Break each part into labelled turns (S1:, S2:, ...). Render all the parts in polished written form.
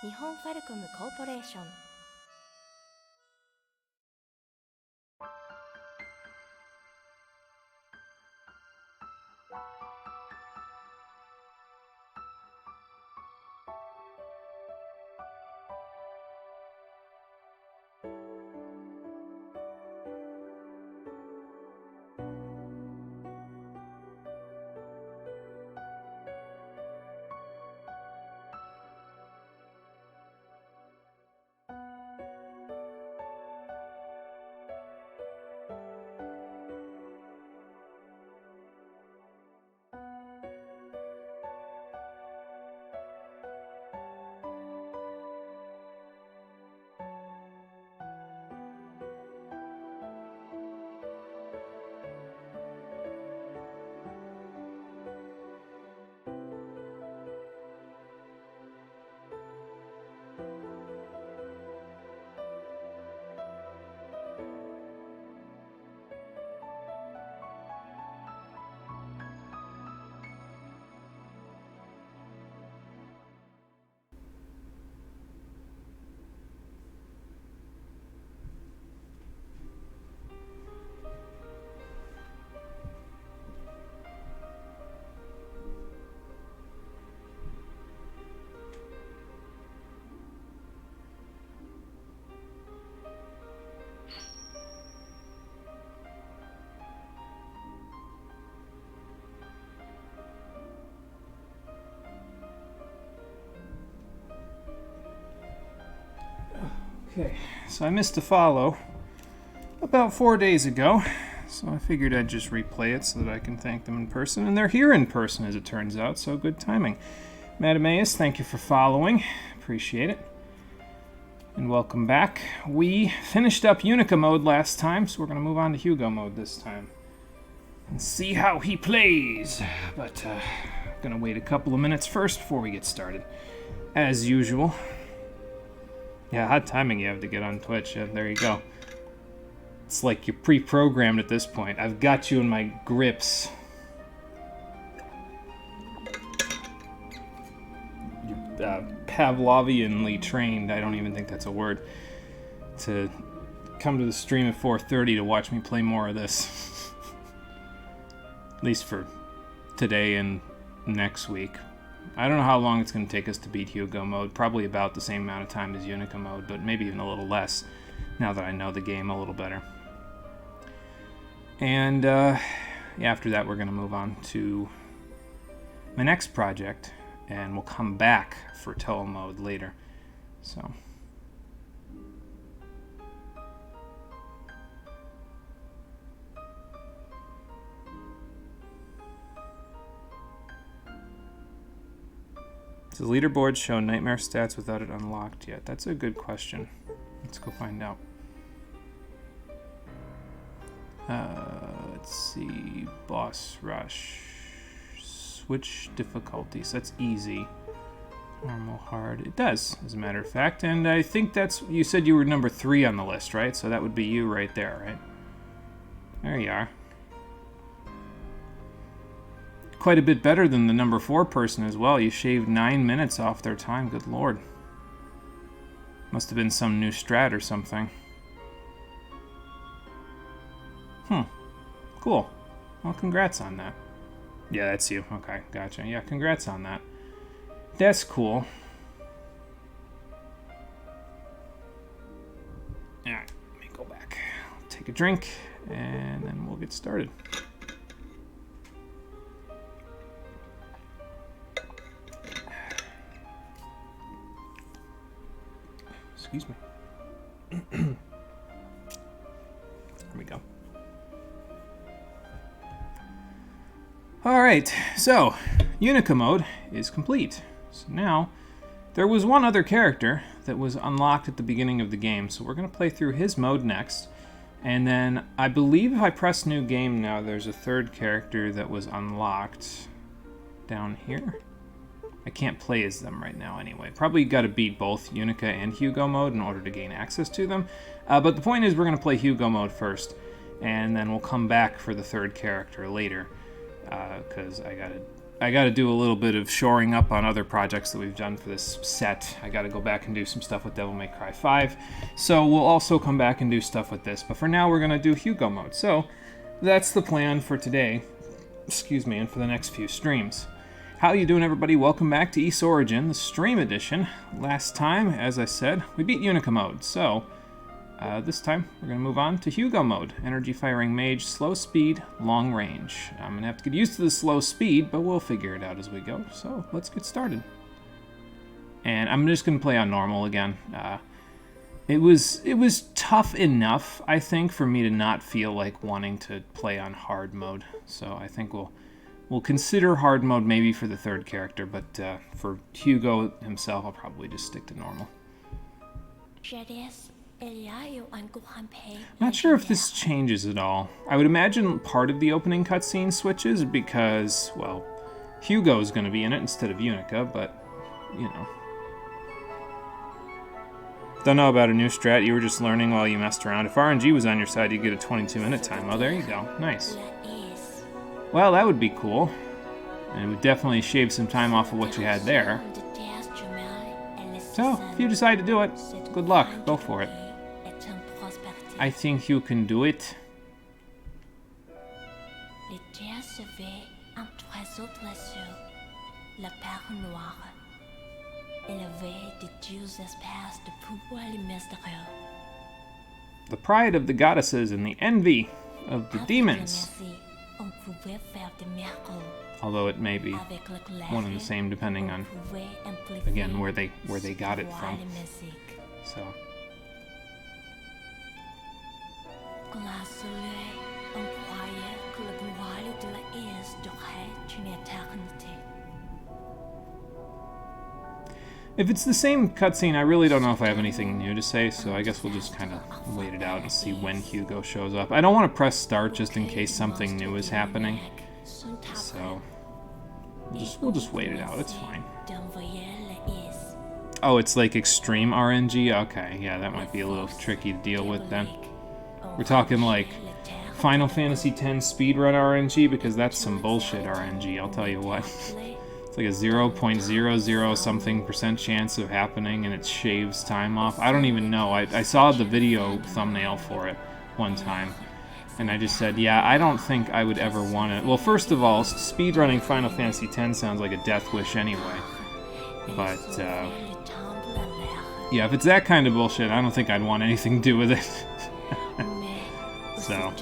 S1: 日本ファルコムコーポレーション
S2: Okay, so I missed a follow about 4 days ago, so I figured I'd just replay it so that I can thank them in person, and they're here in person as it turns out, so good timing. Madameus, thank you for following, appreciate it. And welcome back. We finished up Unica mode last time, so we're going to move on to Hugo mode this time. And see how he plays. But I'm going to wait a couple of minutes first before we get started. As usual. Yeah, hot timing you have to get on Twitch. Yeah, there you go. It's like you're pre-programmed at this point. I've got you in my grips. You're Pavlovianly trained, I don't even think that's a word, to come to the stream at 4:30 to watch me play more of this. At least for today and next week. I don't know how long it's going to take us to beat Hugo mode. Probably about the same amount of time as Unica mode, but maybe even a little less, now that I know the game a little better. And after that, we're going to move on to my next project, and we'll come back for Toa mode later. So... Does leaderboard show nightmare stats without it unlocked yet? That's a good question. Let's go find out. Let's see. Boss rush. Switch difficulties. That's easy. Normal, hard. It does, as a matter of fact. And I think that's... You said you were number 3 on the list, right? So that would be you right there, right? There you are. Quite a bit better than the number 4 person as well. You shaved 9 minutes off their time. Good lord. Must have been some new strat or something. Cool. Well, congrats on that. Yeah, that's you. Okay, gotcha. Yeah, congrats on that. That's cool. Alright, let me go back. I'll take a drink, and then we'll get started. Excuse me. There we go. Alright, so Unica mode is complete. So now, there was one other character that was unlocked at the beginning of the game, so we're going to play through his mode next. And then, I believe if I press new game now, there's a third character that was unlocked down here. I can't play as them right now anyway. Probably got to beat both Unica and Hugo mode in order to gain access to them. But the point is we're going to play Hugo mode first, and then we'll come back for the third character later, because I got to I got to do a little bit of shoring up on other projects that we've done for this set. I got to go back and do some stuff with Devil May Cry 5. So we'll also come back and do stuff with this. But for now, we're going to do Hugo mode. So that's the plan for today. Excuse me, and for the next few streams. How you doing, everybody? Welcome back to Ys Origin, the stream edition. Last time, as I said, we beat Unica mode. So this time, we're going to move on to Hugo mode. Energy Firing Mage, slow speed, long range. I'm going to have to get used to the slow speed, but we'll figure it out as we go. So let's get started. And I'm just going to play on normal again. It was tough enough, I think, for me to not feel like wanting to play on hard mode. So I think we'll consider hard mode maybe for the third character, but for Hugo himself, I'll probably just stick to normal. Not sure if this changes at all. I would imagine part of the opening cutscene switches because, well, Hugo's going to be in it instead of Unica, but, you know. Don't know about a new strat you were just learning while you messed around. If RNG was on your side, you'd get a 22-minute time. Oh, there you go. Nice. Well, that would be cool. And it would definitely shave some time off of what you had there. So, if you decide to do it, good luck. Go for it. I think you can do it. The pride of the goddesses and the envy of the demons. Although it may be one and the same depending on, again, where they got it from. So. If it's the same cutscene, I really don't know if I have anything new to say, so I guess we'll just kind of wait it out and see when Hugo shows up. I don't want to press start just in case something new is happening, so we'll just wait it out. It's fine. Oh, it's like extreme RNG? Okay, yeah, that might be a little tricky to deal with then. We're talking like Final Fantasy X speedrun RNG, because that's some bullshit RNG, I'll tell you what. It's like a 0.00 something % chance of happening, and it shaves time off. I don't even know. I saw the video thumbnail for it one time, and I just said, yeah, I don't think I would ever want it. Well, first of all, speedrunning Final Fantasy X sounds like a death wish anyway. But, yeah, if it's that kind of bullshit, I don't think I'd want anything to do with it. So.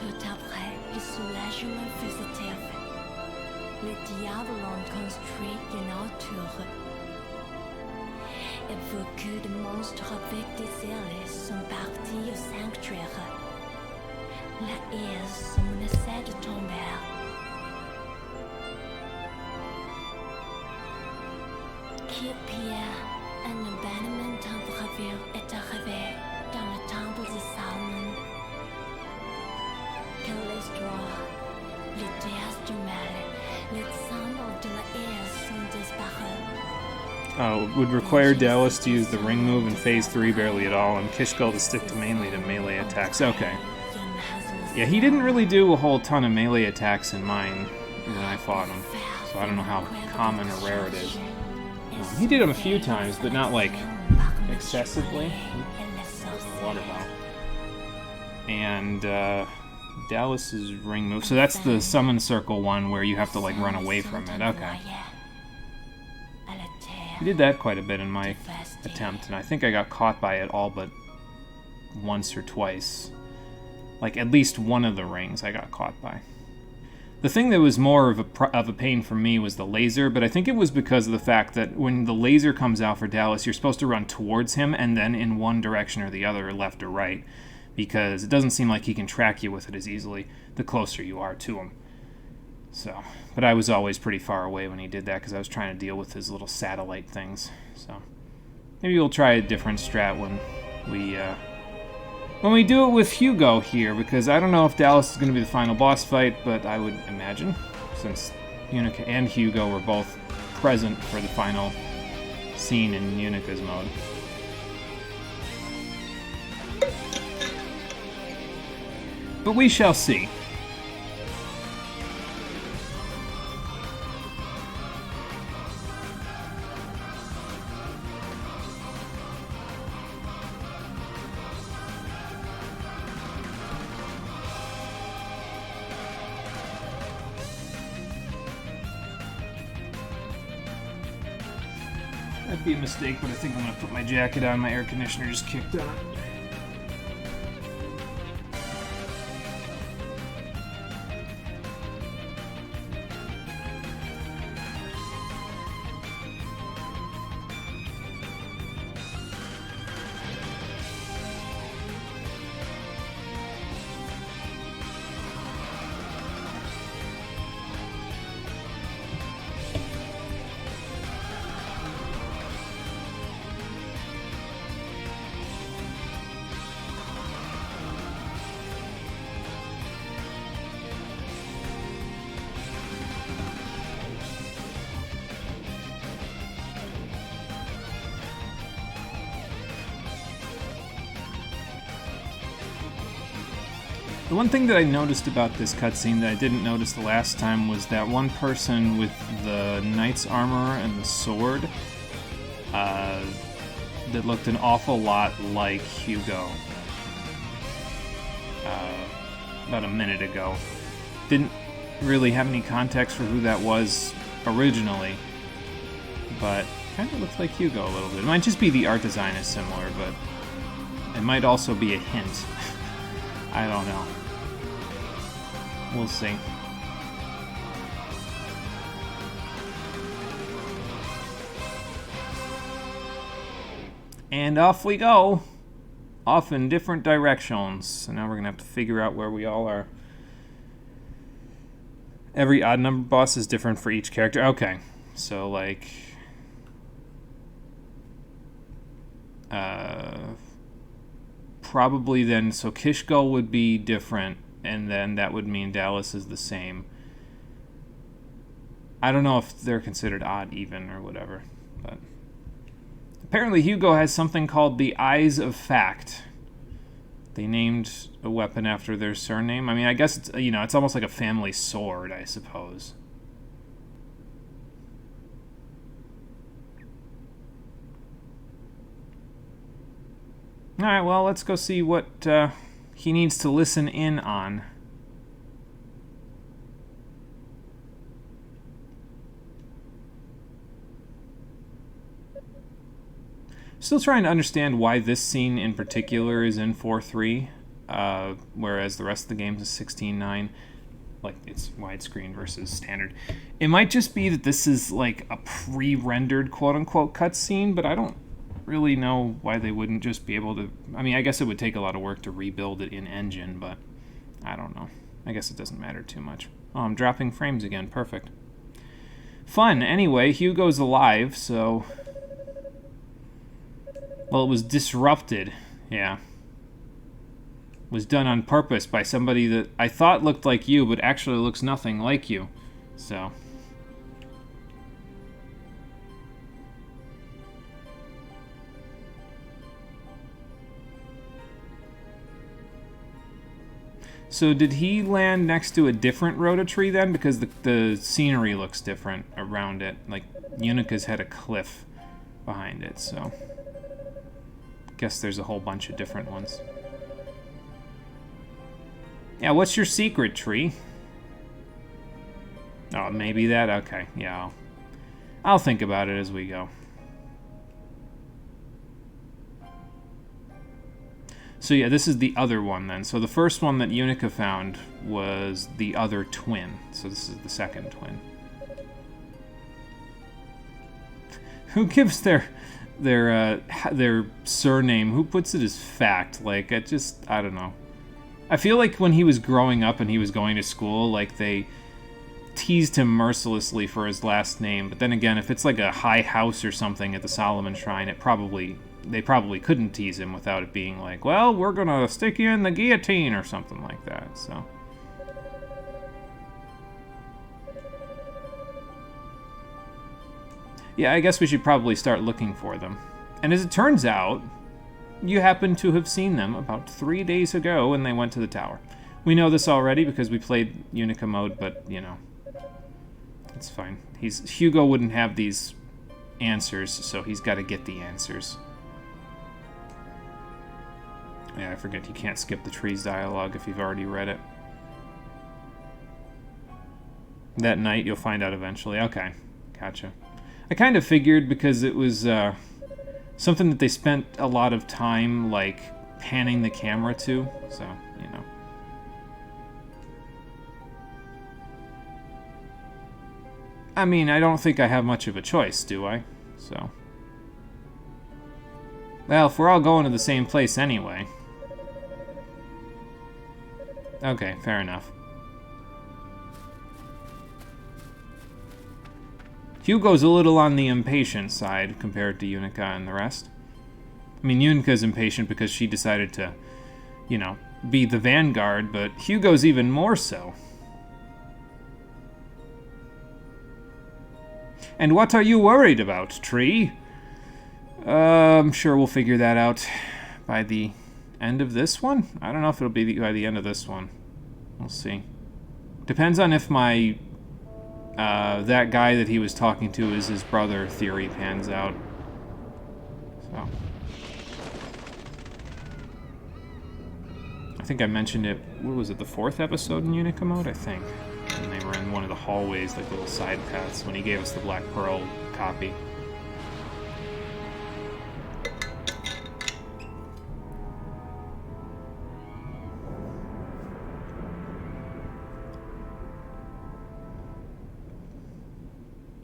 S2: Oh, it would require Dallas to use the ring move in Phase 3 barely at all, and Kishkull to stick mainly to melee attacks. Okay. Yeah, he didn't really do a whole ton of melee attacks in mine when I fought him, so I don't know how common or rare it is. He did them a few times, but not, like, excessively. Water bottle. And, Dallas's ring move. So that's the summon circle one where you have to, like, run away from it. Okay. He did that quite a bit in my attempt, and I think I got caught by it all but once or twice. Like, at least one of the rings I got caught by. The thing that was more of a pain for me was the laser, but I think it was because of the fact that when the laser comes out for Dallas, you're supposed to run towards him and then in one direction or the other, left or right, because it doesn't seem like he can track you with it as easily the closer you are to him. So, but I was always pretty far away when he did that because I was trying to deal with his little satellite things. So, maybe we'll try a different strat when we do it with Hugo here, because I don't know if Dallas is going to be the final boss fight, but I would imagine, since Unica and Hugo were both present for the final scene in Unica's mode. But we shall see. That'd be a mistake, but I think I'm gonna put my jacket on. My air conditioner just kicked on. The one thing that I noticed about this cutscene that I didn't notice the last time was that one person with the knight's armor and the sword that looked an awful lot like Hugo about a minute ago. Didn't really have any context for who that was originally, but kind of looks like Hugo a little bit. It might just be the art design is similar, but it might also be a hint. I don't know. We'll see. And off we go. Off in different directions. So now we're going to have to figure out where we all are. Every odd number boss is different for each character. Okay. So, like... probably then... So Kishgul would be different. And then that would mean Dallas is the same. I don't know if they're considered odd even or whatever. But apparently Hugo has something called the Eyes of Fact. They named a weapon after their surname. I mean, I guess it's, you know, it's almost like a family sword, I suppose. Alright, well, let's go see what he needs to listen in on. Still trying to understand why this scene in particular is in 4:3, whereas the rest of the games is 16:9. Like, it's widescreen versus standard. It might just be that this is like a pre-rendered quote-unquote cutscene, but I don't really know why they wouldn't just be able to... I mean, I guess it would take a lot of work to rebuild it in engine, but I don't know. I guess it doesn't matter too much. Oh, I'm dropping frames again. Perfect. Fun. Anyway, Hugo's alive, so... Well, it was disrupted. Yeah. Was done on purpose by somebody that I thought looked like you, but actually looks nothing like you. So... So did he land next to a different Rototree then? Because the scenery looks different around it. Like, Unica's had a cliff behind it, so... Guess there's a whole bunch of different ones. Yeah, what's your secret, tree? Oh, maybe that? Okay, yeah. I'll think about it as we go. So yeah, this is the other one then. So the first one that Unica found was the other twin. So this is the second twin. Who gives their surname? Who puts it as fact? Like, I don't know. I feel like when he was growing up and he was going to school, like, they teased him mercilessly for his last name. But then again, if it's like a high house or something at the Solomon Shrine, they probably couldn't tease him without it being like, well, we're gonna stick you in the guillotine or something like that, so. Yeah, I guess we should probably start looking for them. And as it turns out, you happen to have seen them about 3 days ago when they went to the tower. We know this already because we played Unica mode, but, you know, it's fine. Hugo wouldn't have these answers, so he's got to get the answers. Yeah, I forget you can't skip the tree's dialogue if you've already read it. That night, you'll find out eventually. Okay, gotcha. I kind of figured because it was something that they spent a lot of time, like, panning the camera to, so, you know. I mean, I don't think I have much of a choice, do I? So. Well, if we're all going to the same place anyway. Okay, fair enough. Hugo's a little on the impatient side compared to Unica and the rest. I mean, Unica's impatient because she decided to, you know, be the vanguard, but Hugo's even more so. And what are you worried about, Tree? I'm sure we'll figure that out by the end of this one? I don't know if it'll be by the end of this one. We'll see. Depends on if my that guy that he was talking to is his brother theory pans out. So. I think I mentioned it, what was it, the 4th episode in Unica mode, I think. And they were in one of the hallways, like little side paths, when he gave us the Black Pearl copy.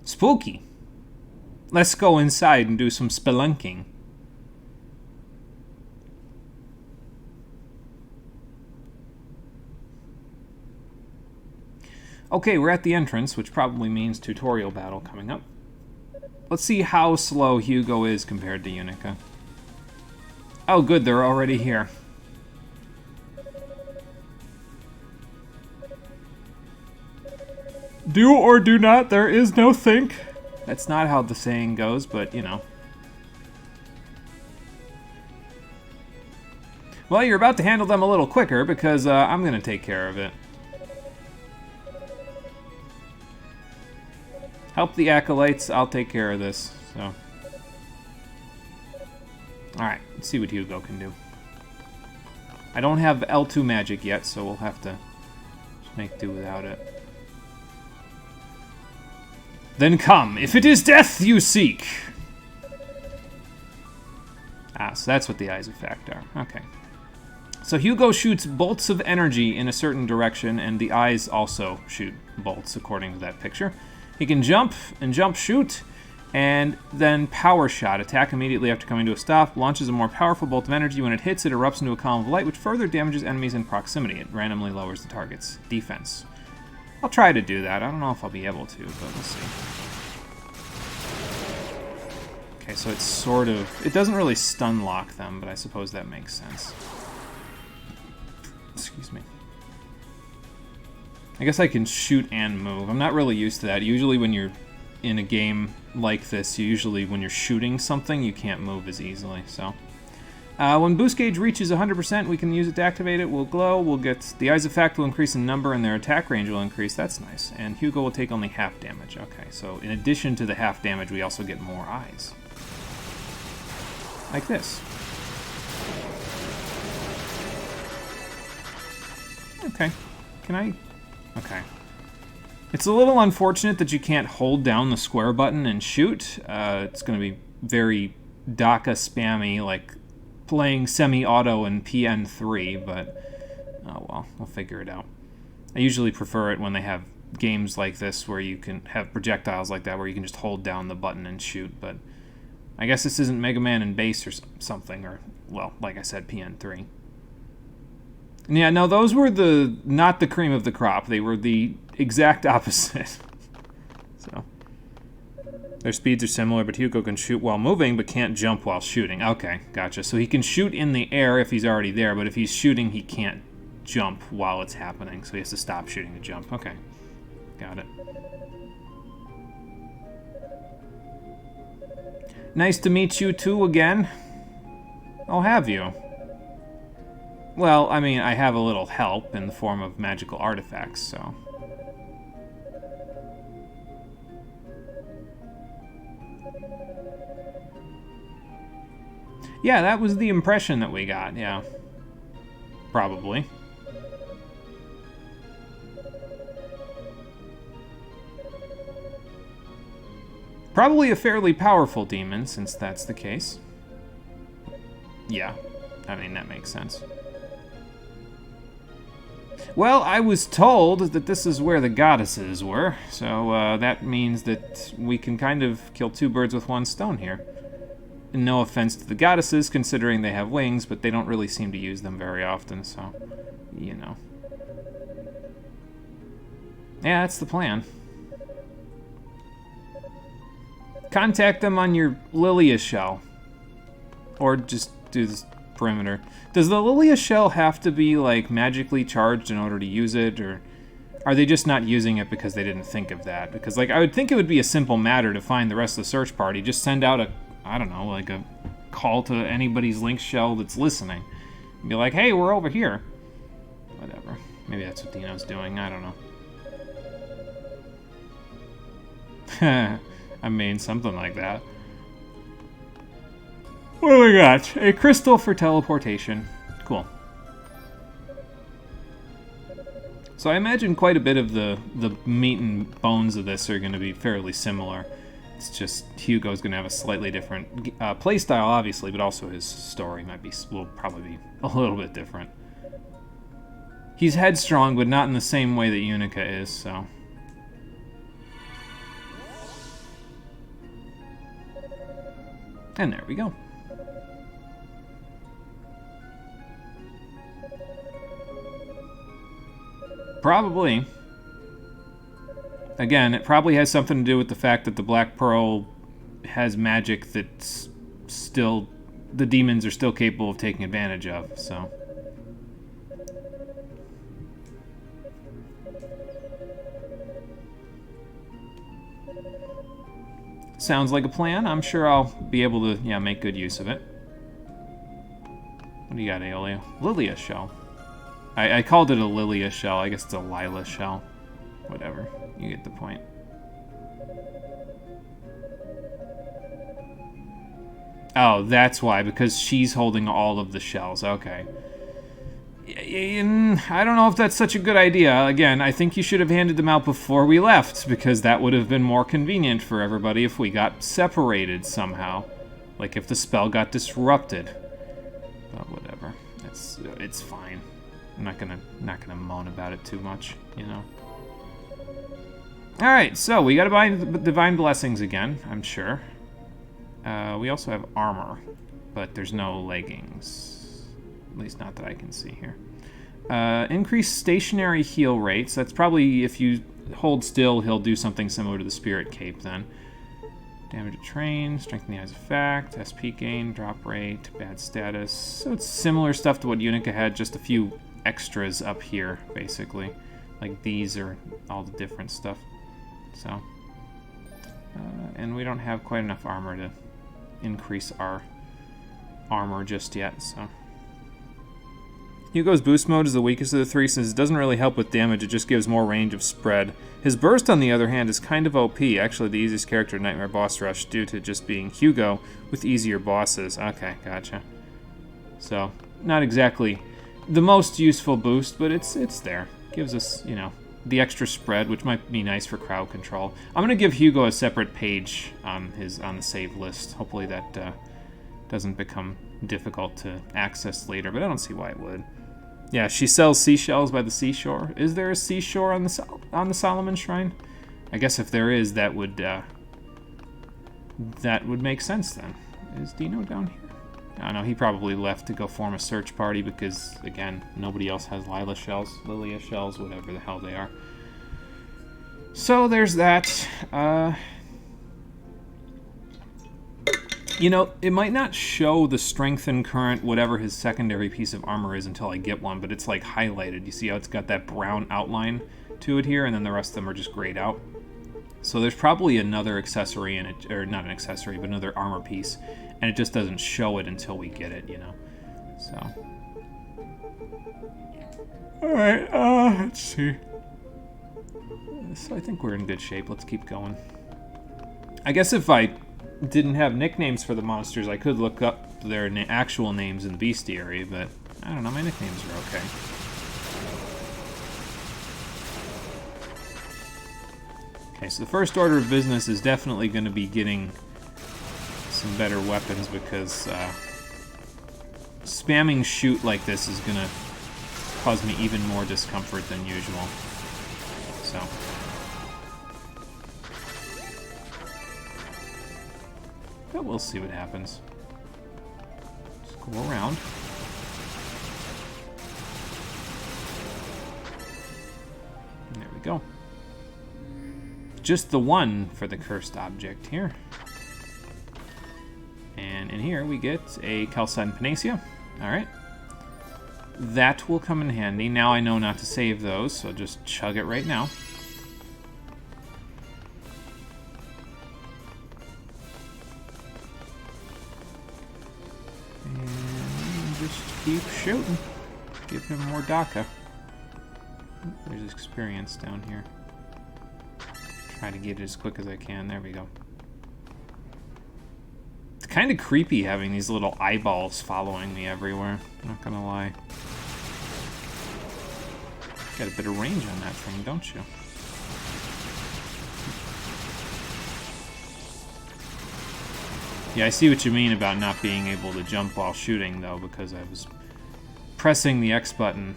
S2: Spooky. Let's go inside and do some spelunking. Okay, we're at the entrance, which probably means tutorial battle coming up. Let's see how slow Hugo is compared to Unica. Oh good, they're already here. Do or do not, there is no think. That's not how the saying goes, but you know. Well, you're about to handle them a little quicker because I'm going to take care of it. Help the acolytes, I'll take care of this, so. Alright, let's see what Hugo can do. I don't have L2 magic yet, so we'll have to just make do without it. Then come, if it is death you seek! Ah, so that's what the eyes effect are. Okay. So Hugo shoots bolts of energy in a certain direction, and the eyes also shoot bolts, according to that picture. He can jump and jump shoot, and then power shot. Attack immediately after coming to a stop. Launches a more powerful bolt of energy. When it hits, it erupts into a column of light, which further damages enemies in proximity. It randomly lowers the target's defense. I'll try to do that. I don't know if I'll be able to, but we'll see. Okay, so it's sort of... It doesn't really stun lock them, but I suppose that makes sense. Excuse me. I guess I can shoot and move. I'm not really used to that. Usually when you're in a game like this, when you're shooting something, you can't move as easily, so... when boost gauge reaches 100%, we can use it to activate it. We'll glow, we'll get... The eyes effect will increase in number, and their attack range will increase. That's nice. And Hugo will take only half damage. Okay, so in addition to the half damage, we also get more eyes. Like this. Okay. Can I... Okay. It's a little unfortunate that you can't hold down the square button and shoot. It's going to be very DACA spammy, like playing semi-auto in PN3, but oh well, we'll figure it out. I usually prefer it when they have games like this where you can have projectiles like that where you can just hold down the button and shoot, but I guess this isn't Mega Man in base or something, or, well, like I said, PN3. Yeah, no, those were not the cream of the crop. They were the exact opposite. So, their speeds are similar, but Hugo can shoot while moving, but can't jump while shooting. Okay, gotcha. So he can shoot in the air if he's already there, but if he's shooting, he can't jump while it's happening, so he has to stop shooting to jump. Okay, got it. Nice to meet you two again. Oh, have you? Well, I mean, I have a little help in the form of magical artifacts, so... Yeah, that was the impression that we got, yeah. Probably. Probably a fairly powerful demon, since that's the case. Yeah, I mean, that makes sense. Well, I was told that this is where the goddesses were, so that means that we can kind of kill two birds with one stone here. And no offense to the goddesses, considering they have wings, but they don't really seem to use them very often, so, you know. Yeah, that's the plan. Contact them on your Lilia shell. Or just do this perimeter. Does the Lilia shell have to be, like, magically charged in order to use it, or are they just not using it because they didn't think of that? Because, like, I would think it would be a simple matter to find the rest of the search party. Just send out a, I don't know, like a call to anybody's link shell that's listening. And be like, hey, we're over here. Whatever. Maybe that's what Dino's doing. I don't know. I mean, something like that. What do we got? A crystal for teleportation. Cool. So I imagine quite a bit of the meat and bones of this are going to be fairly similar. It's just Hugo's going to have a slightly different playstyle, obviously, but also his story will probably be a little bit different. He's headstrong, but not in the same way that Unica is, so... And there we go. Probably. Again, it probably has something to do with the fact that the Black Pearl has magic that's still... the demons are still capable of taking advantage of, so... Sounds like a plan. I'm sure I'll be able to, yeah, make good use of it. What do you got, Aeolio? Lilia shell. I called it a Lilia shell. I guess it's a Lila shell. Whatever. You get the point. Oh, that's why. Because she's holding all of the shells. Okay. I don't know if that's such a good idea. Again, I think you should have handed them out before we left, because that would have been more convenient for everybody if we got separated somehow. Like if the spell got disrupted. But whatever. It's fine. I'm not gonna moan about it too much, you know. Alright, so we gotta buy Divine Blessings again, I'm sure. We also have armor, but there's no leggings. At least not that I can see here. Increased stationary heal rates. That's probably if you hold still, he'll do something similar to the Spirit Cape then. Damage to train, strengthen the eyes of fact, SP gain, drop rate, bad status. So it's similar stuff to what Unica had, just a few extras up here, basically. Like these are all the different stuff. So, and we don't have quite enough armor to increase our armor just yet, so... Hugo's boost mode is the weakest of the three since it doesn't really help with damage, it just gives more range of spread. His burst, on the other hand, is kind of OP, actually the easiest character in Nightmare Boss Rush due to just being Hugo with easier bosses. Okay, gotcha. So, not exactly the most useful boost, but it's there. Gives us, you know, the extra spread, which might be nice for crowd control. I'm going to give Hugo a separate page on the save list. Hopefully that doesn't become difficult to access later, but I don't see why it would. Yeah, she sells seashells by the seashore. Is there a seashore on the Solomon Shrine? I guess if there is, that would make sense then. Is Dino down here? I don't know, he probably left to go form a search party because, again, nobody else has Lilia shells, whatever the hell they are. So there's that. You know, it might not show the strength and current, whatever his secondary piece of armor is, until I get one, but it's like highlighted. You see how it's got that brown outline to it here, and then the rest of them are just grayed out. So there's probably another accessory in it, or not an accessory, but another armor piece, and it just doesn't show it until we get it, you know. So. Alright, let's see. So I think we're in good shape. Let's keep going. I guess if I didn't have nicknames for the monsters, I could look up their actual names in Bestiary, but I don't know, my nicknames are okay. Okay, so the first order of business is definitely going to be getting some better weapons because spamming shoot like this is going to cause me even more discomfort than usual. So. But we'll see what happens. Just go around. There we go. Just the one for the cursed object here. And in here we get a calcite panacea. Alright. That will come in handy. Now I know not to save those, so just chug it right now. And just keep shooting. Give him more DACA. There's experience down here. Try to get it as quick as I can. There we go. It's kind of creepy having these little eyeballs following me everywhere. I'm not gonna lie. Got a bit of range on that thing, don't you? Yeah, I see what you mean about not being able to jump while shooting, though, because I was pressing the X button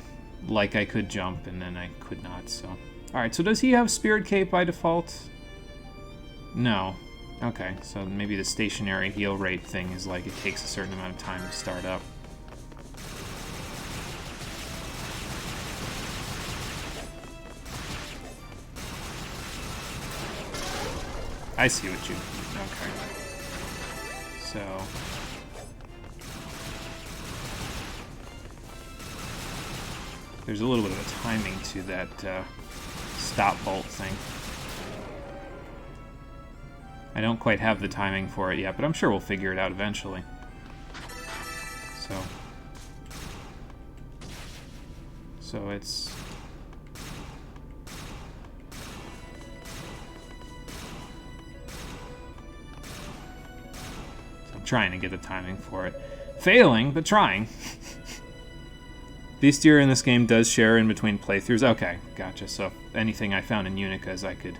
S2: like I could jump, and then I could not, so... Alright, so does he have Spirit Cape by default? No. Okay, so maybe the stationary heal rate thing is like it takes a certain amount of time to start up. I see what you... Okay. So... There's a little bit of a timing to that stop bolt thing. I don't quite have the timing for it yet, but I'm sure we'll figure it out eventually. So it's... I'm trying to get the timing for it. Failing, but trying. Bestiary in this game does share in between playthroughs. Okay, gotcha. So anything I found in Unica's I could,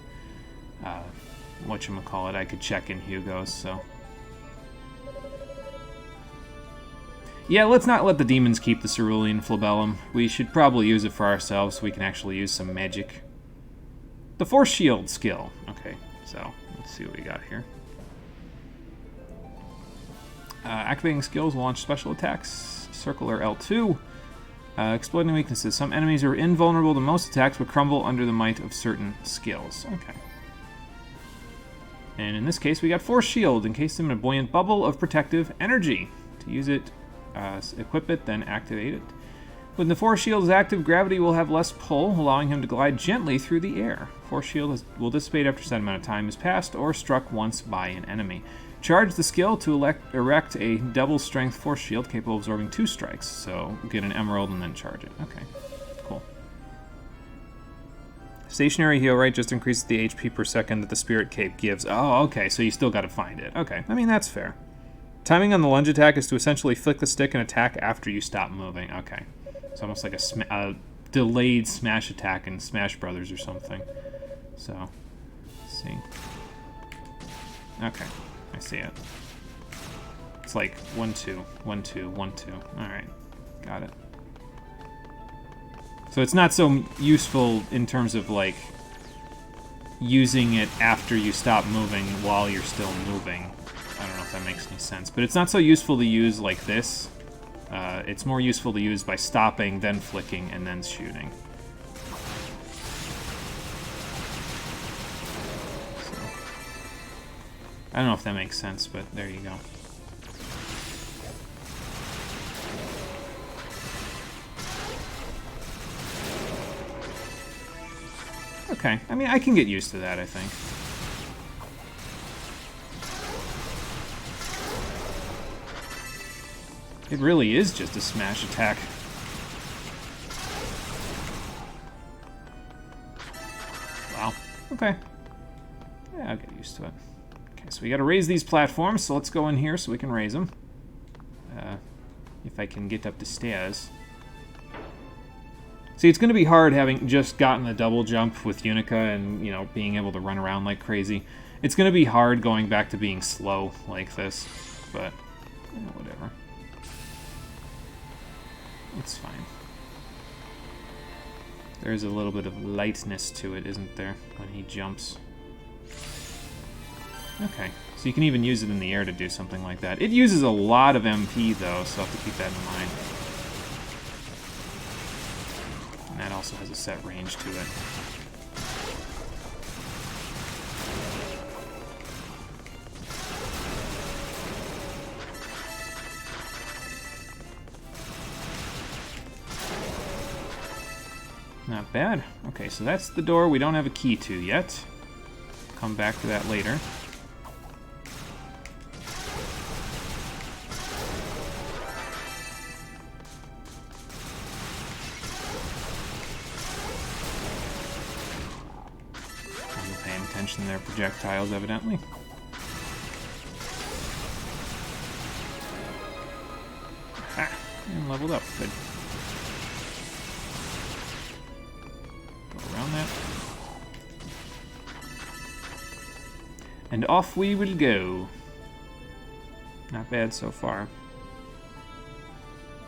S2: whatchamacallit, I could check in Hugo's, so. Yeah, let's not let the demons keep the cerulean flabellum. We should probably use it for ourselves so we can actually use some magic. The Force Shield skill. Okay, so let's see what we got here. Activating skills will launch special attacks. Circle or L2. Exploiting weaknesses. Some enemies are invulnerable to most attacks but crumble under the might of certain skills. Okay. And in this case, we got Force Shield. Encase them in a buoyant bubble of protective energy. To use it, equip it, then activate it. When the Force Shield is active, gravity will have less pull, allowing him to glide gently through the air. Force Shield will dissipate after a set amount of time has passed or struck once by an enemy. Charge the skill to erect a double-strength Force Shield capable of absorbing 2 strikes. So get an emerald and then charge it. Okay, cool. Stationary heal rate just increases the HP per second that the Spirit Cape gives. Oh, okay, so you still got to find it. Okay, I mean, that's fair. Timing on the lunge attack is to essentially flick the stick and attack after you stop moving. Okay, it's almost like a delayed smash attack in Smash Brothers or something. So, let's see. Okay. I see it. It's like 1, 2, 1, 2, 1, 2. Alright. Got it. So it's not so useful in terms of, like, using it after you stop moving while you're still moving. I don't know if that makes any sense. But it's not so useful to use like this. It's more useful to use by stopping, then flicking, and then shooting. I don't know if that makes sense, but there you go. Okay, I mean, I can get used to that, I think. It really is just a smash attack. Wow, okay. Yeah, I'll get used to it. So we got to raise these platforms, so let's go in here so we can raise them. If I can get up the stairs. See, See, it's going to be hard having just gotten the double jump with Unica and, you know, being able to run around like crazy. It's going to be hard going back to being slow like this, but whatever. It's fine. There's a little bit of lightness to it, isn't there, when he jumps? Okay, so you can even use it in the air to do something like that. It uses a lot of MP, though, so I'll have to keep that in mind. And that also has a set range to it. Not bad. Okay, so that's the door we don't have a key to yet. Come back to that later. I'm paying attention to their projectiles, evidently. Ha! And leveled up. Good. Around that. And off we will go. Not bad so far.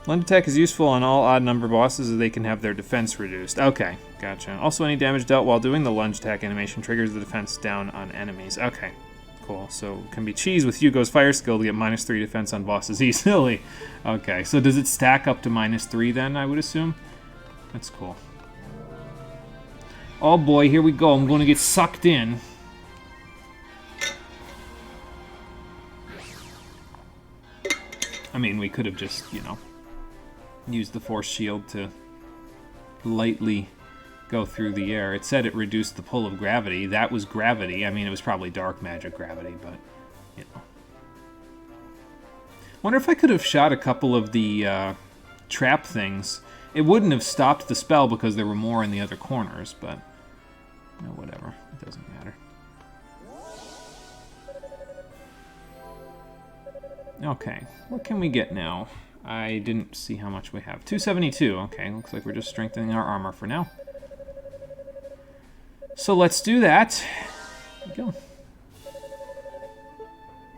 S2: Lunge attack is useful on all odd number bosses as they can have their defense reduced. Okay, gotcha. Also, any damage dealt while doing the lunge attack animation triggers the defense down on enemies. Okay, cool. So it can be cheese with Hugo's fire skill to get -3 defense on bosses easily. Okay, so does it stack up to -3 then, I would assume? That's cool. Oh boy, here we go. I'm going to get sucked in. I mean, we could have just, you know, used the force shield to lightly go through the air. It said it reduced the pull of gravity. That was gravity. I mean, it was probably dark magic gravity, but, you know. Wonder if I could have shot a couple of the trap things. It wouldn't have stopped the spell because there were more in the other corners, but no, whatever. It doesn't matter. Okay, what can we get now? I didn't see how much we have. 272. Okay, looks like we're just strengthening our armor for now. So let's do that. There we go.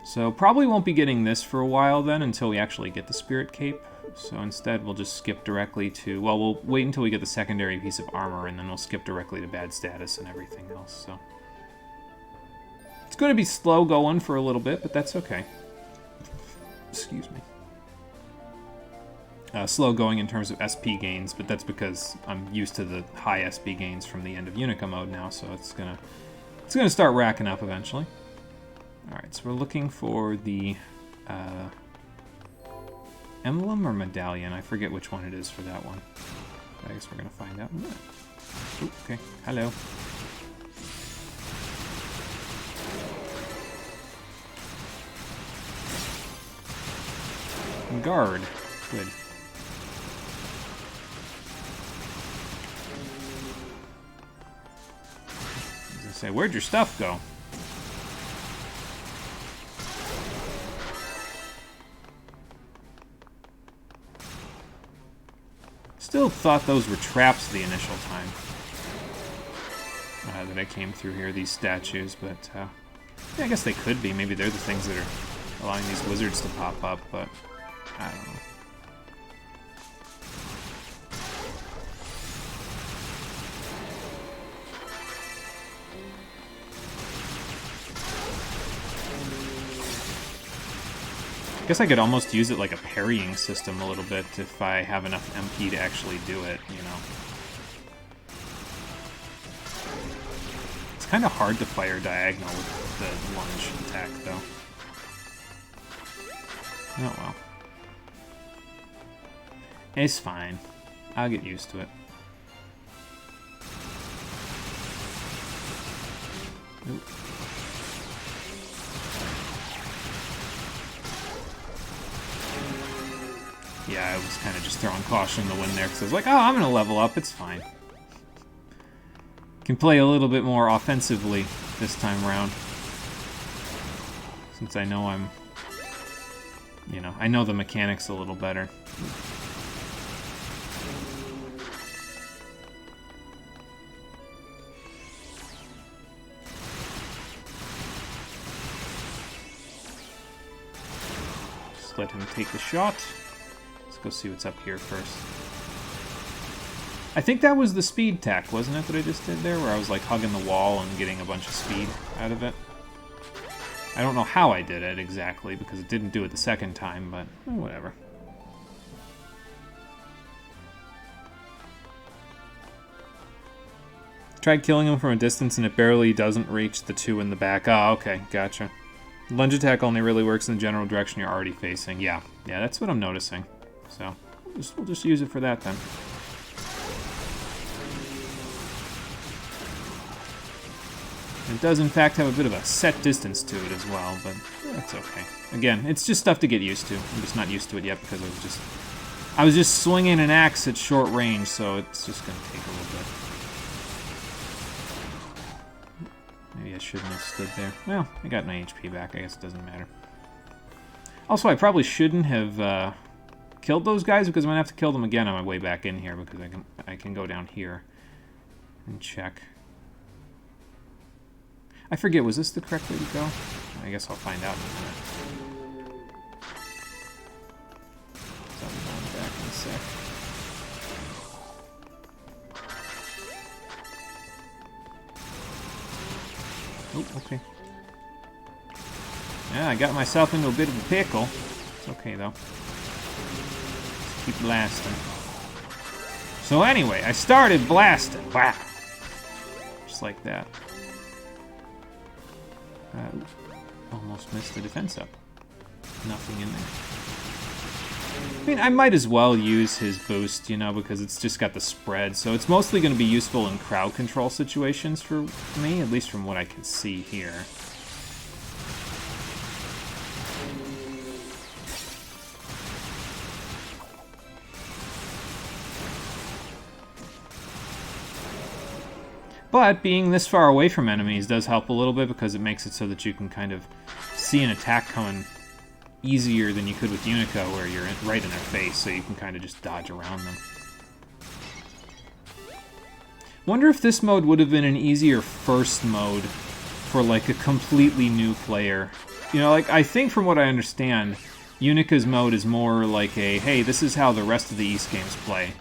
S2: So probably won't be getting this for a while then until we actually get the Spirit Cape. So instead we'll just skip directly to... Well, we'll wait until we get the secondary piece of armor and then we'll skip directly to bad status and everything else. So it's going to be slow going for a little bit, but that's okay. Excuse me. Slow going in terms of SP gains, but that's because I'm used to the high SP gains from the end of Unica mode now, so it's gonna start racking up eventually. All right, so we're looking for the emblem or medallion. I forget which one it is for that one. I guess we're gonna find out. Ooh, okay, hello. Guard. Good. I was gonna say, where'd your stuff go? Still thought those were traps the initial time that I came through here, these statues, but yeah, I guess they could be. Maybe they're the things that are allowing these wizards to pop up, but I don't know. I guess I could almost use it like a parrying system a little bit if I have enough MP to actually do it, you know. It's kind of hard to fire diagonal with the lunge attack, though. Oh well. It's fine. I'll get used to it. Oop. Yeah, I was kind of just throwing caution in the wind there because I was like, oh, I'm going to level up. It's fine. Can play a little bit more offensively this time around. Since I know I'm... You know, I know the mechanics a little better. let him take the shot. Let's go see what's up here first. I think that was the speed tack, wasn't it, that I just did there? Where I was like hugging the wall and getting a bunch of speed out of it. I don't know how I did it exactly, because it didn't do it the second time, but whatever. Tried killing him from a distance and it barely doesn't reach the two in the back. Oh, okay, gotcha. Lunge attack only really works in the general direction you're already facing. Yeah, that's what I'm noticing. So, we'll just use it for that then. It does, in fact, have a bit of a set distance to it as well, but that's okay. Again, it's just stuff to get used to. I'm just not used to it yet because I was just swinging an axe at short range, so it's just going to take a little bit. Maybe I shouldn't have stood there. Well, I got my HP back. I guess it doesn't matter. Also, I probably shouldn't have killed those guys because I'm going to have to kill them again on my way back in here because I can go down here and check. I forget, was this the correct way to go? I guess I'll find out in a minute. So I'm going back in a sec. Oh, okay. Yeah, I got myself into a bit of a pickle. It's okay, though. Just keep blasting. So anyway, I started blasting. Wow. Just like that. Almost missed the defense up. Nothing in there. I mean, I might as well use his boost, you know, because it's just got the spread. So it's mostly going to be useful in crowd control situations for me, at least from what I can see here. But being this far away from enemies does help a little bit because it makes it so that you can kind of see an attack coming easier than you could with Unico, where you're right in their face, so you can kind of just dodge around them. Wonder if this mode would have been an easier first mode for like a completely new player. You know, like I think from what I understand, Unica's mode is more like a, hey, this is how the rest of the East games play.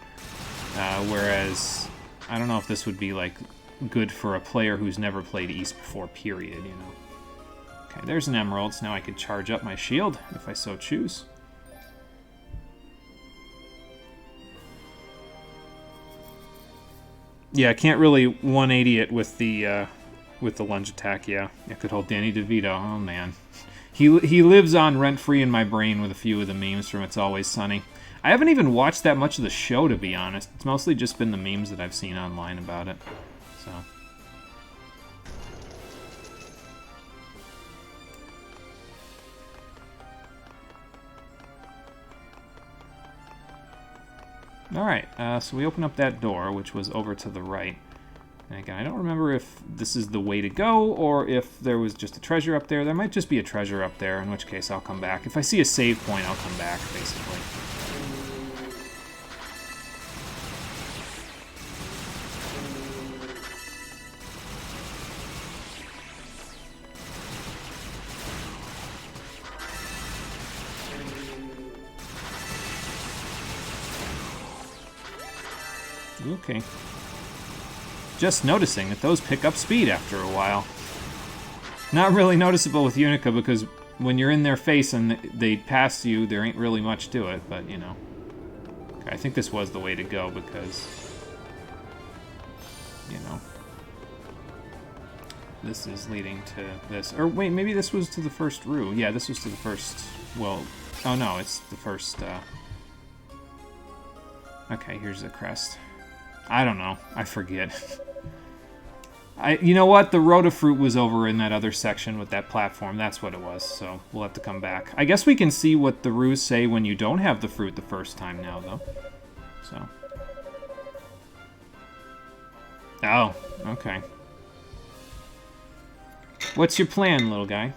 S2: Whereas, I don't know if this would be like good for a player who's never played East before, period, you know. Okay, there's an emerald, so now I could charge up my shield, if I so choose. Yeah, I can't really 180 it with the lunge attack, yeah. I could hold Danny DeVito, oh man. He lives on rent-free in my brain with a few of the memes from It's Always Sunny. I haven't even watched that much of the show, to be honest. It's mostly just been the memes that I've seen online about it. So. Alright, so we open up that door, which was over to the right. And again, I don't remember if this is the way to go, or if there was just a treasure up there. There might just be a treasure up there, in which case I'll come back. If I see a save point, I'll come back, basically. Okay. Just noticing that those pick up speed after a while. Not really noticeable with Unica because when you're in their face and they pass you, there ain't really much to it, but you know. Okay, I think this was the way to go because, you know, this is leading to this. Or wait, maybe this was to the first room. Yeah, this was to the first, well, oh no, it's the first, okay, here's the crest. I don't know. I forget. You know what? The Rotafruit was over in that other section with that platform. That's what it was, so we'll have to come back. I guess we can see what the rules say when you don't have the fruit the first time now, though. So. Oh, okay. What's your plan, little guy?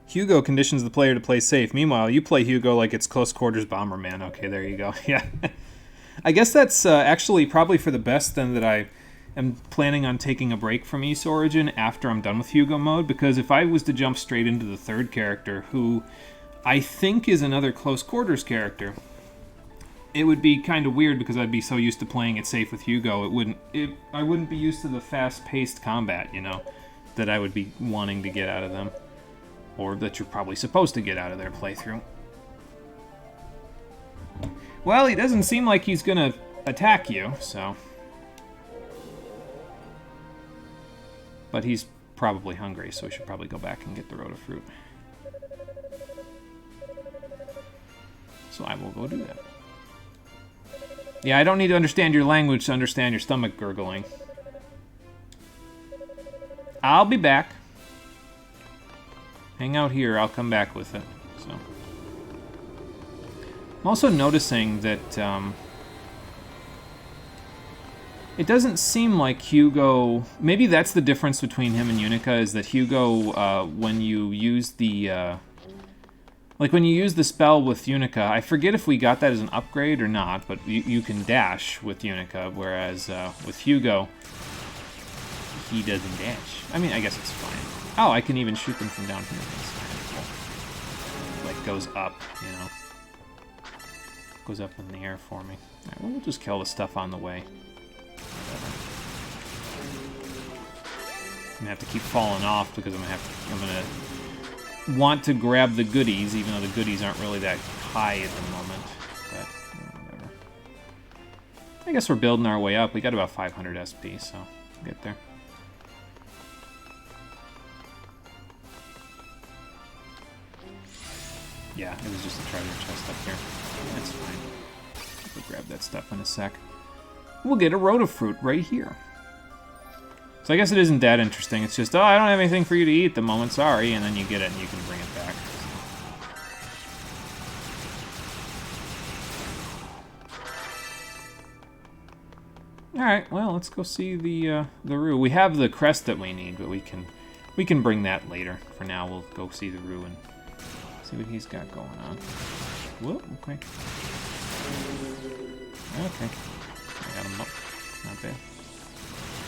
S2: Hugo conditions the player to play safe. Meanwhile, you play Hugo like it's close quarters Bomberman. Okay, there you go. Yeah. I guess that's actually probably for the best then that I am planning on taking a break from East Origin after I'm done with Hugo mode, because if I was to jump straight into the third character, who I think is another close quarters character, it would be kind of weird because I'd be so used to playing it safe with Hugo. I wouldn't be used to the fast-paced combat, you know, that I would be wanting to get out of them, or that you're probably supposed to get out of their playthrough. Well, he doesn't seem like he's gonna attack you, so. But he's probably hungry, so we should probably go back and get the Rotafruit. So I will go do that. Yeah, I don't need to understand your language to understand your stomach gurgling. I'll be back. Hang out here, I'll come back with it. So I'm also noticing that it doesn't seem like Hugo... Maybe that's the difference between him and Unica, is that Hugo, when you use the... Like, when you use the spell with Unica, I forget if we got that as an upgrade or not, but you can dash with Unica, whereas with Hugo, he doesn't dash. I mean, I guess it's fine. Oh, I can even shoot them from down here. That's like, goes up, you know. Goes up in the air for me. Alright, well, we'll just kill the stuff on the way. Whatever. I'm gonna have to keep falling off because I'm gonna want to grab the goodies, even though the goodies aren't really that high at the moment. But whatever. I guess we're building our way up. We got about 500 SP, so we'll get there. Yeah, it was just a treasure chest up here. That's fine. We'll grab that stuff in a sec. We'll get a Rotafruit right here. So I guess it isn't that interesting. It's just, oh, I don't have anything for you to eat at the moment, sorry, and then you get it and you can bring it back. Alright, well, let's go see the Roo. We have the crest that we need, but we can bring that later. For now, we'll go see the Roo and see what he's got going on. Whoop, okay. Okay. I got him up. Not bad.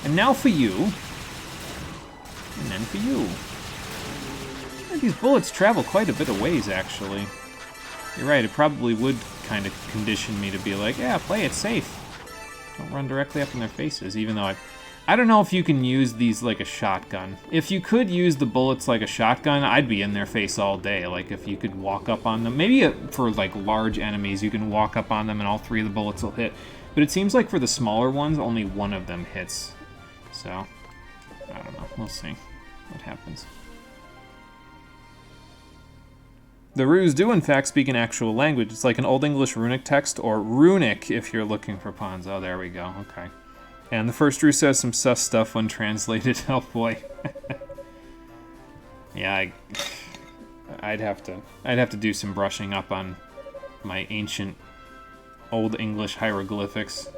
S2: And now for you. And then for you. These bullets travel quite a bit of ways, actually. You're right, it probably would kind of condition me to be like, yeah, play it safe. Don't run directly up in their faces, even though I don't know if you can use these like a shotgun. If you could use the bullets like a shotgun, I'd be in their face all day. Like, if you could walk up on them. Maybe for, like, large enemies, you can walk up on them and all three of the bullets will hit. But it seems like for the smaller ones, only one of them hits. So, I don't know. We'll see what happens. The Roos do, in fact, speak an actual language. It's like an Old English runic text, or runic if you're looking for puns. Oh, there we go. Okay. And the first Roo says some sus stuff when translated. Oh, boy. Yeah, I'd have to do some brushing up on my ancient Old English hieroglyphics.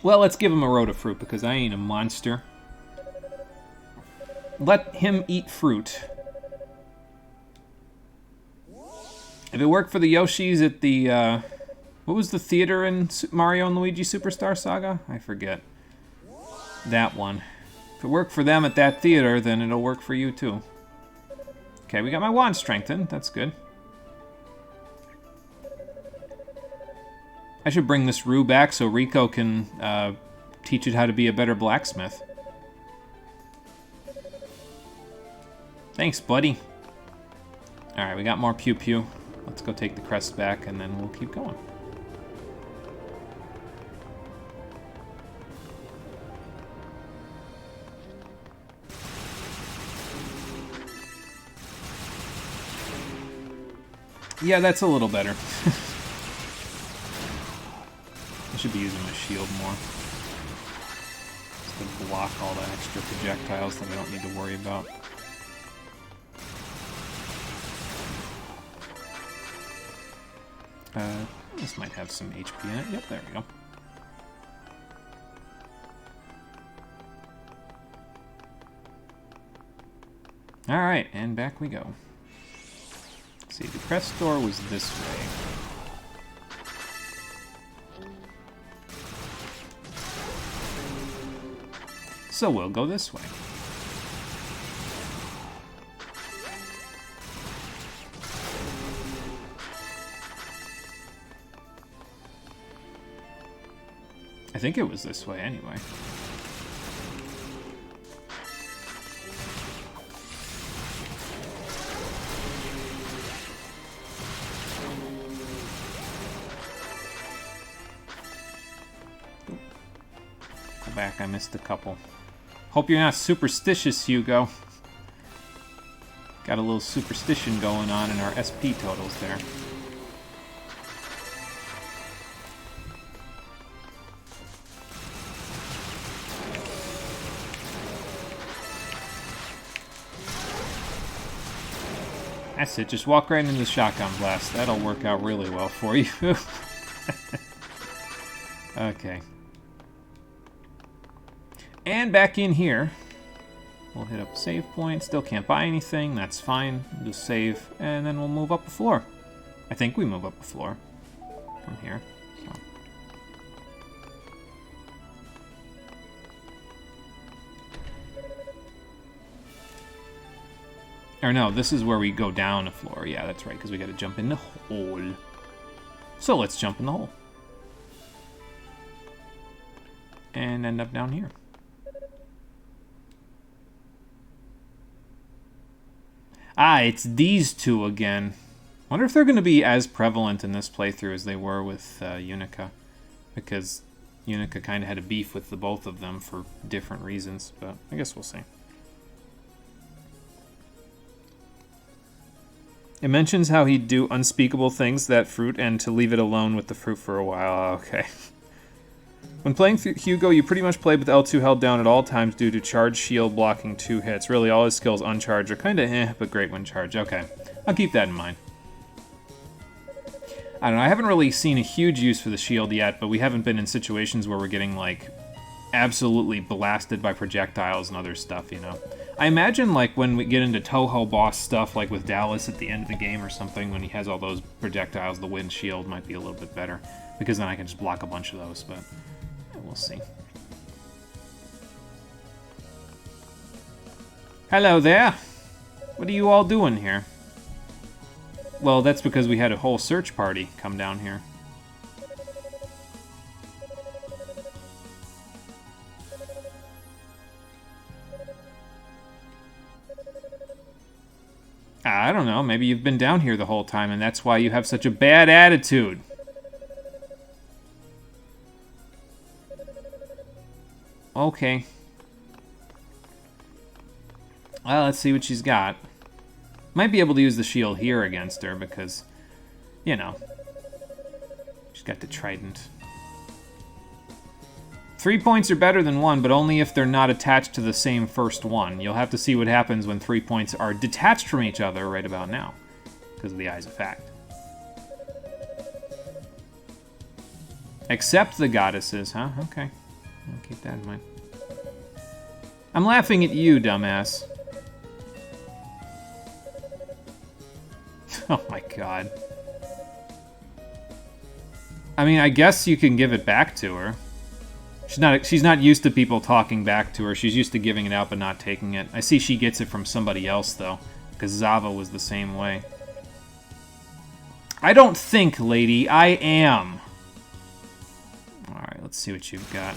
S2: Well, let's give him a Rotafruit, because I ain't a monster. Let him eat fruit. If it worked for the Yoshis at the, what was the theater in Mario and Luigi Superstar Saga? I forget. That one. If it worked for them at that theater, then it'll work for you, too. Okay, we got my wand strengthened. That's good. I should bring this Roo back so Rico can teach it how to be a better blacksmith. Thanks, buddy. Alright, we got more Pew Pew. Let's go take the crest back, and then we'll keep going. Yeah, that's a little better. I should be using my shield more. Just to block all the extra projectiles that I don't need to worry about. This might have some HP in it. Yep, there we go. Alright, and back we go. Let's see, the crest door was this way. So we'll go this way. I think it was this way anyway. Go back, I missed a couple. Hope you're not superstitious, Hugo. Got a little superstition going on in our SP totals there. That's it, just walk right into the shotgun blast. That'll work out really well for you. Okay. And back in here, we'll hit up a save point. Still can't buy anything, that's fine. We'll just save, and then we'll move up a floor. I think we move up a floor from here. So. Or no, this is where we go down a floor. Yeah, that's right, because we got to jump in the hole. So let's jump in the hole. And end up down here. Ah, it's these two again. Wonder if they're going to be as prevalent in this playthrough as they were with Unica. Because Unica kind of had a beef with the both of them for different reasons. But I guess we'll see. It mentions how he'd do unspeakable things, that fruit, and to leave it alone with the fruit for a while. Okay. When playing Hugo, you pretty much played with L2 held down at all times due to charge shield blocking 2 hits. Really, all his skills uncharged are kind of but great when charged. Okay, I'll keep that in mind. I don't know, I haven't really seen a huge use for the shield yet, but we haven't been in situations where we're getting, like, absolutely blasted by projectiles and other stuff, you know? I imagine, like, when we get into Toho boss stuff, like with Dallas at the end of the game or something, when he has all those projectiles, the wind shield might be a little bit better, because then I can just block a bunch of those, but we'll see. Hello there! What are you all doing here? Well, that's because we had a whole search party come down here. I don't know, maybe you've been down here the whole time and that's why you have such a bad attitude. Okay. Well, let's see what she's got. Might be able to use the shield here against her because, you know, she's got the trident. 3 points are better than 1, but only if they're not attached to the same first one. You'll have to see what happens when 3 points are detached from each other right about now, because of the eyes of fact. Except the goddesses, huh? Okay. I'll keep that in mind. I'm laughing at you, dumbass. Oh my god. I mean, I guess you can give it back to her. She's not used to people talking back to her. She's used to giving it out but not taking it. I see she gets it from somebody else, though, because Zava was the same way. I don't think, lady. I am. Alright, let's see what you've got.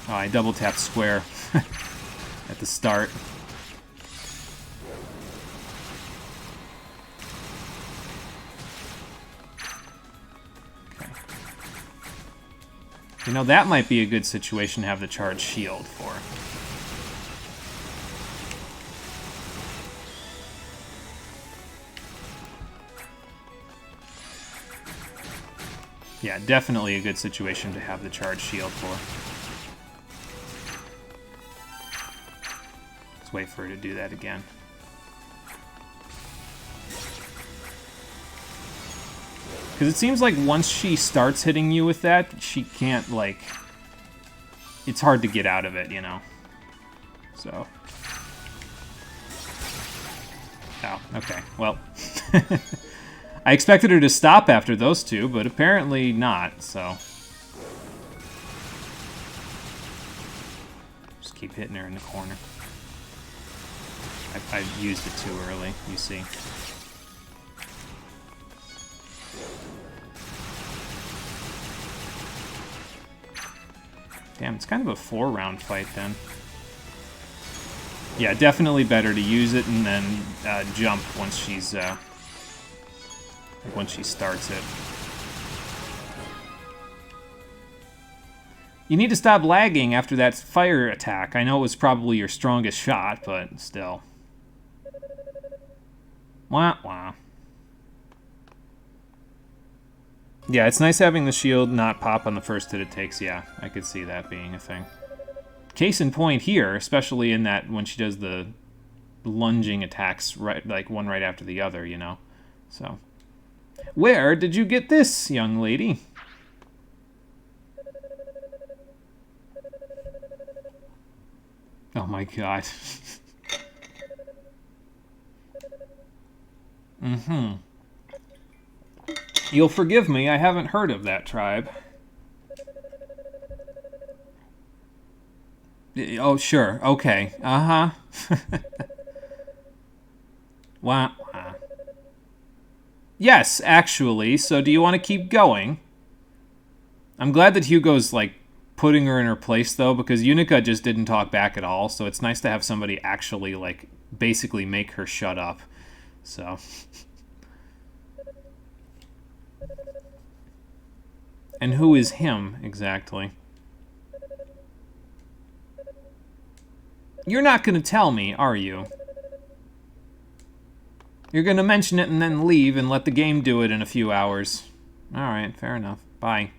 S2: Oh, I double-tapped square at the start. You know, that might be a good situation to have the charged shield for. Yeah, definitely a good situation to have the charged shield for. Let's wait for her to do that again. Because it seems like once she starts hitting you with that, she can't, like... It's hard to get out of it, you know? So... Oh, okay. Well... I expected her to stop after those two, but apparently not, so... keep hitting her in the corner. I used it too early, you see. Damn, it's kind of a 4-round fight then. Yeah, definitely better to use it and then jump once she's once she starts it. You need to stop lagging after that fire attack. I know it was probably your strongest shot, but still. Wah wah. Yeah, it's nice having the shield not pop on the first hit it takes. Yeah, I could see that being a thing. Case in point here, especially in that when she does the lunging attacks, right, like one right after the other, you know. So, where did you get this, young lady? Oh my god. Mm-hmm. You'll forgive me, I haven't heard of that tribe. Oh, sure. Okay. Uh-huh. Wah, wah. Yes, actually. So do you want to keep going? I'm glad that Hugo's, like, putting her in her place, though, because Unica just didn't talk back at all, so it's nice to have somebody actually, like, basically make her shut up. So... And who is him, exactly? You're not going to tell me, are you? You're going to mention it and then leave and let the game do it in a few hours. Alright, fair enough. Bye.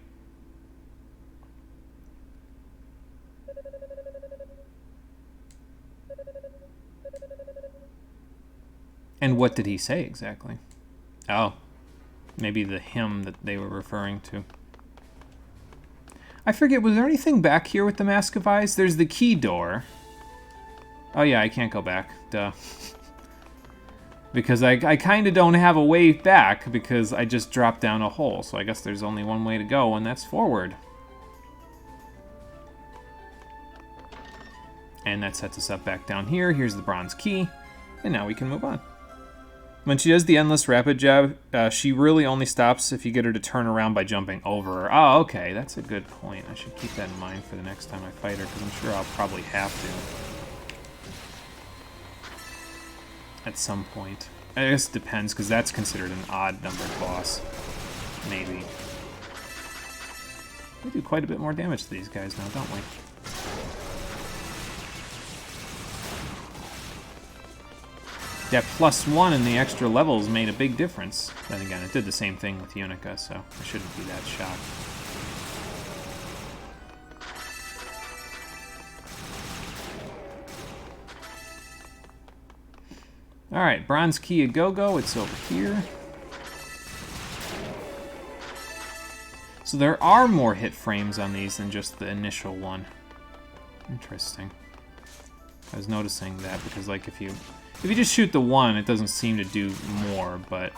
S2: And what did he say, exactly? Oh. Maybe the him that they were referring to. I forget, was there anything back here with the Mask of Eyes? There's the key door. Oh yeah, I can't go back. Duh. Because I kind of don't have a way back because I just dropped down a hole. So I guess there's only one way to go, and that's forward. And that sets us up back down here. Here's the bronze key. And now we can move on. When she does the endless rapid jab, she really only stops if you get her to turn around by jumping over her. Oh, okay, that's a good point. I should keep that in mind for the next time I fight her, because I'm sure I'll probably have to. At some point. I guess it depends, because that's considered an odd-numbered boss. Maybe. We do quite a bit more damage to these guys now, don't we? That +1 in the extra levels made a big difference. Then again, it did the same thing with Unica, so I shouldn't be that shocked. Alright, bronze key a go-go, it's over here. So there are more hit frames on these than just the initial one. Interesting. I was noticing that because, like, if you just shoot the one, it doesn't seem to do more, but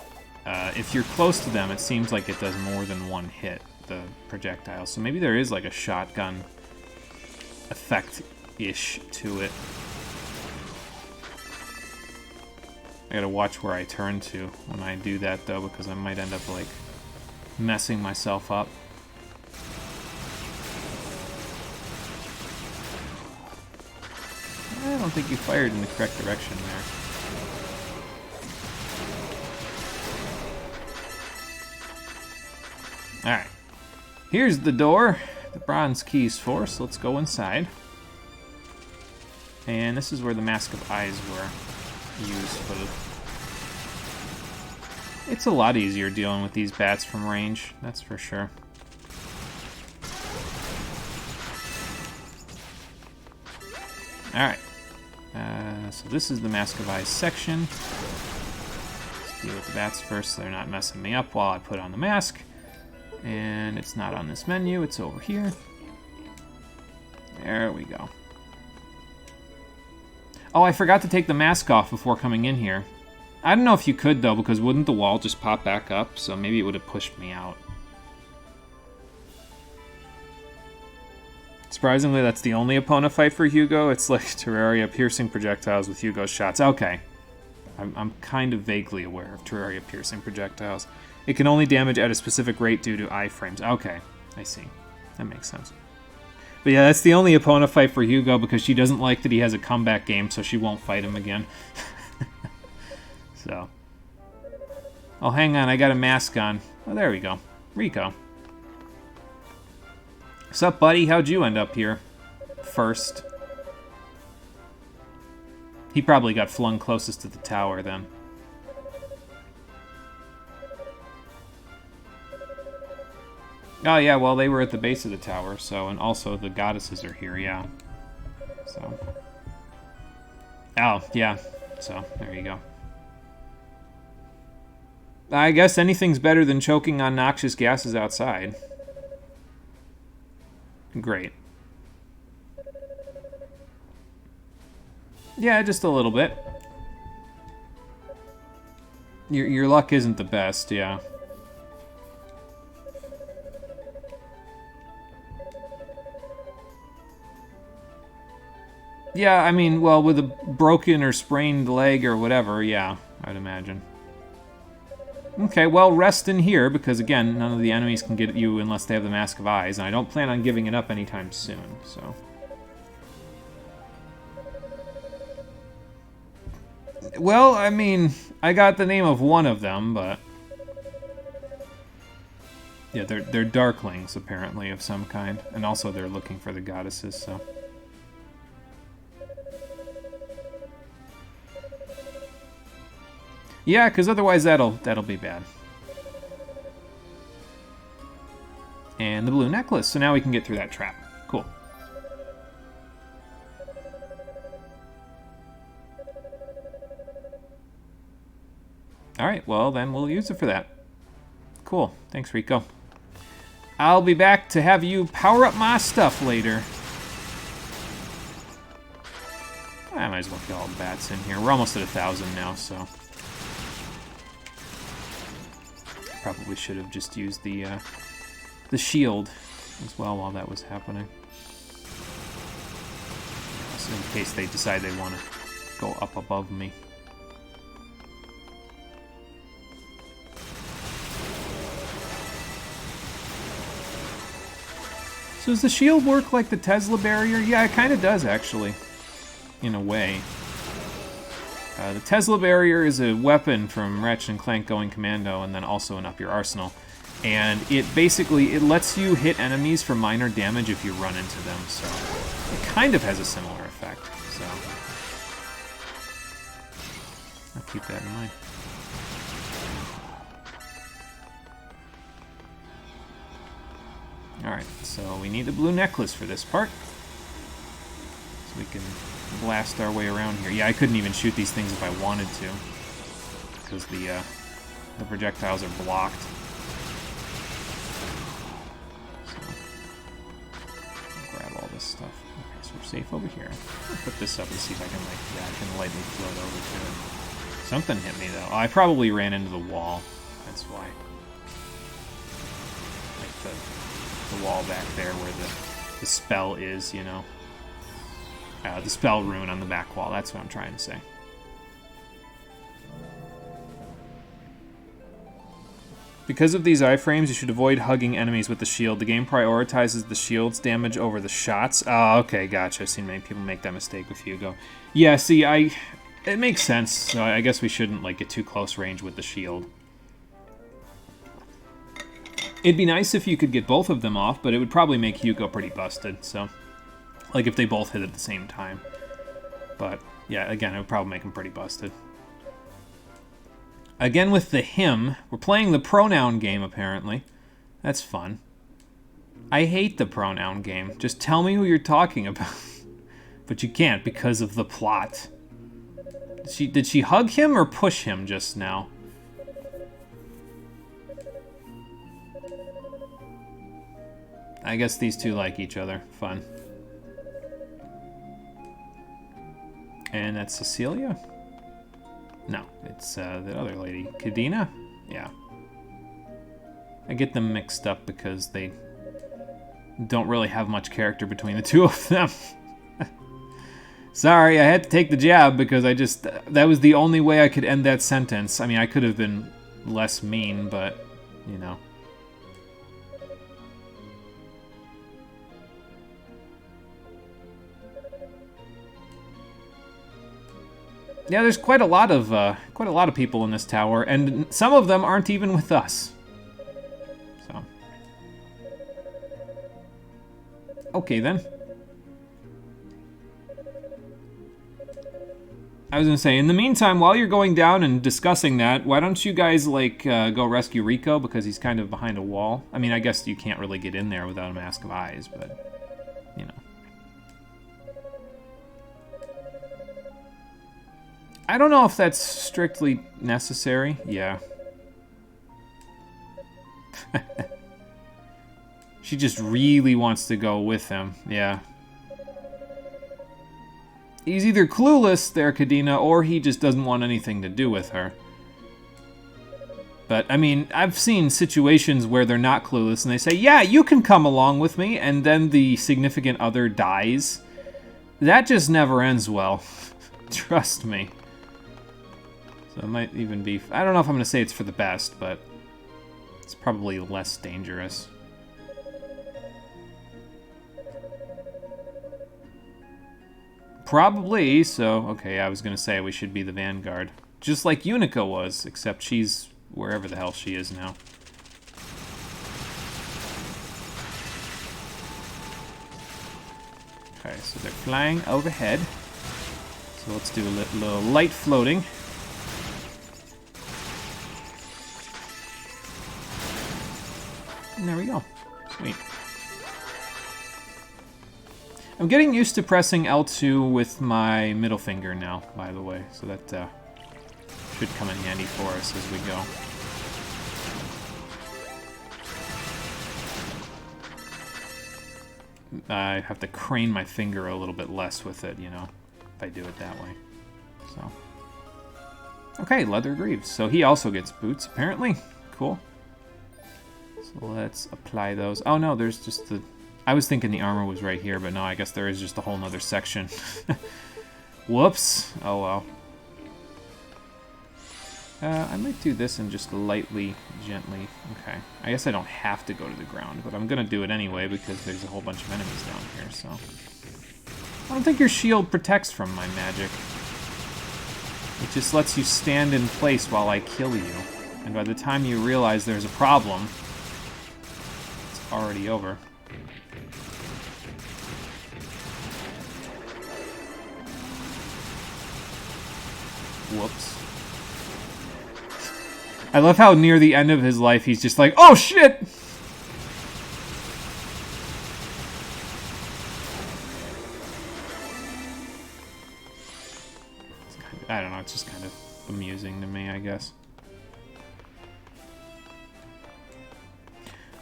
S2: if you're close to them, it seems like it does more than one hit, the projectile. So maybe there is like a shotgun effect-ish to it. I gotta watch where I turn to when I do that, though, because I might end up, like, messing myself up. I don't think you fired in the correct direction there. Alright. Here's the door. The bronze key's for, so let's go inside. And this is where the Mask of Eyes were used for the... It's a lot easier dealing with these bats from range, that's for sure. Alright. So this is the Mask of Eyes section. Let's deal with the bats first so they're not messing me up while I put on the mask. And it's not on this menu, it's over here. There we go. Oh, I forgot to take the mask off before coming in here. I don't know if you could, though, because wouldn't the wall just pop back up? So maybe it would have pushed me out. Surprisingly, that's the only Epona fight for Hugo. It's like Terraria piercing projectiles with Hugo's shots. Okay. I'm kind of vaguely aware of Terraria piercing projectiles. It can only damage at a specific rate due to iframes. Okay, I see. That makes sense. But yeah, that's the only Epona fight for Hugo because she doesn't like that he has a comeback game, so she won't fight him again. So. Oh, hang on, I got a mask on. Oh, there we go. Rico. Sup, buddy? How'd you end up here? First. He probably got flung closest to the tower then. Oh yeah, well they were at the base of the tower, so, and also the goddesses are here, yeah. So. Oh, yeah. So, there you go. I guess anything's better than choking on noxious gases outside. Great. Yeah, just a little bit. Your luck isn't the best, yeah. Yeah, I mean, well, with a broken or sprained leg or whatever, yeah, I'd imagine. Okay, well, rest in here, because again, none of the enemies can get at you unless they have the Mask of Eyes, and I don't plan on giving it up anytime soon, so... Well, I mean, I got the name of one of them, but... Yeah, they're Darklings, apparently, of some kind, and also they're looking for the goddesses, so... Yeah, because otherwise that'll be bad. And the blue necklace, so now we can get through that trap. Cool. Alright, well then we'll use it for that. Cool, thanks Rico. I'll be back to have you power up my stuff later. I might as well get all the bats in here. We're almost at 1,000 now, so... Probably should have just used the shield as well while that was happening. Just in case they decide they want to go up above me. So does the shield work like the Tesla barrier? Yeah, it kind of does, actually. In a way. The Tesla barrier is a weapon from Ratchet & Clank Going Commando, and then also in Up Your Arsenal. And it basically, it lets you hit enemies for minor damage if you run into them, so it kind of has a similar effect, so I'll keep that in mind. Alright, so we need the blue necklace for this part. So we can blast our way around here. Yeah, I couldn't even shoot these things if I wanted to, because the projectiles are blocked. So, grab all this stuff. Okay, so we're safe over here. I'll put this up and see if I can, like, yeah, I can lightly float over to it. Something hit me, though. Oh, I probably ran into the wall. That's why. Like the wall back there where the spell is, you know. The spell rune on the back wall, that's what I'm trying to say. Because of these iframes, you should avoid hugging enemies with the shield. The game prioritizes the shield's damage over the shots. Oh, okay, gotcha. I've seen many people make that mistake with Hugo. Yeah, see, it makes sense. So I guess we shouldn't, like, get too close range with the shield. It'd be nice if you could get both of them off, but it would probably make Hugo pretty busted, so... Like, if they both hit at the same time. But, yeah, again, it would probably make them pretty busted. Again with the him. We're playing the pronoun game, apparently. That's fun. I hate the pronoun game. Just tell me who you're talking about. But you can't because of the plot. Did she hug him or push him just now? I guess these two like each other. Fun. And that's Cecilia? No, it's the other lady. Kadena? Yeah. I get them mixed up because they don't really have much character between the two of them. Sorry, I had to take the jab because that was the only way I could end that sentence. I mean, I could have been less mean, but, you know. Yeah, there's quite a lot of people in this tower, and some of them aren't even with us. So, okay then. I was gonna say, in the meantime, while you're going down and discussing that, why don't you guys like go rescue Rico because he's kind of behind a wall? I mean, I guess you can't really get in there without a mask of eyes, but you know. I don't know if that's strictly necessary. Yeah. She just really wants to go with him. Yeah. He's either clueless there, Kadena, or he just doesn't want anything to do with her. But, I mean, I've seen situations where they're not clueless and they say, yeah, you can come along with me, and then the significant other dies. That just never ends well. Trust me. So it might even be... I don't know if I'm going to say it's for the best, but it's probably less dangerous. Probably, so... Okay, I was going to say we should be the vanguard. Just like Unica was, except she's wherever the hell she is now. Okay, so they're flying overhead. So let's do a little light floating. And there we go. Sweet. I'm getting used to pressing L2 with my middle finger now, by the way. So that should come in handy for us as we go. I have to crane my finger a little bit less with it, you know, if I do it that way. So. Okay, leather greaves. So he also gets boots, apparently. Cool. So let's apply those. Oh no, there's just the... I was thinking the armor was right here, but no, I guess there is just a whole nother section. Whoops. Oh well. I might do this and just lightly, gently... Okay. I guess I don't have to go to the ground, but I'm gonna do it anyway because there's a whole bunch of enemies down here, so... I don't think your shield protects from my magic. It just lets you stand in place while I kill you. And by the time you realize there's a problem, it's already over. Whoops. I love how near the end of his life he's just like, oh shit! I don't know, it's just kind of amusing to me, I guess.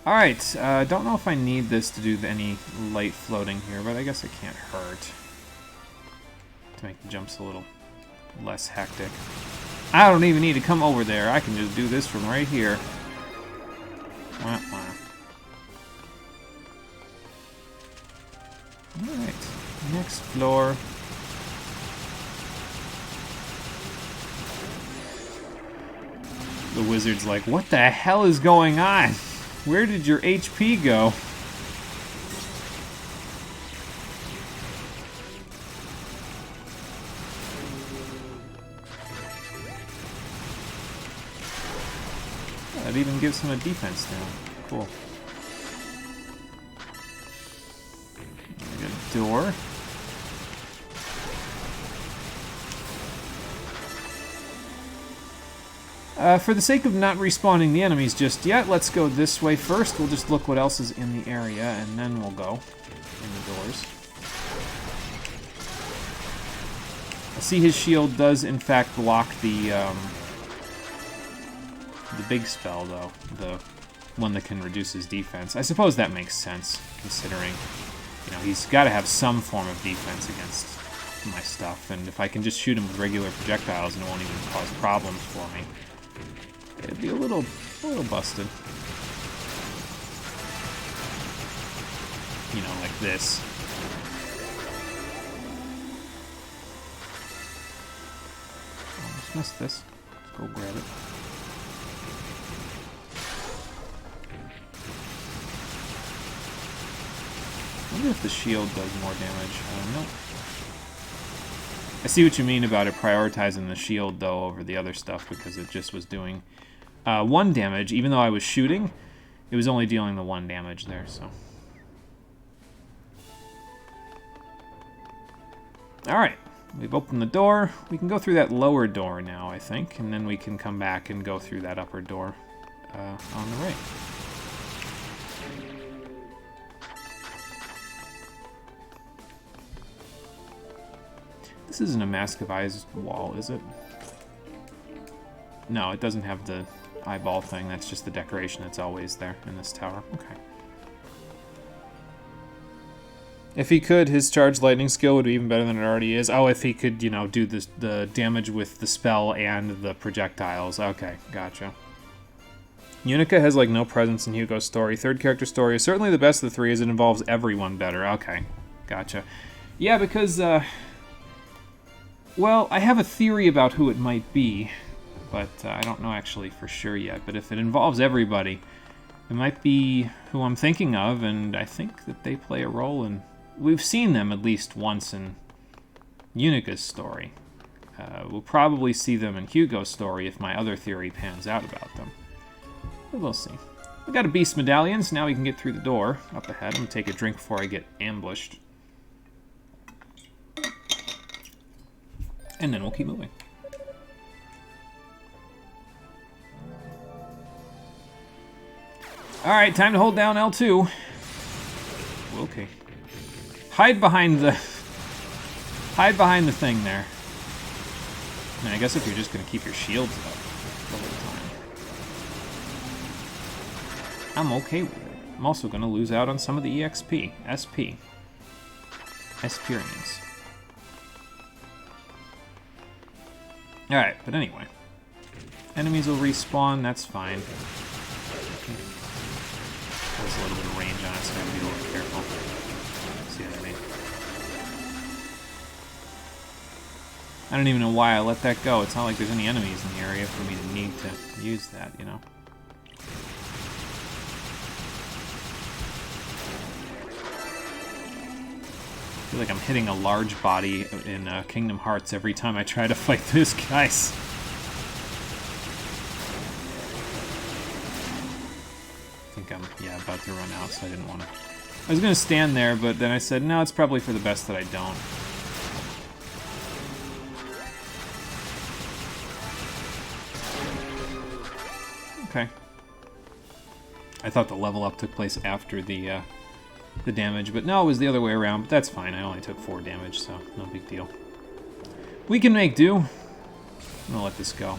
S2: Alright, don't know if I need this to do any light floating here, but I guess it can't hurt. To make the jumps a little less hectic. I don't even need to come over there. I can just do this from right here. Wah, wah. Alright, next floor. The wizard's like, what the hell is going on? Where did your HP go? That even gives him a defense now. Cool. We got a door. For the sake of not respawning the enemies just yet, let's go this way first. We'll just look what else is in the area, and then we'll go in the doors. I see his shield does, in fact, block the big spell, though. The one that can reduce his defense. I suppose that makes sense, considering, you know, he's got to have some form of defense against my stuff, and if I can just shoot him with regular projectiles and it won't even cause problems for me, it'd be a little busted. you know, like this. Almost missed this. Let's go grab it. I wonder if the shield does more damage. I don't know. I see what you mean about it prioritizing the shield, though, over the other stuff, because it just was doing 1 damage. Even though I was shooting, it was only dealing the 1 damage there, so. Alright, we've opened the door. We can go through that lower door now, I think, and then we can come back and go through that upper door on the right. This isn't a Mask of Eyes wall, is it? No, it doesn't have the eyeball thing. That's just the decoration that's always there in this tower. Okay. If he could, his charged lightning skill would be even better than it already is. Oh, if he could, you know, do the damage with the spell and the projectiles. Okay, gotcha. Unica has, like, no presence in Hugo's story. Third character story is certainly the best of the 3 as it involves everyone better. Okay, gotcha. Yeah, because, well, I have a theory about who it might be, but I don't know actually for sure yet. But if it involves everybody, it might be who I'm thinking of, and I think that they play a role in... We've seen them at least once in Unica's story. We'll probably see them in Hugo's story if my other theory pans out about them. But we'll see. We got a beast medallion, so now we can get through the door up ahead. I'm going to take a drink before I get ambushed. And then we'll keep moving. Alright, time to hold down L2. Okay. Hide behind the thing there. I mean, I guess if you're just going to keep your shields up the whole time. I'm okay with it. I'm also going to lose out on some of the EXP. SP. Experience. Alright, but anyway. Enemies will respawn, that's fine. There's a little bit of range on it, so I gotta be a little careful. See what I mean? I don't even know why I let that go. It's not like there's any enemies in the area for me to need to use that, you know? I feel like I'm hitting a large body in Kingdom Hearts every time I try to fight those guys. I think I'm, yeah, about to run out, so I didn't want to... I was going to stand there, but then I said, no, it's probably for the best that I don't. Okay. I thought the level up took place after the damage, but no, it was the other way around, but that's fine. I only took 4 damage, so no big deal. We can make do. I'm gonna let this go,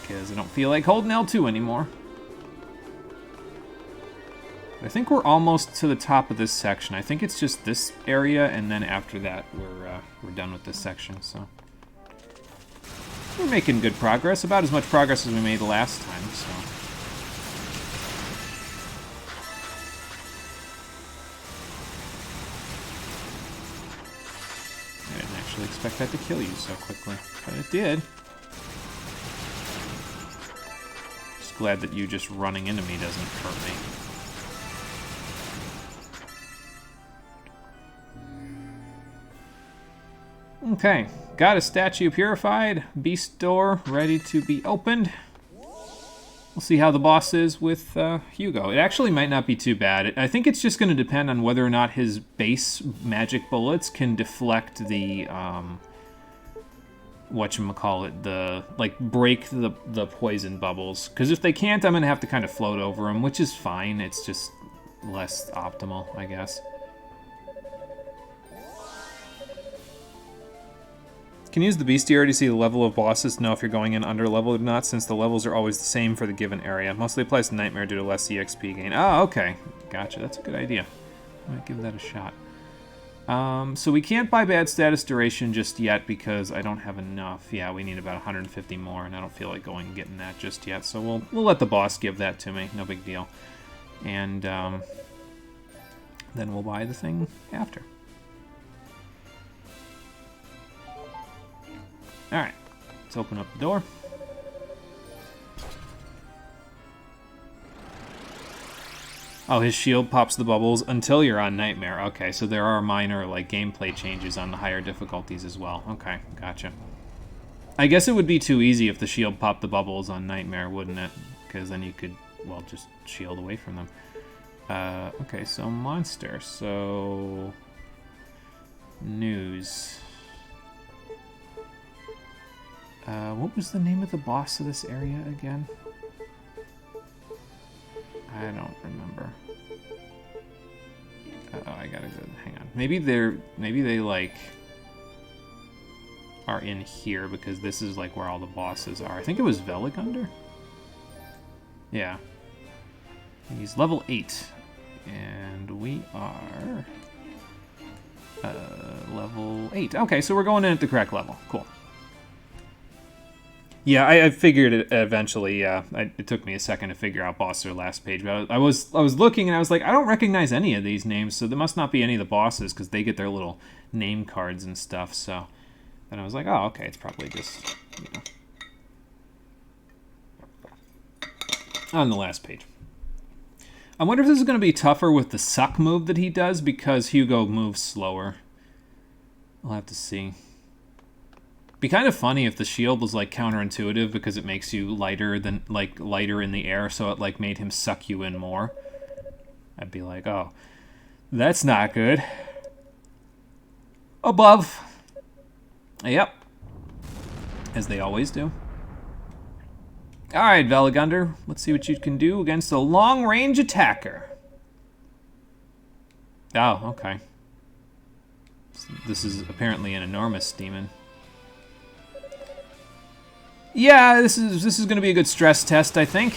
S2: because I don't feel like holding L2 anymore. I think we're almost to the top of this section. I think it's just this area, and then after that, we're done with this section, so... We're making good progress, about as much progress as we made last time, so... I didn't actually expect that to kill you so quickly, but it did. Just glad that you just running into me doesn't hurt me. Okay, got a statue purified, beast door ready to be opened. We'll see how the boss is with Hugo. It actually might not be too bad. I think it's just going to depend on whether or not his base magic bullets can deflect the, whatchamacallit, like, break the poison bubbles. Because if they can't, I'm going to have to kind of float over them, which is fine. It's just less optimal, I guess. Can you use the bestiary to see the level of bosses to know if you're going in under level or not, since the levels are always the same for the given area. Mostly applies to Nightmare due to less EXP gain. Oh, okay. Gotcha. That's a good idea. I might give that a shot. So we can't buy bad status duration just yet because I don't have enough. Yeah, we need about 150 more, and I don't feel like going and getting that just yet. So we'll let the boss give that to me. No big deal. And Then we'll buy the thing after. Alright, let's open up the door. Oh, his shield pops the bubbles until you're on Nightmare. Okay, so there are minor, like, gameplay changes on the higher difficulties as well. Okay, gotcha. I guess it would be too easy if the shield popped the bubbles on Nightmare, wouldn't it? Because then you could, well, just shield away from them. Okay, so monster. So... news. What was the name of the boss of this area again? I don't remember. Oh, I gotta go. Hang on. Maybe they like are in here because this is like where all the bosses are. I think it was Veligunder. Yeah. He's level 8, and we are level 8. Okay, so we're going in at the correct level. Cool. Yeah, I figured it eventually. Yeah, it took me a second to figure out boss or last page, but I was looking and I was like, I don't recognize any of these names, so there must not be any of the bosses because they get their little name cards and stuff. So then I was like, oh, okay, it's probably just on the last page. I wonder if this is going to be tougher with the suck move that he does because Hugo moves slower. I'll have to see. Be kind of funny if the shield was like counterintuitive because it makes you lighter in the air, so it like made him suck you in more. I'd be like, oh, that's not good. Above. Yep. As they always do. Alright, Veligunder, let's see what you can do against a long-range attacker. Oh, okay. This is apparently an enormous demon. Yeah, this is going to be a good stress test, I think.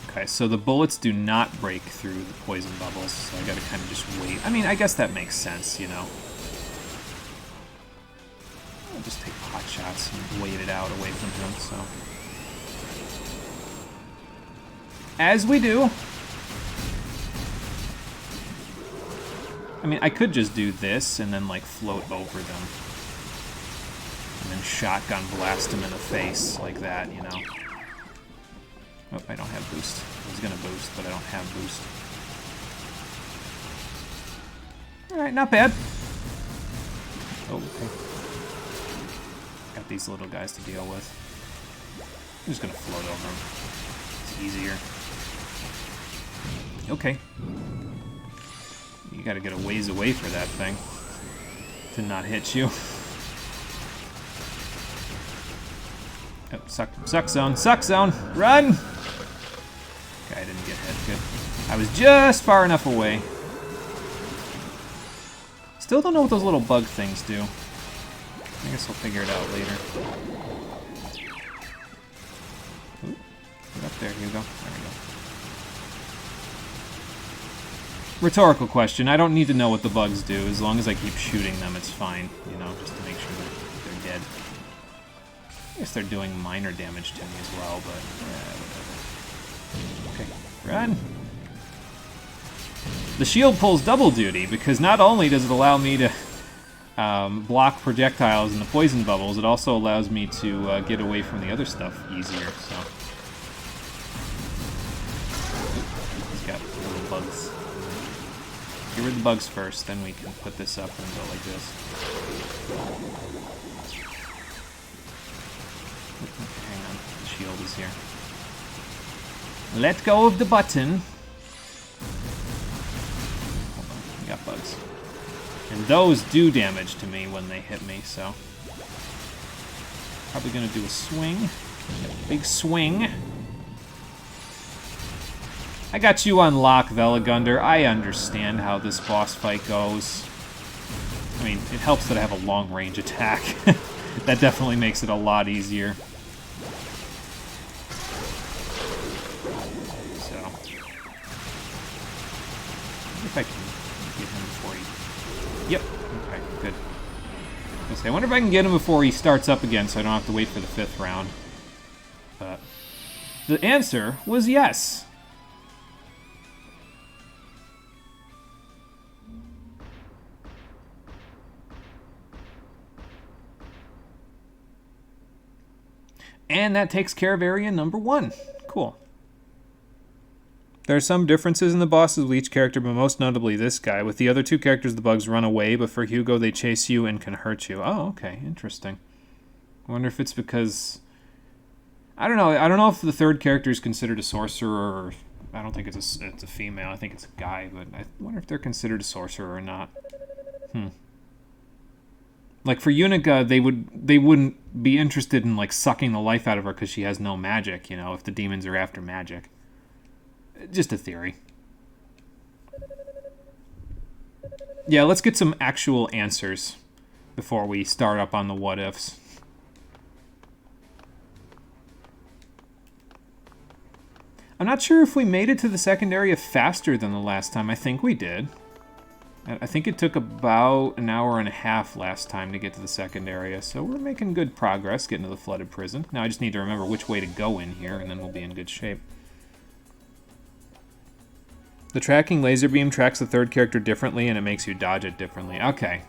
S2: Okay, so the bullets do not break through the poison bubbles, so I gotta kind of just wait. I mean, I guess that makes sense, you know. I'll just take pot shots and wait it out away from him, so. As we do. I mean, I could just do this and then, like, float over them. And then shotgun blast them in the face like that, you know. Oh, I don't have boost. I was gonna boost, but I don't have boost. Alright, not bad. Oh, okay. Got these little guys to deal with. I'm just gonna float over them. It's easier. Okay. You gotta get a ways away for that thing to not hit you. Oh, suck zone, run! Okay, I didn't get hit, good. I was just far enough away. Still don't know what those little bug things do. I guess I'll figure it out later. Ooh, get up there, Hugo. There we go. Rhetorical question. I don't need to know what the bugs do. As long as I keep shooting them, it's fine. You know, just to make sure they're dead. I guess they're doing minor damage to me as well, but whatever. Okay, run. The shield pulls double duty because not only does it allow me to block projectiles and the poison bubbles, it also allows me to get away from the other stuff easier. So he's got little bugs. Get rid of the bugs first, then we can put this up and go like this. Hang on, the shield is here. Let go of the button. Hold on, we got bugs. And those do damage to me when they hit me, so. Probably gonna do a swing. A big swing. I got you on lock, Veligunder. I understand how this boss fight goes. I mean, it helps that I have a long-range attack. That definitely makes it a lot easier. So. If I can get him before he... Yep. Okay, good. I wonder if I can get him before he starts up again so I don't have to wait for the 5th round. But... The answer was yes. And that takes care of area number 1. Cool. There are some differences in the bosses with each character, but most notably this guy. With the other 2 characters, the bugs run away, but for Hugo, they chase you and can hurt you. Oh, okay. Interesting. I wonder if it's because... I don't know. I don't know if the 3rd character is considered a sorcerer, or... I don't think it's a female. I think it's a guy, but I wonder if they're considered a sorcerer or not. Like, for Unica, they wouldn't be interested in, like, sucking the life out of her because she has no magic, you know, if the demons are after magic. Just a theory. Yeah, let's get some actual answers before we start up on the what-ifs. I'm not sure if we made it to the second area faster than the last time. I think we did. I think it took about an hour and a half last time to get to the second area, so we're making good progress getting to the flooded prison. Now I just need to remember which way to go in here, and then we'll be in good shape. The tracking laser beam tracks the 3rd character differently, and it makes you dodge it differently. Okay.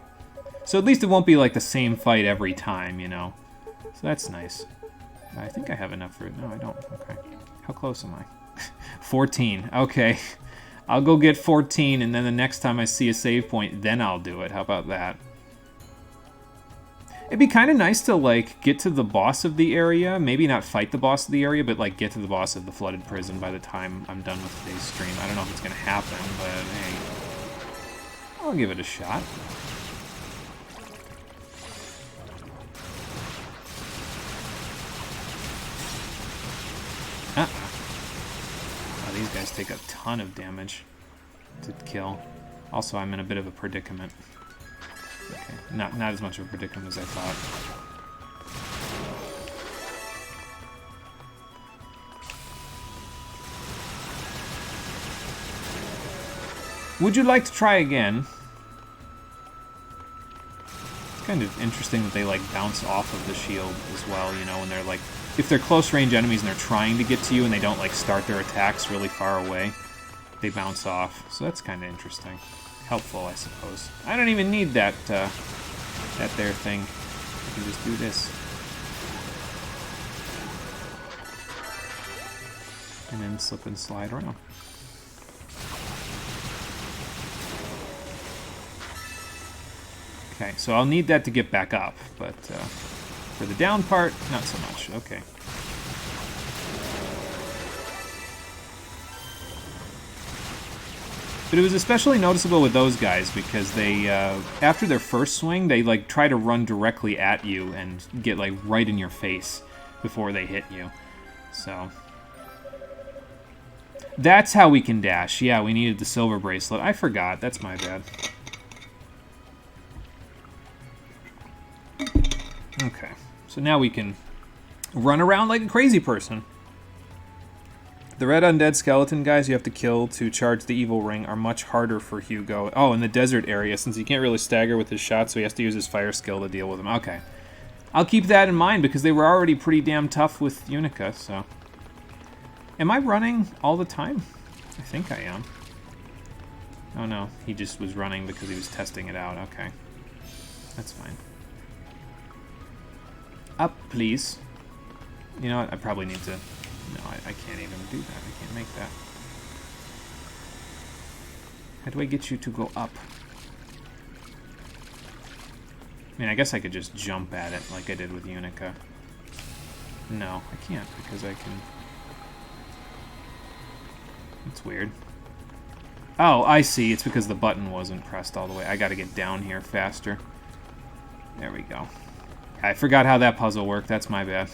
S2: So at least it won't be like the same fight every time, you know. So that's nice. I think I have enough for it. No, I don't. Okay. How close am I? 14. Okay. I'll go get 14, and then the next time I see a save point, then I'll do it. How about that? It'd be kind of nice to, like, get to the boss of the area. Maybe not fight the boss of the area, but, like, get to the boss of the flooded prison by the time I'm done with today's stream. I don't know if it's going to happen, but, hey, I'll give it a shot. These guys take a ton of damage to kill. Also, I'm in a bit of a predicament. Okay, not as much of a predicament as I thought. Would you like to try again? It's kind of interesting that they, like, bounce off of the shield as well, you know, when they're, like... If they're close-range enemies and they're trying to get to you and they don't, like, start their attacks really far away, they bounce off. So that's kind of interesting. Helpful, I suppose. I don't even need that, that there thing. I can just do this. And then slip and slide around. Okay, so I'll need that to get back up, but... For the down part, not so much. Okay. But it was especially noticeable with those guys because they, after their first swing, they, like, try to run directly at you and get, like, right in your face before they hit you. So... That's how we can dash. Yeah, we needed the silver bracelet. I forgot. That's my bad. Okay. So now we can run around like a crazy person. The red undead skeleton guys you have to kill to charge the evil ring are much harder for Hugo. Oh, in the desert area, since he can't really stagger with his shots, so he has to use his fire skill to deal with them. Okay. I'll keep that in mind, because they were already pretty damn tough with Unica, so... Am I running all the time? I think I am. Oh no, he just was running because he was testing it out. Okay. That's fine. Up, please. You know what? I probably need to... No, I can't even do that. I can't make that. How do I get you to go up? I mean, I guess I could just jump at it like I did with Unica. No, I can't because I can... It's weird. Oh, I see. It's because the button wasn't pressed all the way. I gotta get down here faster. There we go. I forgot how that puzzle worked. That's my bad.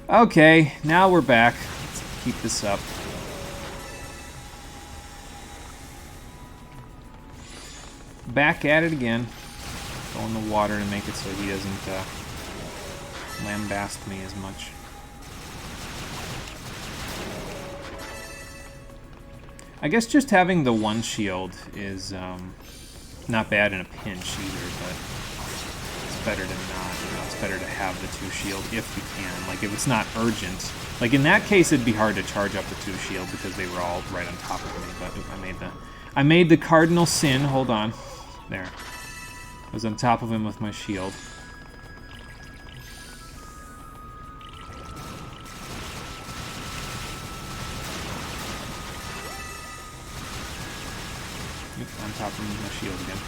S2: Okay, now we're back. Let's keep this up. Back at it again. Go in the water to make it so he doesn't lambast me as much. I guess just having the one shield is not bad in a pinch either, but it's better to not. You know, it's better to have the 2 shield if you can. Like, if it's not urgent. Like, in that case, it'd be hard to charge up the 2 shield because they were all right on top of me. But I made the cardinal sin. Hold on. There. I was on top of him with my shield. On top of my shield again.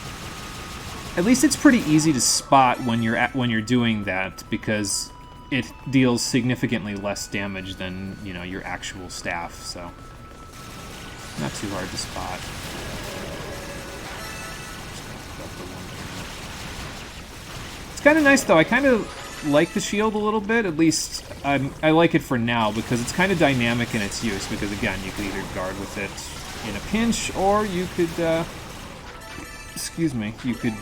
S2: At least it's pretty easy to spot when you're doing that because it deals significantly less damage than, you know, your actual staff. So not too hard to spot. It's kind of nice though. I kind of like the shield a little bit. At least I like it for now because it's kind of dynamic in its use. Because again, you could either guard with it in a pinch, or you could, you could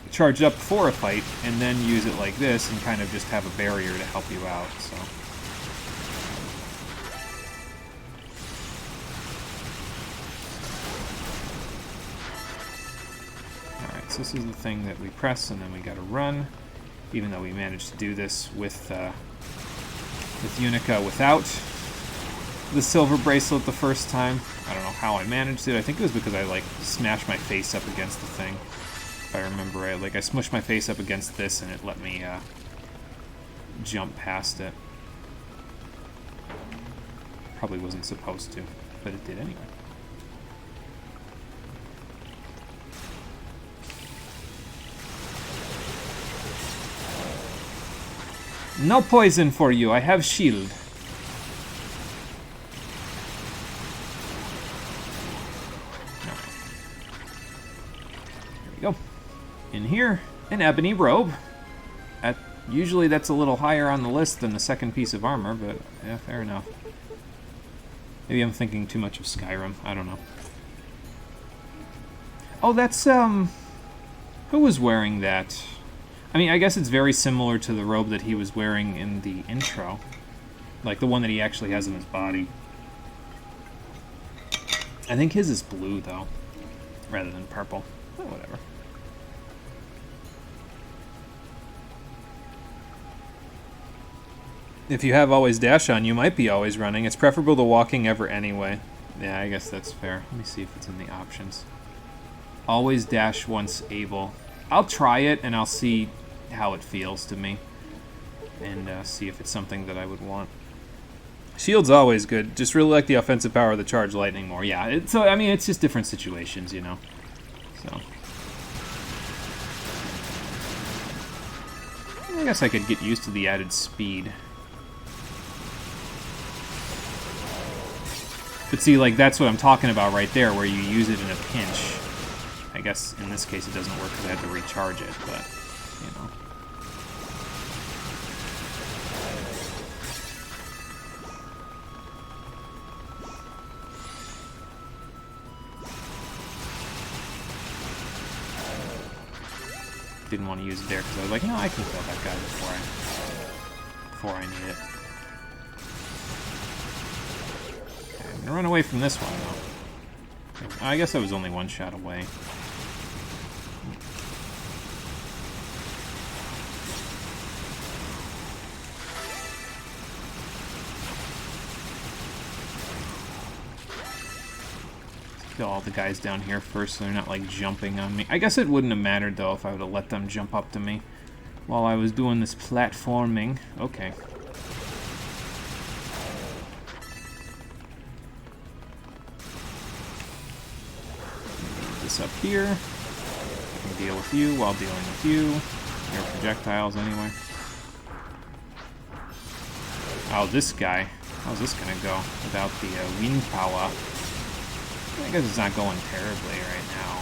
S2: charge up for a fight and then use it like this and kind of just have a barrier to help you out, so. Alright, so this is the thing that we press and then we gotta run, even though we managed to do this with Unica without the silver bracelet the first time. I don't know how I managed it. I think it was because I, like, smashed my face up against the thing. If I remember right. Like, I smushed my face up against this and it let me jump past it. Probably wasn't supposed to, but it did anyway. No poison for you. I have shield. Go. In here, an ebony robe. Usually that's a little higher on the list than the second piece of armor, but yeah, fair enough. Maybe I'm thinking too much of Skyrim. I don't know. Oh, that's, who was wearing that? I mean, I guess it's very similar to the robe that he was wearing in the intro. Like, the one that he actually has on his body. I think his is blue, though, rather than purple. Oh, whatever. If you have always dash on, you might be always running. It's preferable to walking ever anyway. Yeah, I guess that's fair. Let me see if it's in the options. Always dash once able. I'll try it and I'll see how it feels to me. And see if it's something that I would want. Shield's always good. Just really like the offensive power of the charge lightning more. Yeah, so I mean, it's just different situations, you know. So I guess I could get used to the added speed. But see, like, that's what I'm talking about right there, where you use it in a pinch. I guess in this case it doesn't work because I had to recharge it, but, you know. Didn't want to use it there because I was like, no, I can kill that guy before I need it. Okay, I'm gonna run away from this one though. I guess I was only one shot away. Kill all the guys down here first so they're not like jumping on me. I guess it wouldn't have mattered though if I would have let them jump up to me while I was doing this platforming. Okay. Move this up here. I can deal with you while dealing with you. Your projectiles anyway. Oh, this guy. How's this gonna go without the wind power? I guess it's not going terribly right now.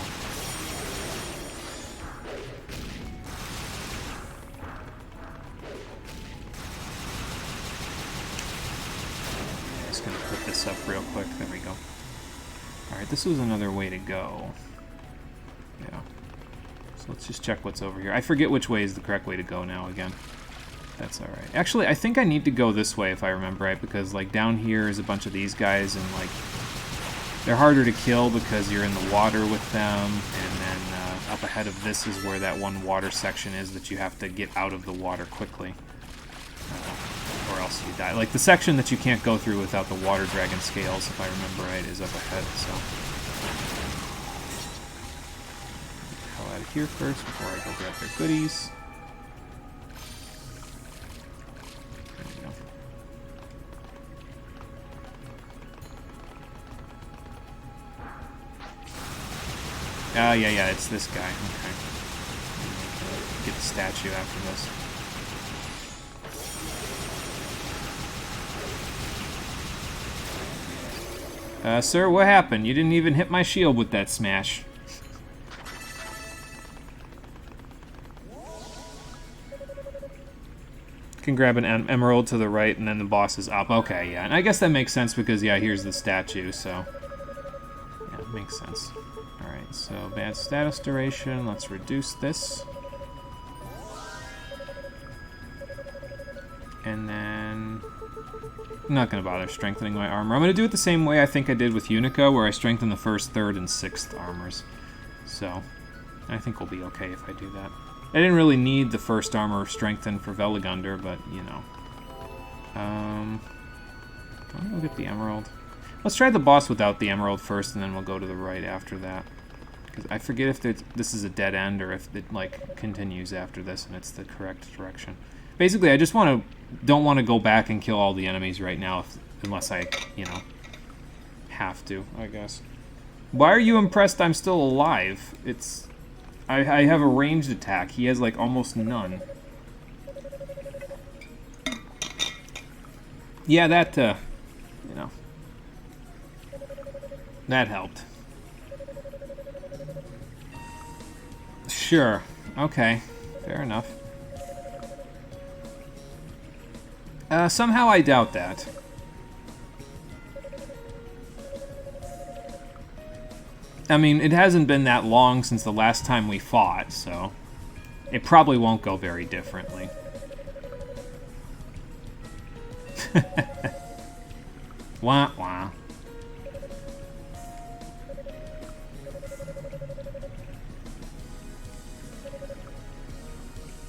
S2: Just gonna put this up real quick. There we go. Alright, this was another way to go. Yeah. So let's just check what's over here. I forget which way is the correct way to go now again. That's alright. Actually, I think I need to go this way if I remember right, because like down here is a bunch of these guys and like they're harder to kill because you're in the water with them, and then up ahead of this is where that one water section is that you have to get out of the water quickly. Or else you die. Like, the section that you can't go through without the water dragon scales, if I remember right, is up ahead, so... Get the hell out of here first before I go grab their goodies. There we go. Yeah, it's this guy. Okay. Get the statue after this. Sir, what happened? You didn't even hit my shield with that smash. Can grab an emerald to the right, and then the boss is up. Okay, yeah. And I guess that makes sense because, yeah, here's the statue, so... Yeah, it makes sense. Alright, so bad status duration. Let's reduce this. And then... I'm not going to bother strengthening my armor. I'm going to do it the same way I think I did with Unico, where I strengthen the first, third, and sixth armors. So, I think we'll be okay if I do that. I didn't really need the first armor strengthened for Veligunder, but, you know. I'm going to go get the emerald. Let's try the boss without the emerald first, and then we'll go to the right after that. Because I forget if this is a dead end, or if it, like, continues after this, and it's the correct direction. Basically, I just don't want to go back and kill all the enemies right now, unless I, you know, have to, I guess. Why are you impressed I'm still alive? I have a ranged attack. He has, like, almost none. Yeah, that, you know, that helped. Sure. Okay. Fair enough. Somehow I doubt that. I mean, it hasn't been that long since the last time we fought, so it probably won't go very differently. Wah, wah.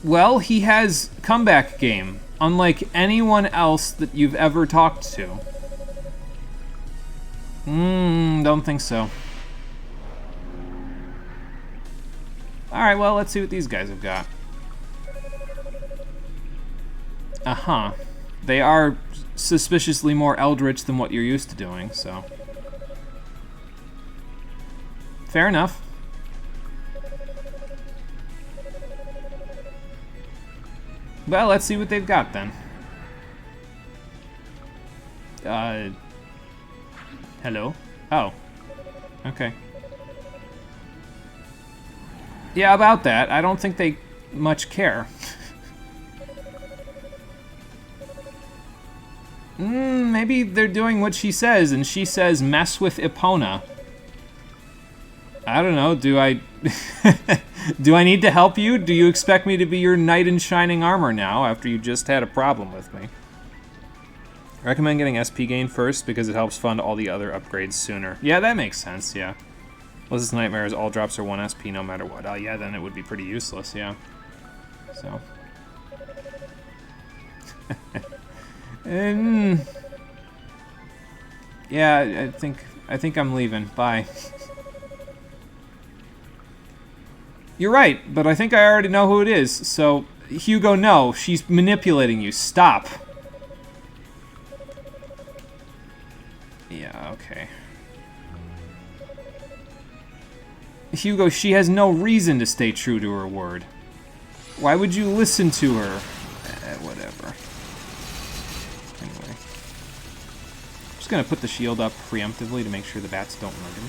S2: Well, he has comeback game. Unlike anyone else that you've ever talked to. Don't think so. Alright, well, let's see what these guys have got. Uh-huh. They are suspiciously more eldritch than what you're used to doing, so... Fair enough. Well, let's see what they've got, then. Hello? Oh. Okay. Yeah, about that. I don't think they much care. Maybe they're doing what she says, and she says, mess with Epona. I don't know, do I... Do I need to help you? Do you expect me to be your knight in shining armor now, after you just had a problem with me? Recommend getting SP gain first, because it helps fund all the other upgrades sooner. Yeah, that makes sense, yeah. Liz's Nightmares, all drops are 1 SP no matter what. Oh, yeah, then it would be pretty useless, yeah. So... Yeah, I think I'm leaving. Bye. You're right, but I think I already know who it is, so... Hugo, no, she's manipulating you. Stop. Yeah, okay. Hugo, she has no reason to stay true to her word. Why would you listen to her? Whatever. Anyway. I'm just gonna put the shield up preemptively to make sure the bats don't murder me.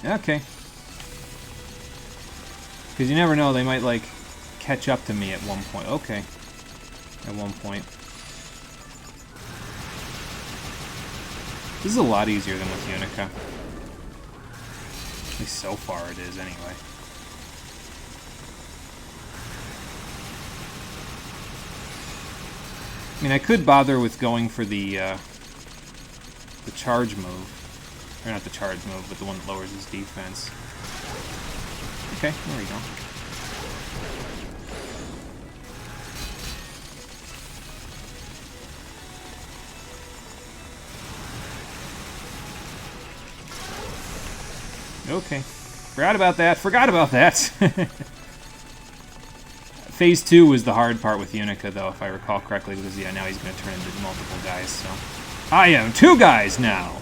S2: Okay. Because you never know, they might, like, catch up to me at one point. Okay. At one point. This is a lot easier than with Unica. At least so far it is, anyway. I mean, I could bother with going for the charge move. Or not the charge move, but the one that lowers his defense. Okay, there we go. Okay. Forgot about that. Forgot about that. Phase 2 was the hard part with Unica, though, if I recall correctly, because, yeah, now he's going to turn into multiple guys, so... I am 2 guys now!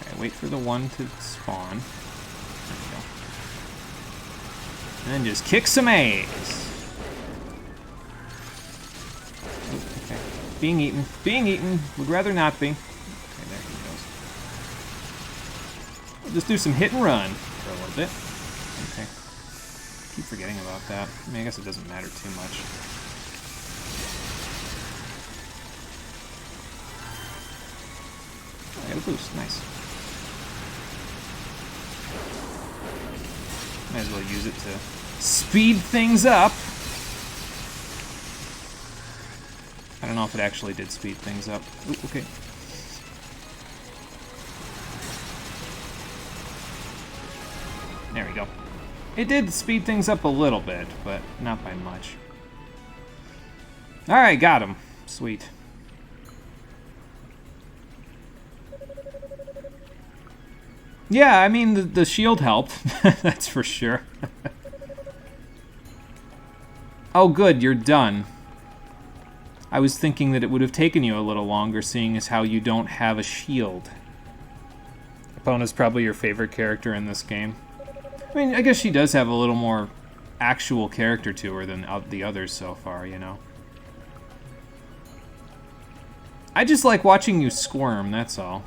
S2: Okay, wait for the 1 to spawn. There we go. And then just kick some A's. Okay. Being eaten. Being eaten. Would rather not be. Okay, there he goes. We'll just do some hit and run for a little bit. Okay. Keep forgetting about that. I mean, I guess it doesn't matter too much. I got a boost. Nice. Might as well use it to speed things up. I don't know if it actually did speed things up. Ooh, okay. There we go. It did speed things up a little bit, but not by much. Alright, got him. Sweet. Yeah, I mean, the shield helped. That's for sure. Oh, good, you're done. I was thinking that it would have taken you a little longer, seeing as how you don't have a shield. Epona's probably your favorite character in this game. I mean, I guess she does have a little more actual character to her than the others so far, you know. I just like watching you squirm, that's all.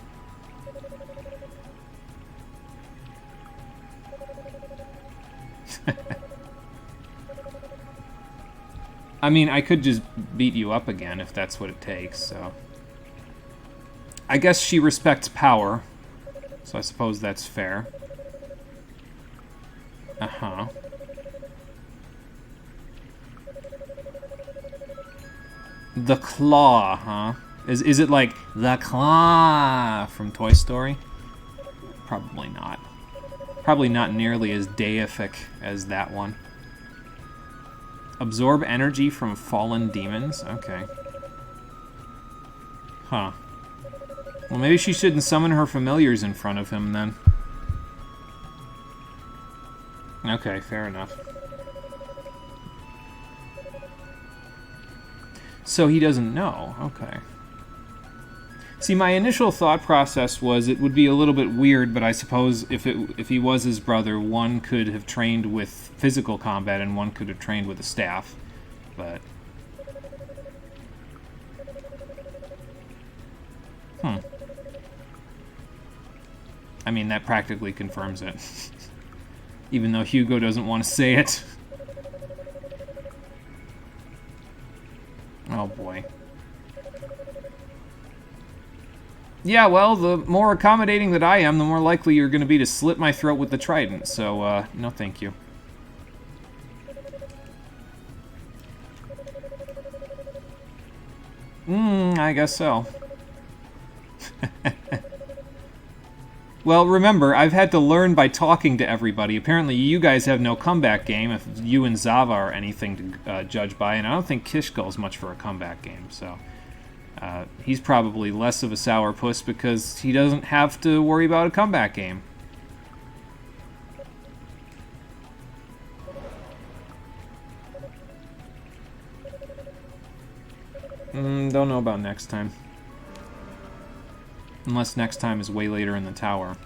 S2: I mean, I could just beat you up again if that's what it takes, so... I guess she respects power, so I suppose that's fair. Uh-huh. The claw, huh? Is it like the claw from Toy Story? Probably not. Probably not nearly as deific as that one. Absorb energy from fallen demons? Okay. Huh. Well, maybe she shouldn't summon her familiars in front of him, then. Okay, fair enough. So he doesn't know. Okay. See, my initial thought process was it would be a little bit weird, but I suppose if he was his brother, one could have trained with physical combat and one could have trained with a staff. But... I mean, that practically confirms it. Even though Hugo doesn't want to say it. Oh boy. Yeah, well, the more accommodating that I am, the more likely you're going to be to slit my throat with the trident, so, no thank you. I guess so. Well, remember, I've had to learn by talking to everybody. Apparently, you guys have no comeback game, if you and Zava are anything to judge by, and I don't think Kishkull's much for a comeback game, so... he's probably less of a sourpuss because he doesn't have to worry about a comeback game. Don't know about next time. Unless next time is way later in the tower.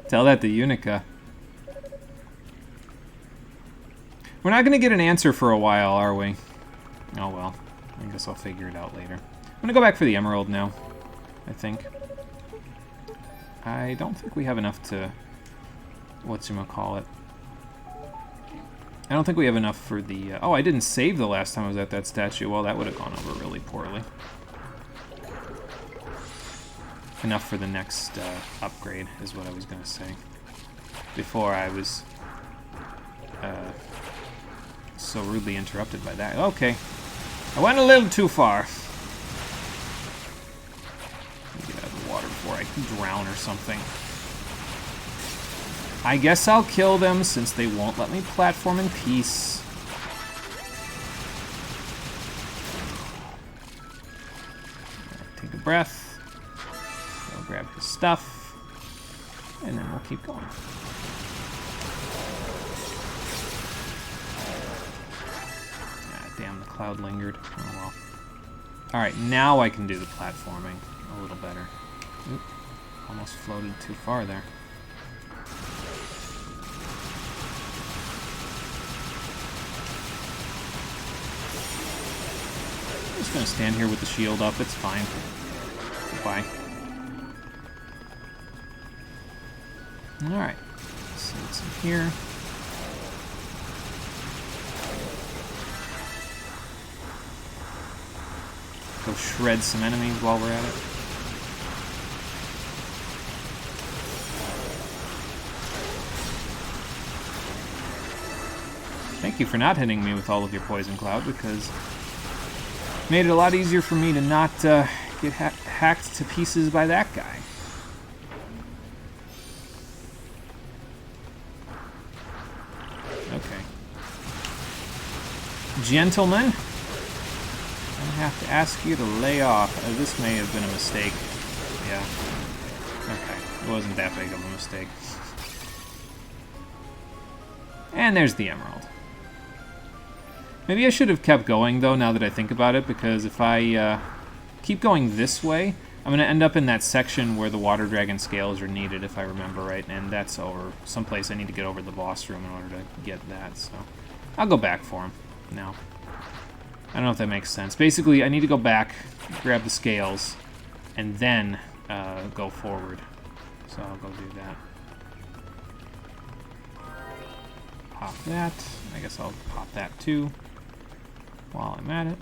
S2: Tell that to Unica. We're not going to get an answer for a while, are we? Oh well. I guess I'll figure it out later. I'm going to go back for the emerald now, I think. I don't think we have enough to... whatchamacallit. I don't think we have enough for the... oh, I didn't save the last time I was at that statue. Well, that would have gone over really poorly. Enough for the next upgrade, is what I was going to say. Before I was so rudely interrupted by that. Okay. I went a little too far. Let me get out of the water before I drown or something. I guess I'll kill them since they won't let me platform in peace. Take a breath. Go grab his stuff. And then we'll keep going. Damn, the cloud lingered. Oh well. Alright, now I can do the platforming a little better. Oop, almost floated too far there. I'm just gonna stand here with the shield up, it's fine. Goodbye. Alright, let's see what's in here. Go shred some enemies while we're at it. Thank you for not hitting me with all of your poison cloud, because it made it a lot easier for me to not get hacked to pieces by that guy. Okay. Gentlemen, I have to ask you to lay off. This may have been a mistake. Yeah. Okay. It wasn't that big of a mistake. And there's the emerald. Maybe I should have kept going, though, now that I think about it, because if I keep going this way, I'm going to end up in that section where the water dragon scales are needed, if I remember right, and that's over someplace I need to get over to the boss room in order to get that, so I'll go back for him now. I don't know if that makes sense. Basically, I need to go back, grab the scales, and then go forward. So I'll go do that. Pop that. I guess I'll pop that too while I'm at it.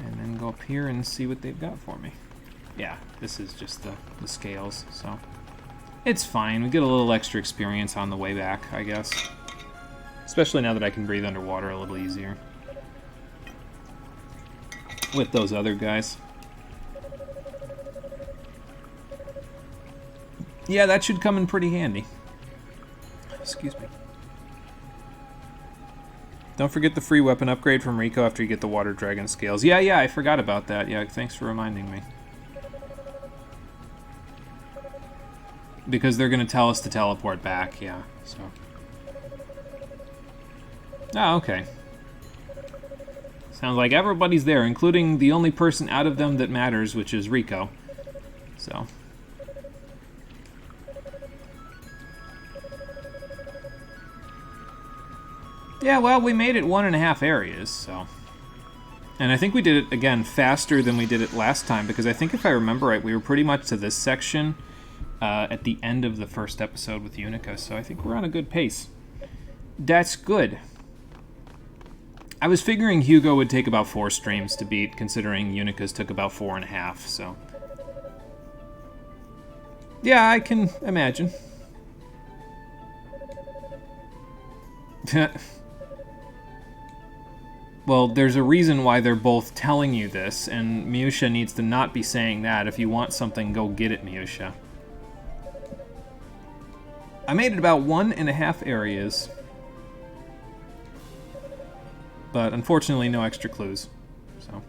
S2: And then go up here and see what they've got for me. Yeah, this is just the scales, so it's fine. We get a little extra experience on the way back, I guess. Especially now that I can breathe underwater a little easier. With those other guys. Yeah, that should come in pretty handy. Excuse me. Don't forget the free weapon upgrade from Rico after you get the water dragon scales. Yeah, I forgot about that. Yeah, thanks for reminding me. Because they're going to tell us to teleport back, yeah, so... Oh, okay. Sounds like everybody's there, including the only person out of them that matters, which is Rico. So. Yeah, well, we made it 1.5 areas, so. And I think we did it, again, faster than we did it last time, because I think if I remember right, we were pretty much to this section at the end of the first episode with Unica, so I think we're on a good pace. That's good. I was figuring Hugo would take about 4 streams to beat, considering Unica's took about 4.5, so... Yeah, I can imagine. Well, there's a reason why they're both telling you this, and Miusha needs to not be saying that. If you want something, go get it, Miusha. I made it about 1.5 areas. But unfortunately, no extra clues. So.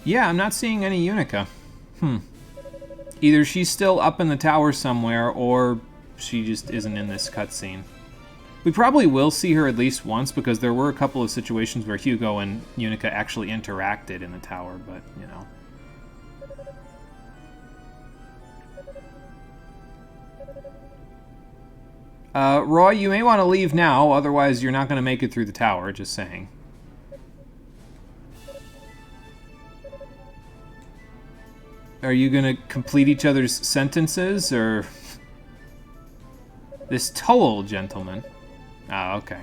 S2: Yeah, I'm not seeing any Unica. Either she's still up in the tower somewhere, or she just isn't in this cutscene. We probably will see her at least once, because there were a couple of situations where Hugo and Unica actually interacted in the tower, but, you know. Roy, you may want to leave now, otherwise you're not going to make it through the tower, just saying. Are you going to complete each other's sentences, or... This toll, gentleman. Ah, okay.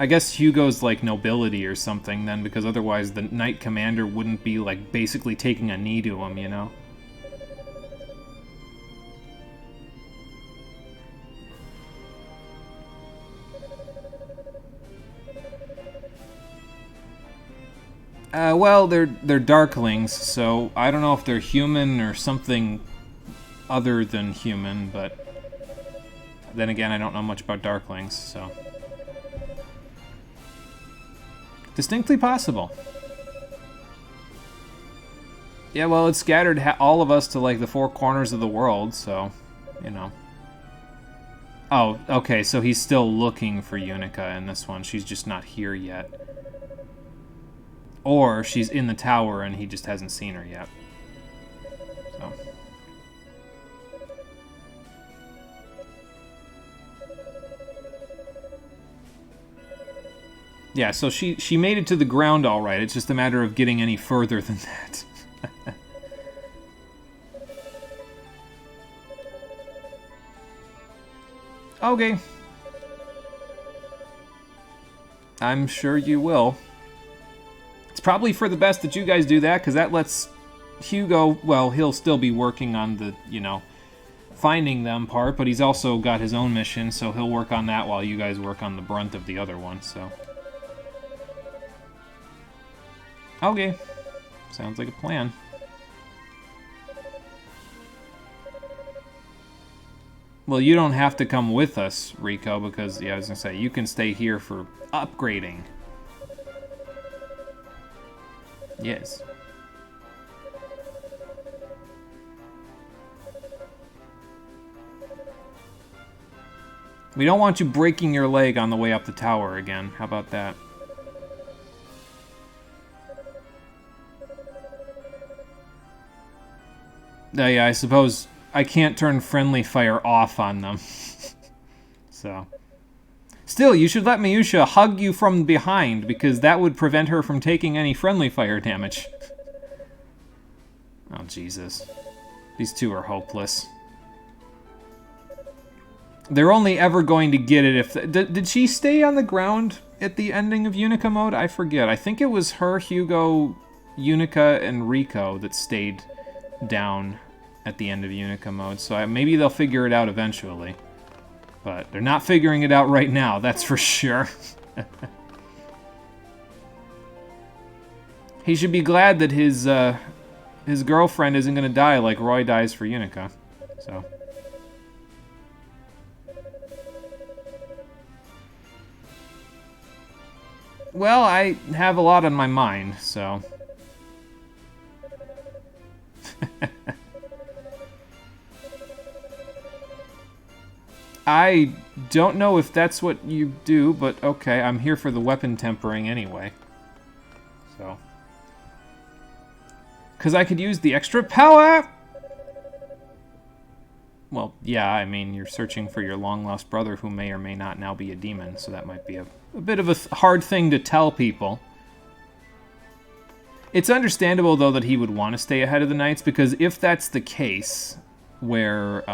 S2: I guess Hugo's like nobility or something then, because otherwise the Knight Commander wouldn't be like basically taking a knee to him, you know? Well, they're Darklings, so I don't know if they're human or something other than human, but then again, I don't know much about Darklings, so... Distinctly possible. Yeah, well, it scattered all of us to, like, the four corners of the world, so, you know. Oh, okay, so he's still looking for Unica in this one. She's just not here yet. Or she's in the tower and he just hasn't seen her yet. So. Yeah, so she made it to the ground all right. It's just a matter of getting any further than that. Okay. I'm sure you will. It's probably for the best that you guys do that, because that lets Hugo, well, he'll still be working on the, you know, finding them part, but he's also got his own mission, so he'll work on that while you guys work on the brunt of the other one, so. Okay. Sounds like a plan. Well, you don't have to come with us, Rico, because, yeah, I was going to say, you can stay here for upgrading. Yes. We don't want you breaking your leg on the way up the tower again. How about that? Yeah, I suppose I can't turn friendly fire off on them. So. Still, you should let Mayusha hug you from behind, because that would prevent her from taking any friendly fire damage. Oh, Jesus. These two are hopeless. They're only ever going to get it if... Did she stay on the ground at the ending of Unica mode? I forget. I think it was her, Hugo, Unica, and Rico that stayed down at the end of Unica mode. So maybe they'll figure it out eventually. But they're not figuring it out right now, that's for sure. He should be glad that his girlfriend isn't going to die like Roy dies for Unica. So. Well, I have a lot on my mind, so. I don't know if that's what you do, but okay, I'm here for the weapon tempering anyway. So. Because I could use the extra power! Well, yeah, I mean, you're searching for your long-lost brother who may or may not now be a demon, so that might be a bit of a hard thing to tell people. It's understandable, though, that he would want to stay ahead of the Knights, because if that's the case, where,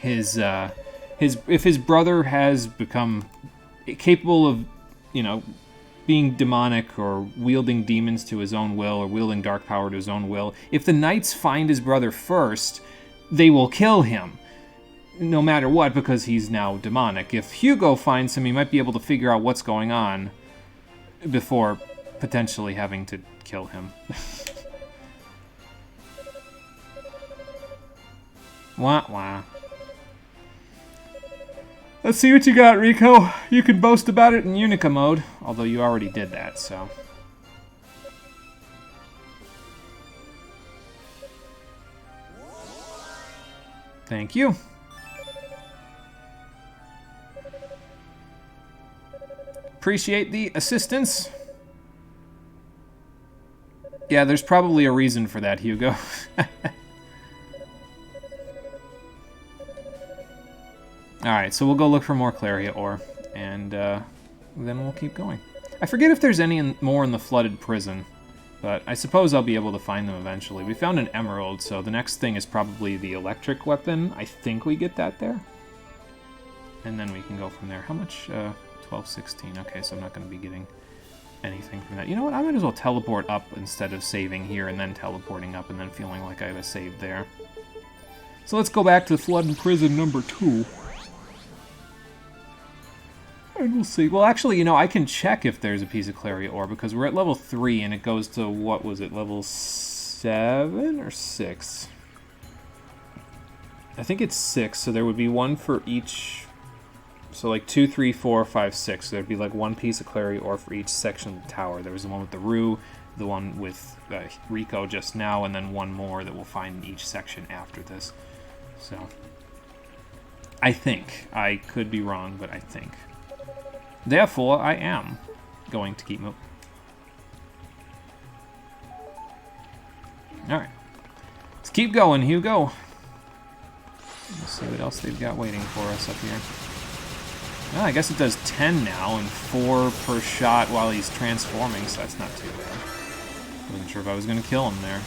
S2: if his brother has become capable of, you know, being demonic or wielding demons to his own will or wielding dark power to his own will, if the Knights find his brother first, they will kill him, no matter what, because he's now demonic. If Hugo finds him, he might be able to figure out what's going on before potentially having to kill him. Wah wah. Let's see what you got, Rico. You can boast about it in Unica mode, although you already did that, so. Thank you. Appreciate the assistance. Yeah, there's probably a reason for that, Hugo. Alright, so we'll go look for more Claria ore, and then we'll keep going. I forget if there's any more in the flooded prison, but I suppose I'll be able to find them eventually. We found an emerald, so the next thing is probably the electric weapon. I think we get that there. And then we can go from there. How much? 12, 16. Okay, so I'm not going to be getting anything from that. You know what? I might as well teleport up instead of saving here and then teleporting up and then feeling like I have a save there. So let's go back to Flood and Prison number 2. And we'll see. Well, actually, you know, I can check if there's a piece of Clary ore because we're at level 3 and it goes to, what was it, level 7 or 6? I think it's 6, so there would be one for each. So like 2, 3, 4, 5, 6. So there'd be like one piece of Clary ore for each section of the tower. There was the one with the Rue, the one with Rico just now, and then one more that we'll find in each section after this. So I think. I could be wrong, but I think. Therefore, I am going to keep moving. Alright. Let's keep going, Hugo. Let's see what else they've got waiting for us up here. Well, I guess it does 10 now and 4 per shot while he's transforming, so that's not too bad. Wasn't sure if I was going to kill him there.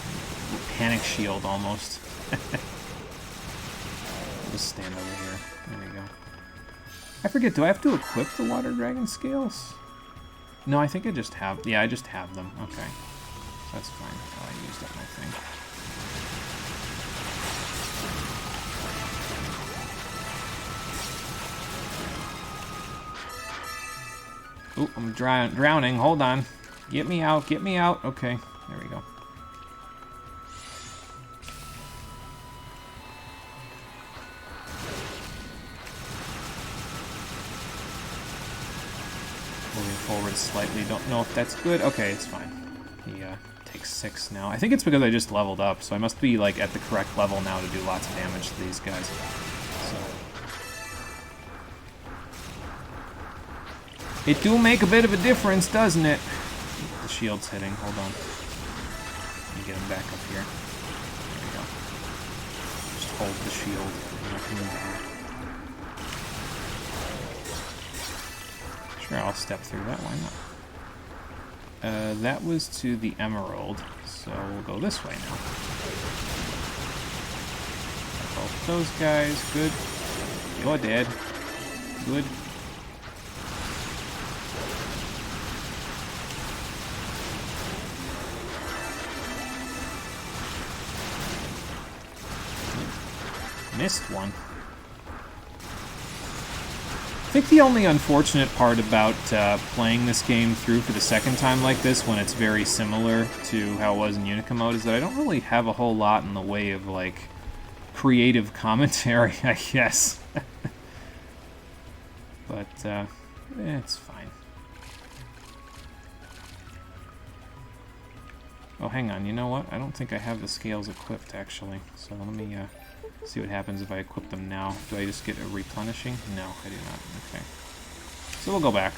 S2: Panic shield, almost. Just stand over here. There we go. I forget, do I have to equip the Water Dragon scales? No, I think I just have... Yeah, I just have them. Okay. So that's fine. Oh, I used up my thing. Ooh, I'm drowning. Hold on. Get me out. Get me out. Okay. There we go. Moving forward slightly. Don't know if that's good. Okay, it's fine. He takes 6 now. I think it's because I just leveled up, so I must be like at the correct level now to do lots of damage to these guys. So. It do make a bit of a difference, doesn't it? The shield's hitting. Hold on. Let me get him back up here. There we go. Just hold the shield. Sure, I'll step through that. Why not? That was to the Emerald, so we'll go this way now. Both those guys. Good. You're dead. Good. Missed one. I think the only unfortunate part about playing this game through for the second time like this, when it's very similar to how it was in Unica mode, is that I don't really have a whole lot in the way of, like, creative commentary, I guess. But, it's fine. Oh, hang on, you know what? I don't think I have the scales equipped, actually. So let me, see what happens if I equip them now. Do I just get a replenishing? No, I do not. Okay. So we'll go back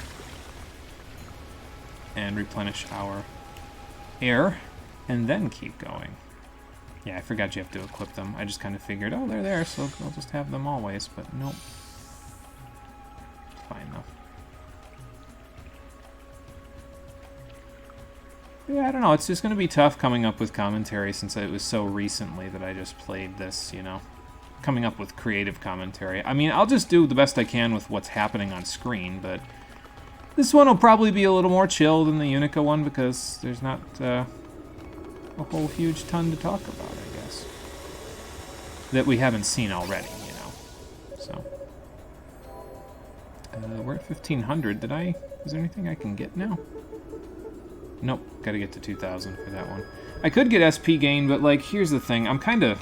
S2: and replenish our air and then keep going. Yeah, I forgot you have to equip them. I just kind of figured, oh, they're there, so I'll just have them always, but nope. It's fine, though. Yeah, I don't know. It's just going to be tough coming up with commentary since it was so recently that I just played this, you know. Coming up with creative commentary. I mean, I'll just do the best I can with what's happening on screen, but this one will probably be a little more chill than the Unica one because there's not a whole huge ton to talk about, I guess. That we haven't seen already, you know. So. We're at 1500. Is there anything I can get now? Nope, gotta get to 2000 for that one. I could get SP gain, but, like, here's the thing. I'm kind of...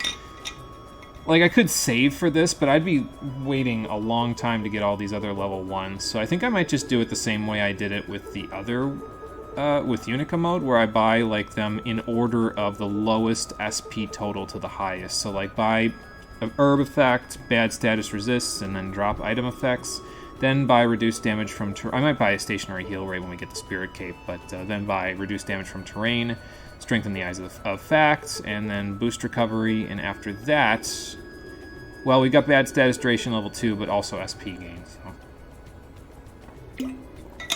S2: Like, I could save for this, but I'd be waiting a long time to get all these other level 1s. So I think I might just do it the same way I did it with the other... with Unica mode, where I buy, like, them in order of the lowest SP total to the highest. So, like, buy an herb effect, bad status resists, and then drop item effects. Then buy reduced damage from... I might buy a stationary heal rate when we get the Spirit Cape, but then buy reduced damage from terrain, strengthen the Eyes of Facts, and then boost recovery, and after that... Well, we got bad status duration level 2, but also SP gain, so...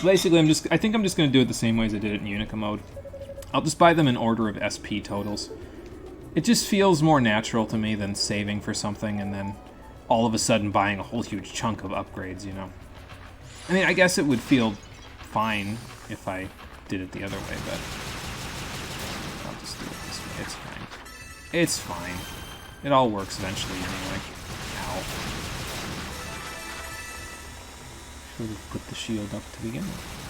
S2: Basically, I think I'm just going to do it the same way as I did it in Unica mode. I'll just buy them in order of SP totals. It just feels more natural to me than saving for something and then all of a sudden buying a whole huge chunk of upgrades, you know. I mean, I guess it would feel fine if I did it the other way, but I'll just do it this way. It's fine. It's fine. It all works eventually anyway. Ow. Should have put the shield up to begin with.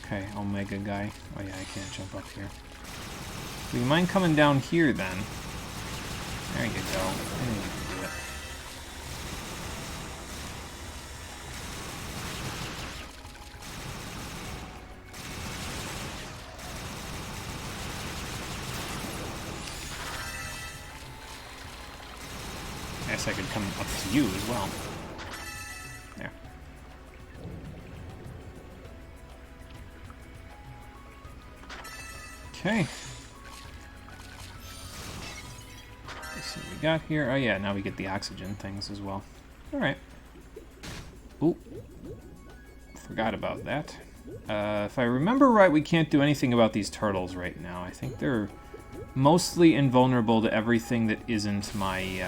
S2: Okay, Omega guy. Oh yeah, I can't jump up here. Do you mind coming down here then? There you go. I think you can do it. I guess I could come up to you as well. There. Okay. Let's see what we got here. Oh yeah, now we get the oxygen things as well. Alright. Ooh. Forgot about that. If I remember right, we can't do anything about these turtles right now. I think they're mostly invulnerable to everything that isn't my,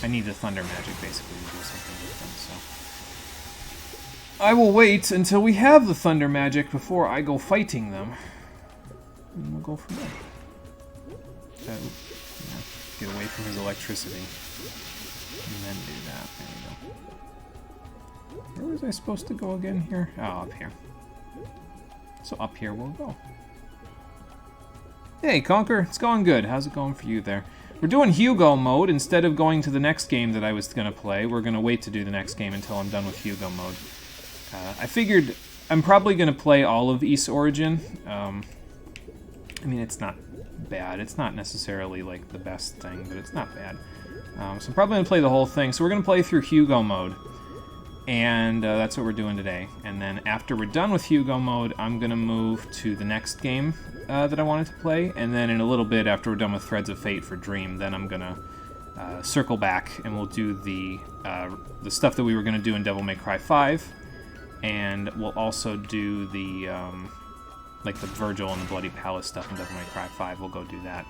S2: I need the thunder magic, basically, to do something with them, so... I will wait until we have the thunder magic before I go fighting them. And we'll go from there. Get away from his electricity. And then do that. There we go. Where was I supposed to go again here? Oh, up here. So up here we'll go. Hey, Conker. It's going good. How's it going for you there? We're doing Hugo mode. Instead of going to the next game that I was going to play, we're going to wait to do the next game until I'm done with Hugo mode. I figured I'm probably going to play all of East Origin. I mean, it's not bad. It's not necessarily, like, the best thing, but it's not bad. So I'm probably going to play the whole thing. So we're going to play through Hugo mode. And that's what we're doing today. And then after we're done with Hugo mode, I'm going to move to the next game that I wanted to play. And then in a little bit, after we're done with Threads of Fate for Dream, then I'm going to circle back and we'll do the stuff that we were going to do in Devil May Cry 5. And we'll also do the, like the Virgil and the Bloody Palace stuff in Devil May Cry 5. We'll go do that.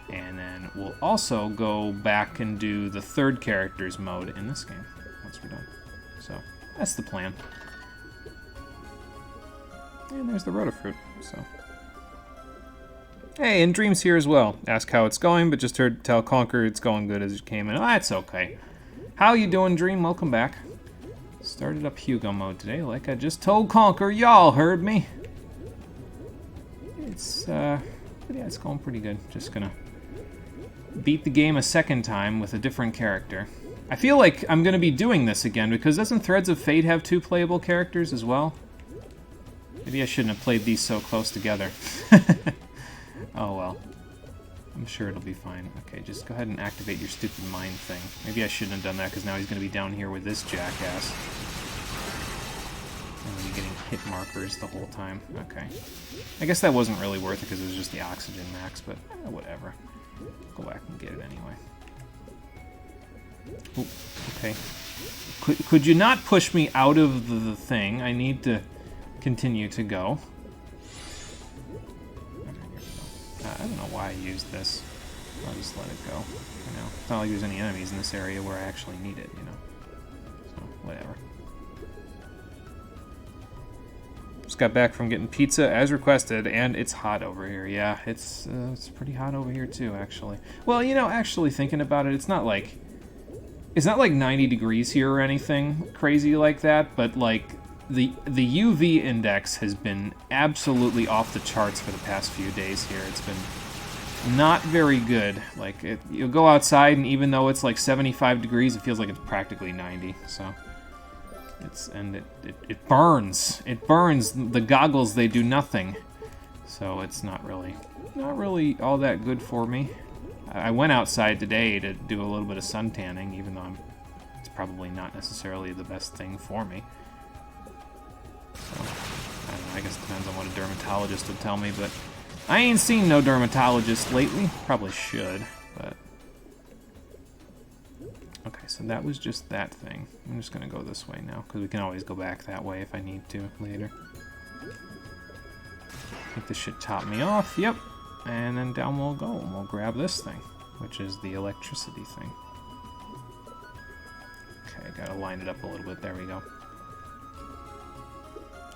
S2: And then we'll also go back and do the third characters mode in this game once we're done. So, that's the plan. And there's the Rotafruit, so... Hey, and Dream's here as well. Ask how it's going, but just heard tell Conker it's going good as it came in. Oh, that's okay. How you doing, Dream? Welcome back. Started up Hugo mode today, like I just told Conker. Y'all heard me. It's, but yeah, it's going pretty good. Just gonna beat the game a second time with a different character. I feel like I'm going to be doing this again, because doesn't Threads of Fate have 2 playable characters as well? Maybe I shouldn't have played these so close together. Oh well. I'm sure it'll be fine. Okay, just go ahead and activate your stupid mind thing. Maybe I shouldn't have done that, because now he's going to be down here with this jackass. And we'll be getting hit markers the whole time. Okay. I guess that wasn't really worth it, because it was just the oxygen max, but whatever. Go back and get it anyway. Ooh, okay. Could you not push me out of the thing? I need to continue to go. I don't know why I used this. I'll just let it go. You know, it's not like there's any enemies in this area where I actually need it, you know. So, whatever. Just got back from getting pizza as requested, and it's hot over here. Yeah, it's pretty hot over here too, actually. Well, you know, actually thinking about it, it's not like 90 degrees here or anything crazy like that, but like the UV index has been absolutely off the charts for the past few days here. It's been not very good. Like, you'll go outside, and even though it's like 75 degrees, it feels like it's practically 90. So it burns. It burns. The goggles, they do nothing. So it's not really all that good for me. I went outside today to do a little bit of sun tanning, even though it's probably not necessarily the best thing for me. So, I don't know, I guess it depends on what a dermatologist would tell me, but I ain't seen no dermatologist lately. Probably should, but... Okay, so that was just that thing. I'm just gonna go this way now, because we can always go back that way if I need to later. I think this should top me off, yep. And then down we'll go, and we'll grab this thing, which is the electricity thing. I gotta line it up a little bit. There we go.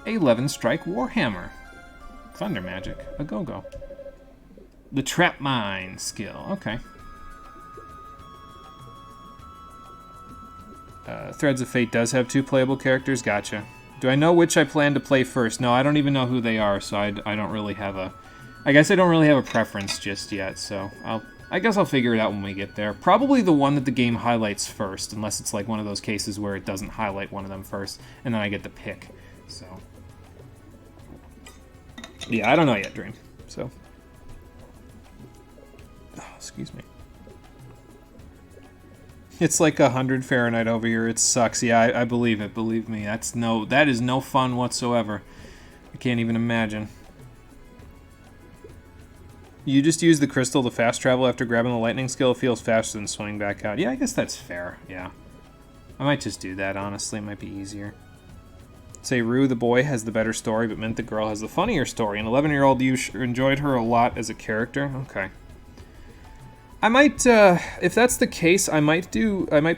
S2: 11 strike Warhammer. Thunder magic. A go-go. The trap mine skill. Okay. Threads of Fate does have 2 playable characters. Gotcha. Do I know which I plan to play first? No, I don't even know who they are, so I don't really have a... I guess I don't really have a preference just yet, so I guess I'll figure it out when we get there. Probably the one that the game highlights first, unless it's like one of those cases where it doesn't highlight one of them first, and then I get to pick. So... yeah, I don't know yet, Dream. So... oh, excuse me. It's like 100 Fahrenheit over here. It sucks. Yeah, I believe it. Believe me. That is no fun whatsoever. I can't even imagine. You just use the crystal to fast travel after grabbing the lightning skill. It feels faster than swimming back out. Yeah, I guess that's fair. Yeah. I might just do that, honestly. It might be easier. Say Rue, the boy, has the better story, but Mint, the girl, has the funnier story. An 11-year-old, you enjoyed her a lot as a character? Okay. I might, if that's the case, I might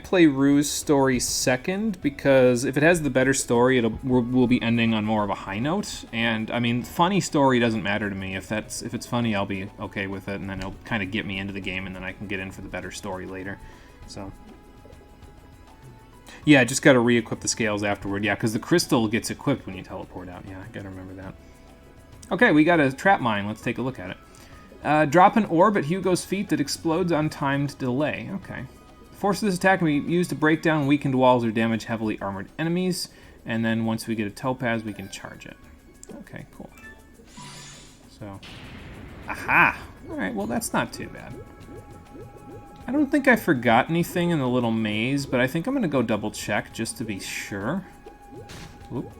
S2: play Rue's story second, because if it has the better story, we'll be ending on more of a high note. And I mean, funny story doesn't matter to me. If it's funny, I'll be okay with it, and then it'll kind of get me into the game, and then I can get in for the better story later. So, yeah, I just got to re-equip the scales afterward. Yeah, because the crystal gets equipped when you teleport out. Yeah, I got to remember that. Okay, we got a trap mine. Let's take a look at it. Drop an orb at Hugo's feet that explodes on timed delay. Okay. Force of this attack can be used to break down weakened walls or damage heavily armored enemies. And then once we get a topaz, we can charge it. Okay, cool. So, aha! Alright, well that's not too bad. I don't think I forgot anything in the little maze, but I think I'm going to go double check just to be sure. Oop.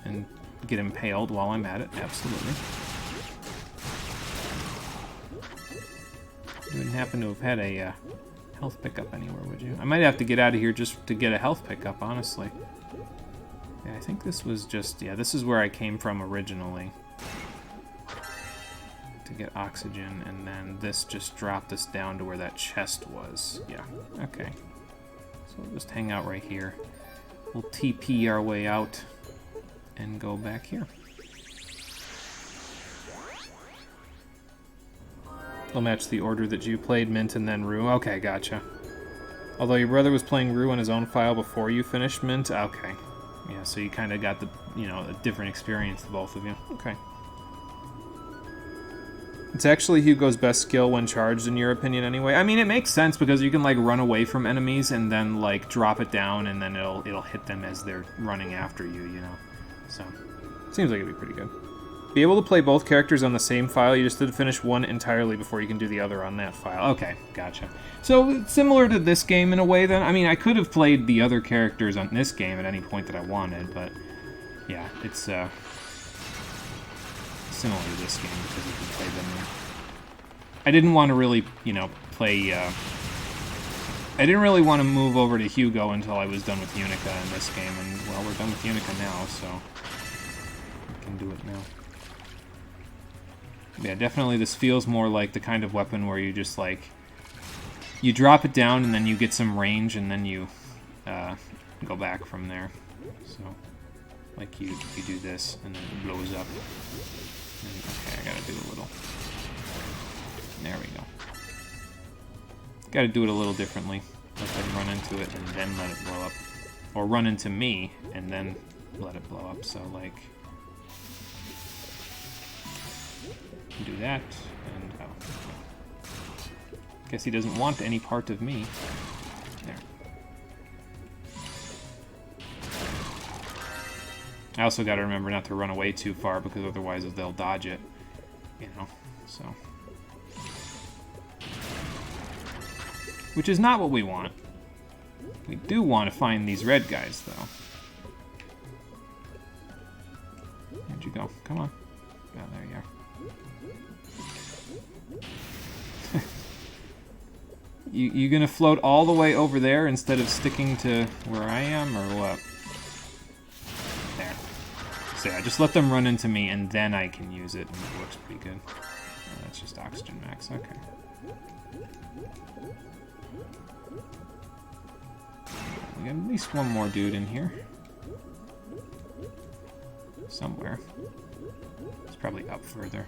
S2: And get impaled while I'm at it, absolutely. You wouldn't happen to have had a health pickup anywhere, would you? I might have to get out of here just to get a health pickup, honestly. Yeah, I think this was just... yeah, this is where I came from originally. To get oxygen, and then this just dropped us down to where that chest was. Yeah, okay. So we'll just hang out right here. We'll TP our way out and go back here. They'll match the order that you played, Mint, and then Rue. Okay, gotcha. Although your brother was playing Rue on his own file before you finished Mint? Okay. Yeah, so you kind of got the, a different experience, the both of you. Okay. It's actually Hugo's best skill when charged, in your opinion, anyway. I mean, it makes sense because you can, like, run away from enemies and then, like, drop it down and then it'll hit them as they're running after you, So, seems like it'd be pretty good. Be able to play both characters on the same file. You just did finish one entirely before you can do the other on that file. Okay, gotcha. So, similar to this game in a way, then. I mean, I could have played the other characters on this game at any point that I wanted, but yeah, it's similar to this game because you can play them. I didn't want to really, play... I didn't really want to move over to Hugo until I was done with Unica in this game, and, well, we're done with Unica now, so we can do it now. Yeah, definitely this feels more like the kind of weapon where you just, like, you drop it down and then you get some range and then you go back from there. So, like you do this and then it blows up. And, okay, I gotta do a little... there we go. Gotta do it a little differently. Let them run into it and then let it blow up. Or run into me and then let it blow up. So, like... do that, and oh. Guess he doesn't want any part of me. There. I also gotta remember not to run away too far, because otherwise they'll dodge it. So. Which is not what we want. We do want to find these red guys, though. Where'd you go? Come on. Oh, there you are. You gonna float all the way over there instead of sticking to where I am, or what? There. So yeah, just let them run into me, and then I can use it, and it works pretty good. Oh, that's just oxygen max, okay. We got at least one more dude in here. Somewhere. It's probably up further.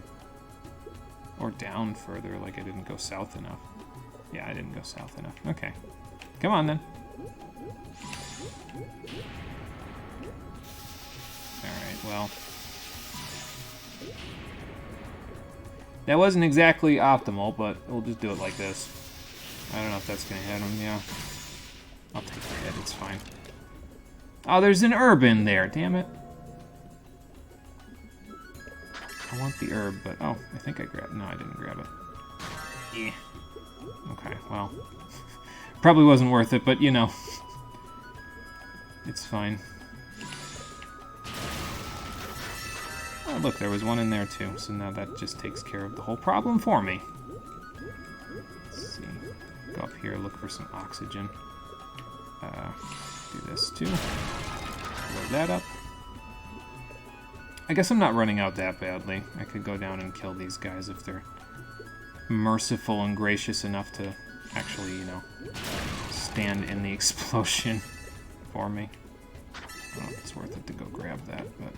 S2: Or down further, like I didn't go south enough. Yeah, I didn't go south enough. Okay. Come on, then. Alright, well. That wasn't exactly optimal, but we'll just do it like this. I don't know if that's going to hit him, yeah. I'll take the hit, it's fine. Oh, there's an herb in there, damn it. I want the herb, but... Oh, I think I grabbed... No, I didn't grab it. Yeah. Okay, well... Probably wasn't worth it, but, you know. It's fine. Oh, look, there was one in there, too. So now that just takes care of the whole problem for me. Let's see. Go up here, look for some oxygen. Do this, too. Load that up. I guess I'm not running out that badly. I could go down and kill these guys if they're merciful and gracious enough to actually, you know, stand in the explosion for me. I don't know if it's worth it to go grab that, but...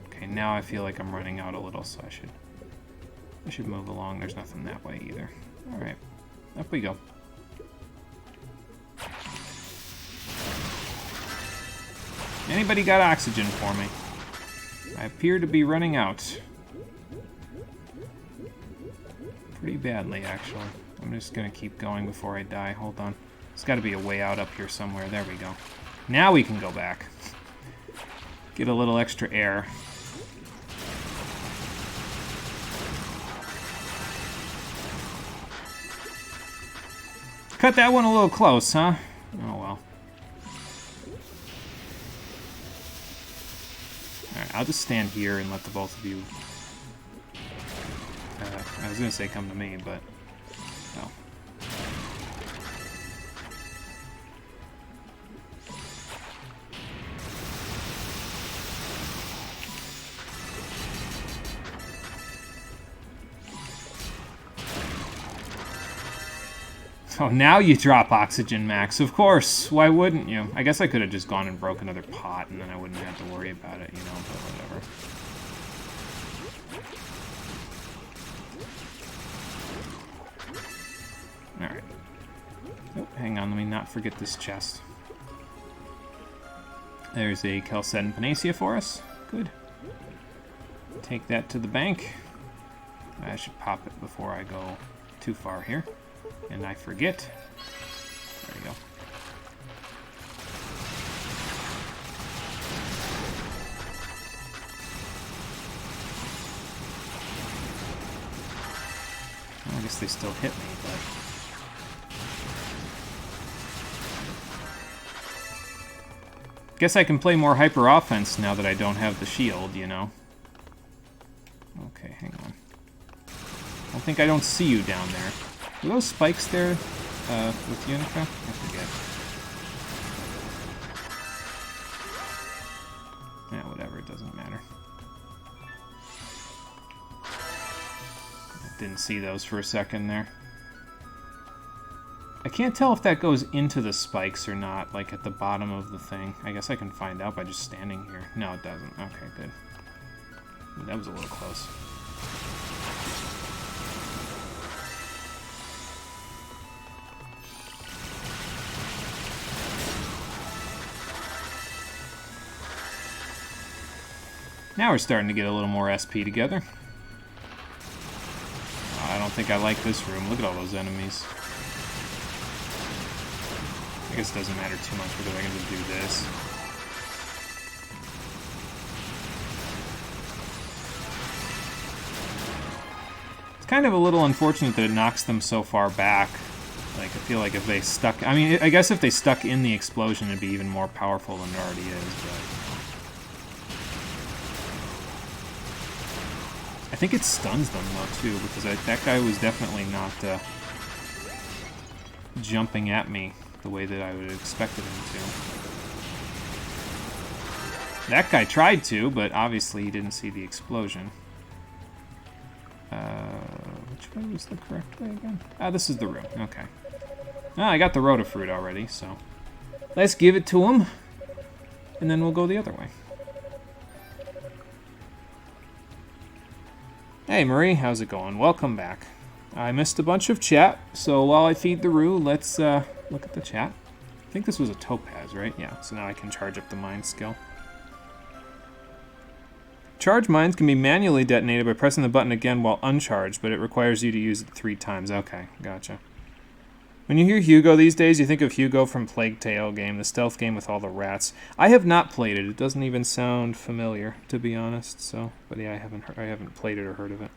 S2: Okay, now I feel like I'm running out a little, so I should move along. There's nothing that way either. Alright, up we go. Anybody got oxygen for me? I appear to be running out. Pretty badly, actually. I'm just gonna keep going before I die. Hold on. There's gotta be a way out up here somewhere. There we go. Now we can go back. Get a little extra air. Cut that one a little close, huh? Oh well. Alright, I'll just stand here and let the both of you... I was gonna say come to me, but... No. Oh, now you drop oxygen, Max. Of course. Why wouldn't you? I guess I could have just gone and broke another pot, and then I wouldn't have to worry about it, you know, but whatever. Alright. Oh, hang on, let me not forget this chest. There's a Calcet and Panacea for us. Good. Take that to the bank. I should pop it before I go too far here. And I forget. There we go. Well, I guess they still hit me, but... Guess I can play more hyper offense now that I don't have the shield, you know. Okay, hang on. I don't see you down there. Are those spikes there with Unica? I forget. Yeah, whatever, it doesn't matter. Didn't see those for a second there. I can't tell if that goes into the spikes or not, like at the bottom of the thing. I guess I can find out by just standing here. No, it doesn't. Okay, good. Ooh, that was a little close. Now we're starting to get a little more SP together. I don't think I like this room. Look at all those enemies. I guess it doesn't matter too much because I can just do this. It's kind of a little unfortunate that it knocks them so far back. Like, I feel like if they stuck... I mean, I guess if they stuck in the explosion, it'd be even more powerful than it already is, but... I think it stuns them, though, too, because that guy was definitely not jumping at me the way that I would have expected him to. That guy tried to, but obviously he didn't see the explosion. Which way was the correct way again? Ah, this is the room. Okay. Ah, I got the Rotafruit already, so Let's give it to him, and then we'll go the other way. Hey Marie, how's it going? Welcome back. I missed a bunch of chat, so while I feed the Roo, let's look at the chat. I think this was a topaz, right? Yeah, so now I can charge up the mine skill. Charge mines can be manually detonated by pressing the button again while uncharged, but it requires you to use it 3 times. Okay, gotcha. When you hear Hugo these days, you think of Hugo from Plague Tale game, the stealth game with all the rats. I have not played it. It doesn't even sound familiar, to be honest. So, but yeah, I haven't played it or heard of it.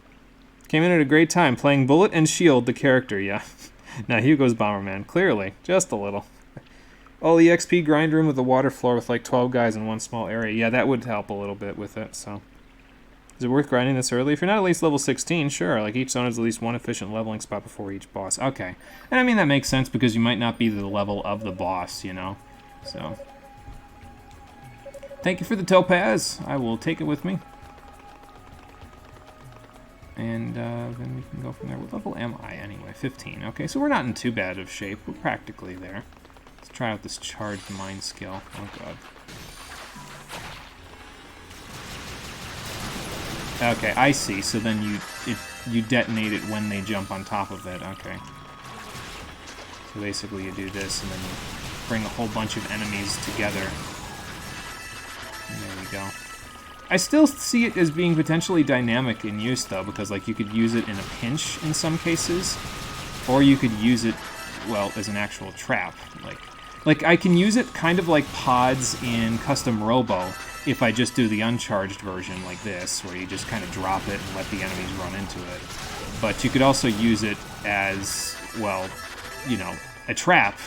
S2: Came in at a great time, playing Bullet and Shield, the character. Yeah. Now Hugo's Bomberman, clearly, just a little. All EXP grind room with a water floor with like 12 guys in one small area. Yeah, that would help a little bit with it. So. Is it worth grinding this early? If you're not at least level 16, sure. Like, each zone has at least one efficient leveling spot before each boss. Okay. And I mean, that makes sense because you might not be the level of the boss, you know? So. Thank you for the topaz. I will take it with me. And then we can go from there. What level am I, anyway? 15. Okay, so we're not in too bad of shape. We're practically there. Let's try out this charged mind skill. Oh, God. Okay, I see. So then you detonate it when they jump on top of it. Okay. So basically you do this, and then you bring a whole bunch of enemies together. And there we go. I still see it as being potentially dynamic in use, though, because like you could use it in a pinch in some cases, or you could use it, well, as an actual trap. Like I can use it kind of like pods in Custom Robo, if I just do the uncharged version like this, where you just kind of drop it and let the enemies run into it. But you could also use it as, well, you know, a trap,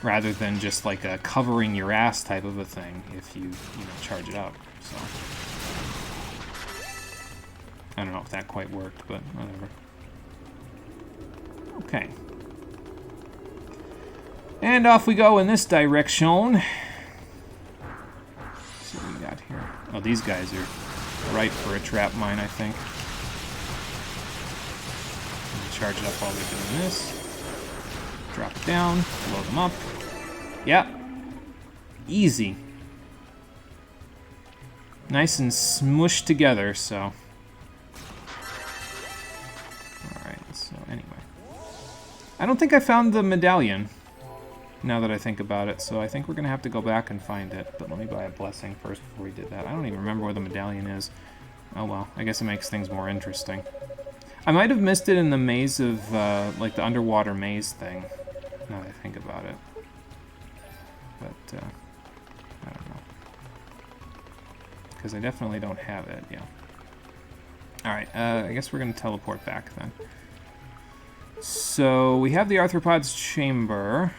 S2: rather than just like a covering your ass type of a thing if you charge it up. So I don't know if that quite worked, but whatever. Okay. And off we go in this direction. Here. Oh, these guys are ripe for a trap mine, I think. Charge it up while they're doing this. Drop it down, blow them up. Yeah. Easy. Nice and smushed together, so. Alright, so anyway. I don't think I found the medallion, now that I think about it, so I think we're going to have to go back and find it. But let me buy a blessing first before we did that. I don't even remember where the medallion is. Oh well, I guess it makes things more interesting. I might have missed it in the maze of, like the underwater maze thing, now that I think about it. But, I don't know. Because I definitely don't have it, yeah. Alright, I guess we're going to teleport back then. So, we have the arthropod's chamber.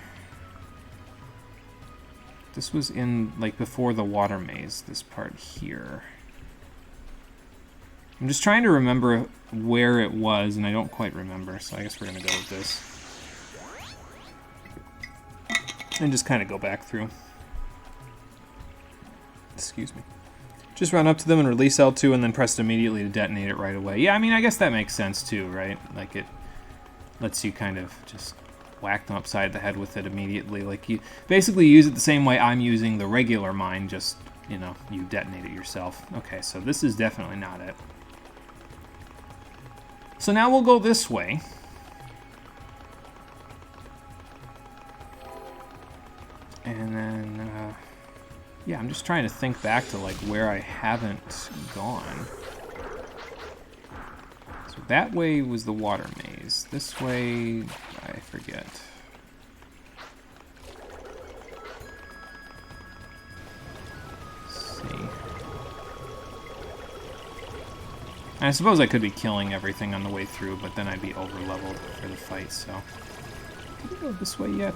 S2: This was in, like, before the water maze, this part here. I'm just trying to remember where it was, and I don't quite remember, so I guess we're going to go with this. And just kind of go back through. Excuse me. Just run up to them and release L2 and then press it immediately to detonate it right away. Yeah, I mean, I guess that makes sense too, right? Like, it lets you kind of just whack them upside the head with it immediately. Like, you basically use it the same way I'm using the regular mine, just, you know, you detonate it yourself. Okay, so this is definitely not it. So now we'll go this way. And then, yeah, I'm just trying to think back to, like, where I haven't gone. So that way was the water maze. This way, I forget. Let's see. I suppose I could be killing everything on the way through, but then I'd be over-leveled for the fight, so... Did we go this way yet?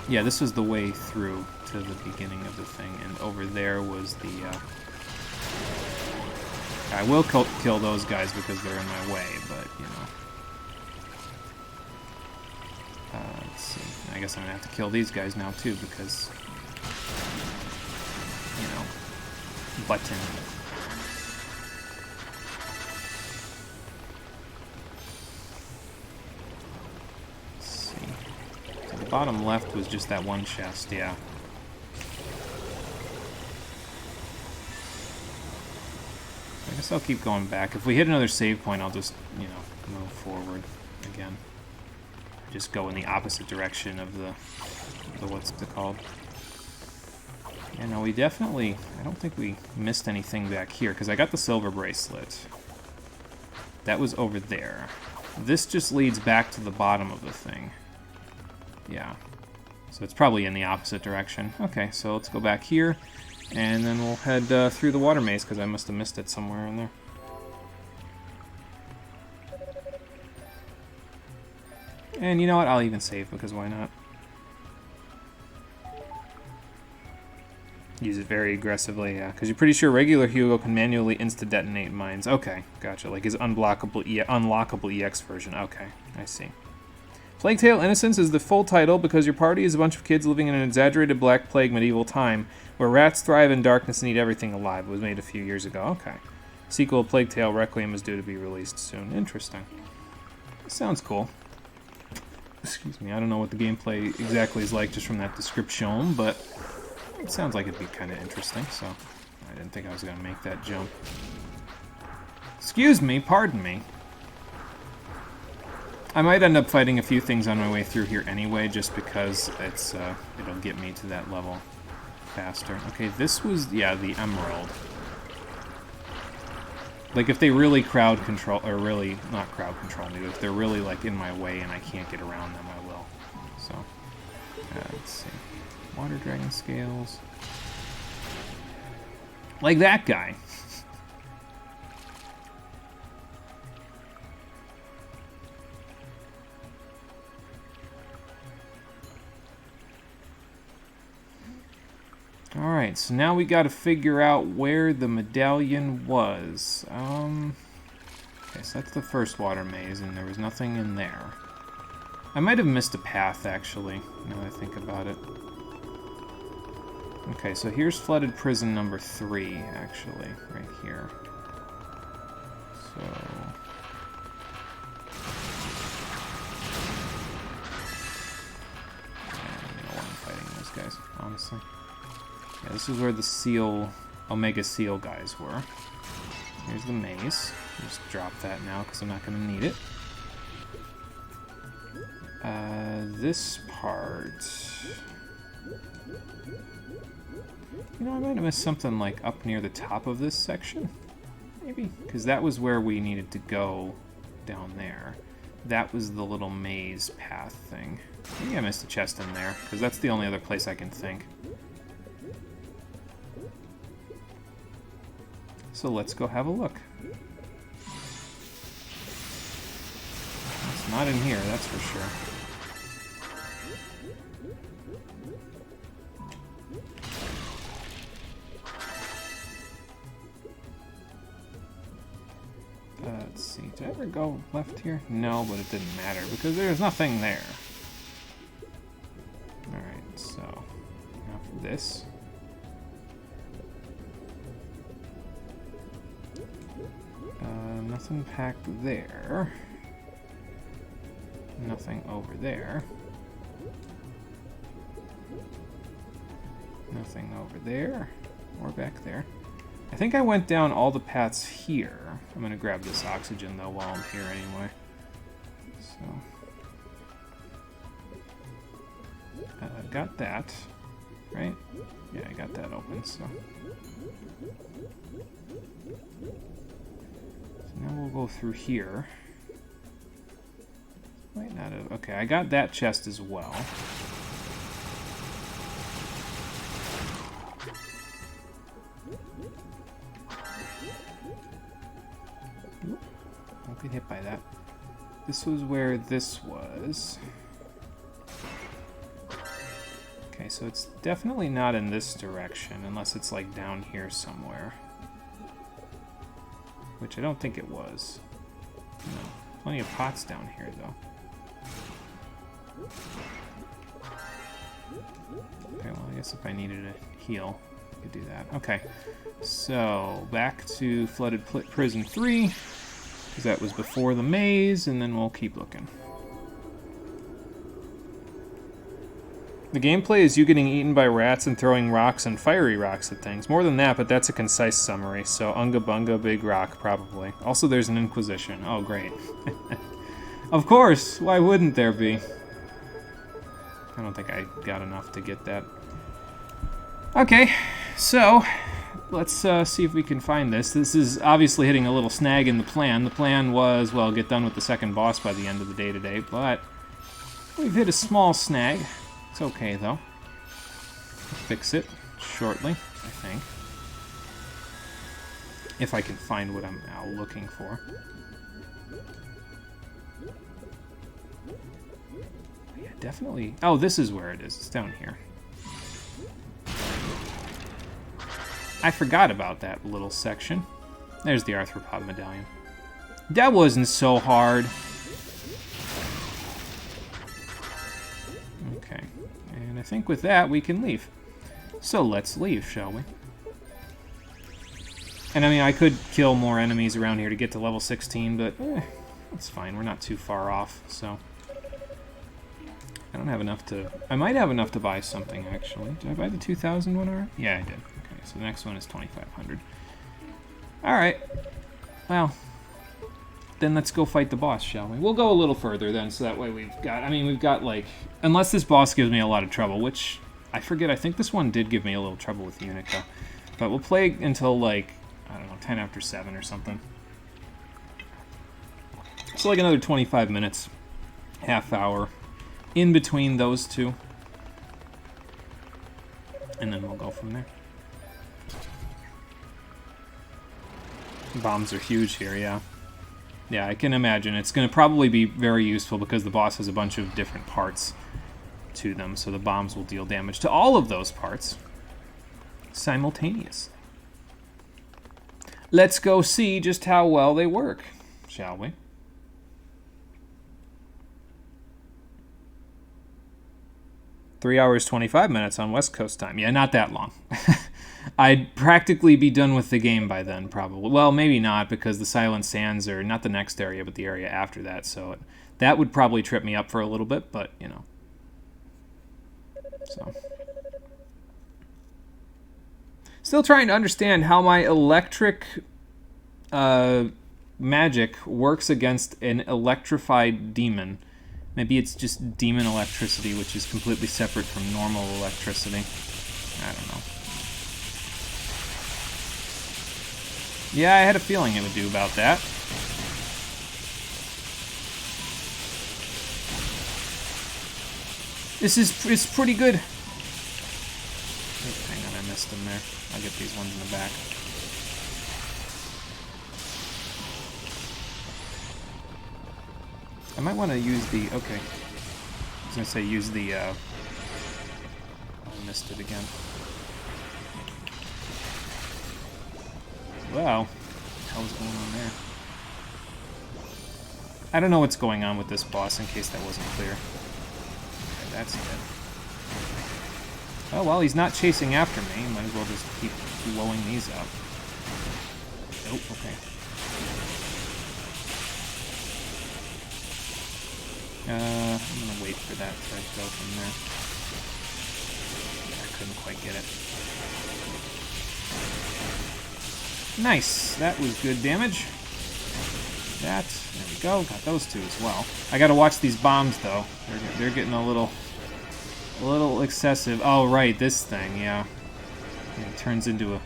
S2: Yeah, this was the way through to the beginning of the thing, and over there was the, I will kill those guys because they're in my way, but, you know. Let's see. I guess I'm gonna have to kill these guys now, too, because, you know, button. bottom left was just that one chest, yeah. I guess I'll keep going back. If we hit another save point, I'll just, you know, move forward again. Just go in the opposite direction of the what's it called? Yeah, no, we definitely, I don't think we missed anything back here, because I got the silver bracelet. That was over there. This just leads back to the bottom of the thing. Yeah. So it's probably in the opposite direction. Okay, so let's go back here, and then we'll head through the water maze, because I must have missed it somewhere in there. And you know what? I'll even save, because why not? Use it very aggressively, yeah. Because you're pretty sure regular Hugo can manually insta-detonate mines. Okay, gotcha. Like his unlockable EX version. Okay, I see. Plague Tale Innocence is the full title because your party is a bunch of kids living in an exaggerated Black Plague medieval time where rats thrive in darkness and eat everything alive. It was made a few years ago. Okay. Sequel Plague Tale Requiem is due to be released soon. Interesting. Sounds cool. Excuse me, I don't know what the gameplay exactly is like just from that description, but it sounds like it'd be kind of interesting, so I didn't think I was going to make that jump. Excuse me, pardon me. I might end up fighting a few things on my way through here anyway, just because it's it'll get me to that level faster. Okay, this was, yeah, the emerald. Like, if they really crowd control, or really, not crowd control me, but if they're really, like, in my way and I can't get around them, I will. So, let's see. Water dragon scales. Like that guy. Alright, so now we gotta figure out where the medallion was. Okay, so that's the first water maze, and there was nothing in there. I might have missed a path, actually, now that I think about it. Okay, so here's flooded prison number 3, actually, right here. So... I don't know why I'm fighting those guys, honestly. Yeah, this is where the Omega Seal guys were. Here's the maze. Just drop that now, because I'm not going to need it. This part... You know, I might have missed something, like, up near the top of this section. Maybe? Because that was where we needed to go down there. That was the little maze path thing. Maybe I missed a chest in there, because that's the only other place I can think. So let's go have a look. It's not in here, that's for sure. Let's see, did I ever go left here? No, but it didn't matter because there's nothing there. Alright, so now for this. Nothing packed there. Nothing over there. Nothing over there or back there. I think I went down all the paths here. I'm going to grab this oxygen, though, while I'm here anyway. So... got that, right? Yeah, I got that open, so... Now we'll go through here. Might not have... Okay, I got that chest as well. Don't get hit by that. This was where this was. Okay, so it's definitely not in this direction, unless it's like down here somewhere. Which I don't think it was. No. Plenty of pots down here, though. Okay, well, I guess if I needed a heal, I could do that. Okay, so back to Flooded Prison 3, because that was before the maze, and then we'll keep looking. The gameplay is you getting eaten by rats and throwing rocks and fiery rocks at things. More than that, but that's a concise summary. So Unga Bunga, big rock, probably. Also, there's an Inquisition. Oh, great. Of course! Why wouldn't there be? I don't think I got enough to get that. Okay, so let's see if we can find this. This is obviously hitting a little snag in the plan. The plan was, well, get done with the second boss by the end of the day today, but we've hit a small snag. It's okay, though. Fix it shortly, I think. If I can find what I'm now looking for. Yeah, definitely. Oh, this is where it is. It's down here. I forgot about that little section. There's the arthropod medallion. That wasn't so hard. Okay. And I think with that, we can leave. So let's leave, shall we? And I mean, I could kill more enemies around here to get to level 16, but that's fine. We're not too far off, so... I don't have enough to... I might have enough to buy something, actually. Did I buy the 2,000 one already? Yeah, I did. Okay, so the next one is 2,500. Alright. Well, then let's go fight the boss, shall we? We'll go a little further then, so that way we've got... I mean, we've got, like... Unless this boss gives me a lot of trouble, which... I forget, I think this one did give me a little trouble with Unica. But we'll play until, like, I don't know, 10 after 7 or something. So, like, another 25 minutes. Half hour. In between those two. And then we'll go from there. Bombs are huge here, yeah. Yeah, I can imagine. It's going to probably be very useful because the boss has a bunch of different parts to them, so the bombs will deal damage to all of those parts simultaneously. Let's go see just how well they work, shall we? Three hours, 25 minutes on West Coast time. Yeah, not that long. I'd practically be done with the game by then, probably. Well, maybe not, because the Silent Sands are not the next area, but the area after that, so that would probably trip me up for a little bit, but, you know. So. Still trying to understand how my electric magic works against an electrified demon. Maybe it's just demon electricity, which is completely separate from normal electricity. I don't know. Yeah, I had a feeling it would do about that. It's pretty good. Oh, hang on, I missed them there. I'll get these ones in the back. I might want to use the... Okay. I was going to say use the... I missed it again. Wow. What the hell is going on there? I don't know what's going on with this boss, in case that wasn't clear. Okay, that's dead. Oh, well, he's not chasing after me. Might as well just keep blowing these up. Oh, okay. I'm gonna wait for that to go from there. I couldn't quite get it. Nice! That was good damage. There we go. Got those two as well. I gotta watch these bombs, though. They're getting a little excessive. Oh, right, this thing, yeah. It turns into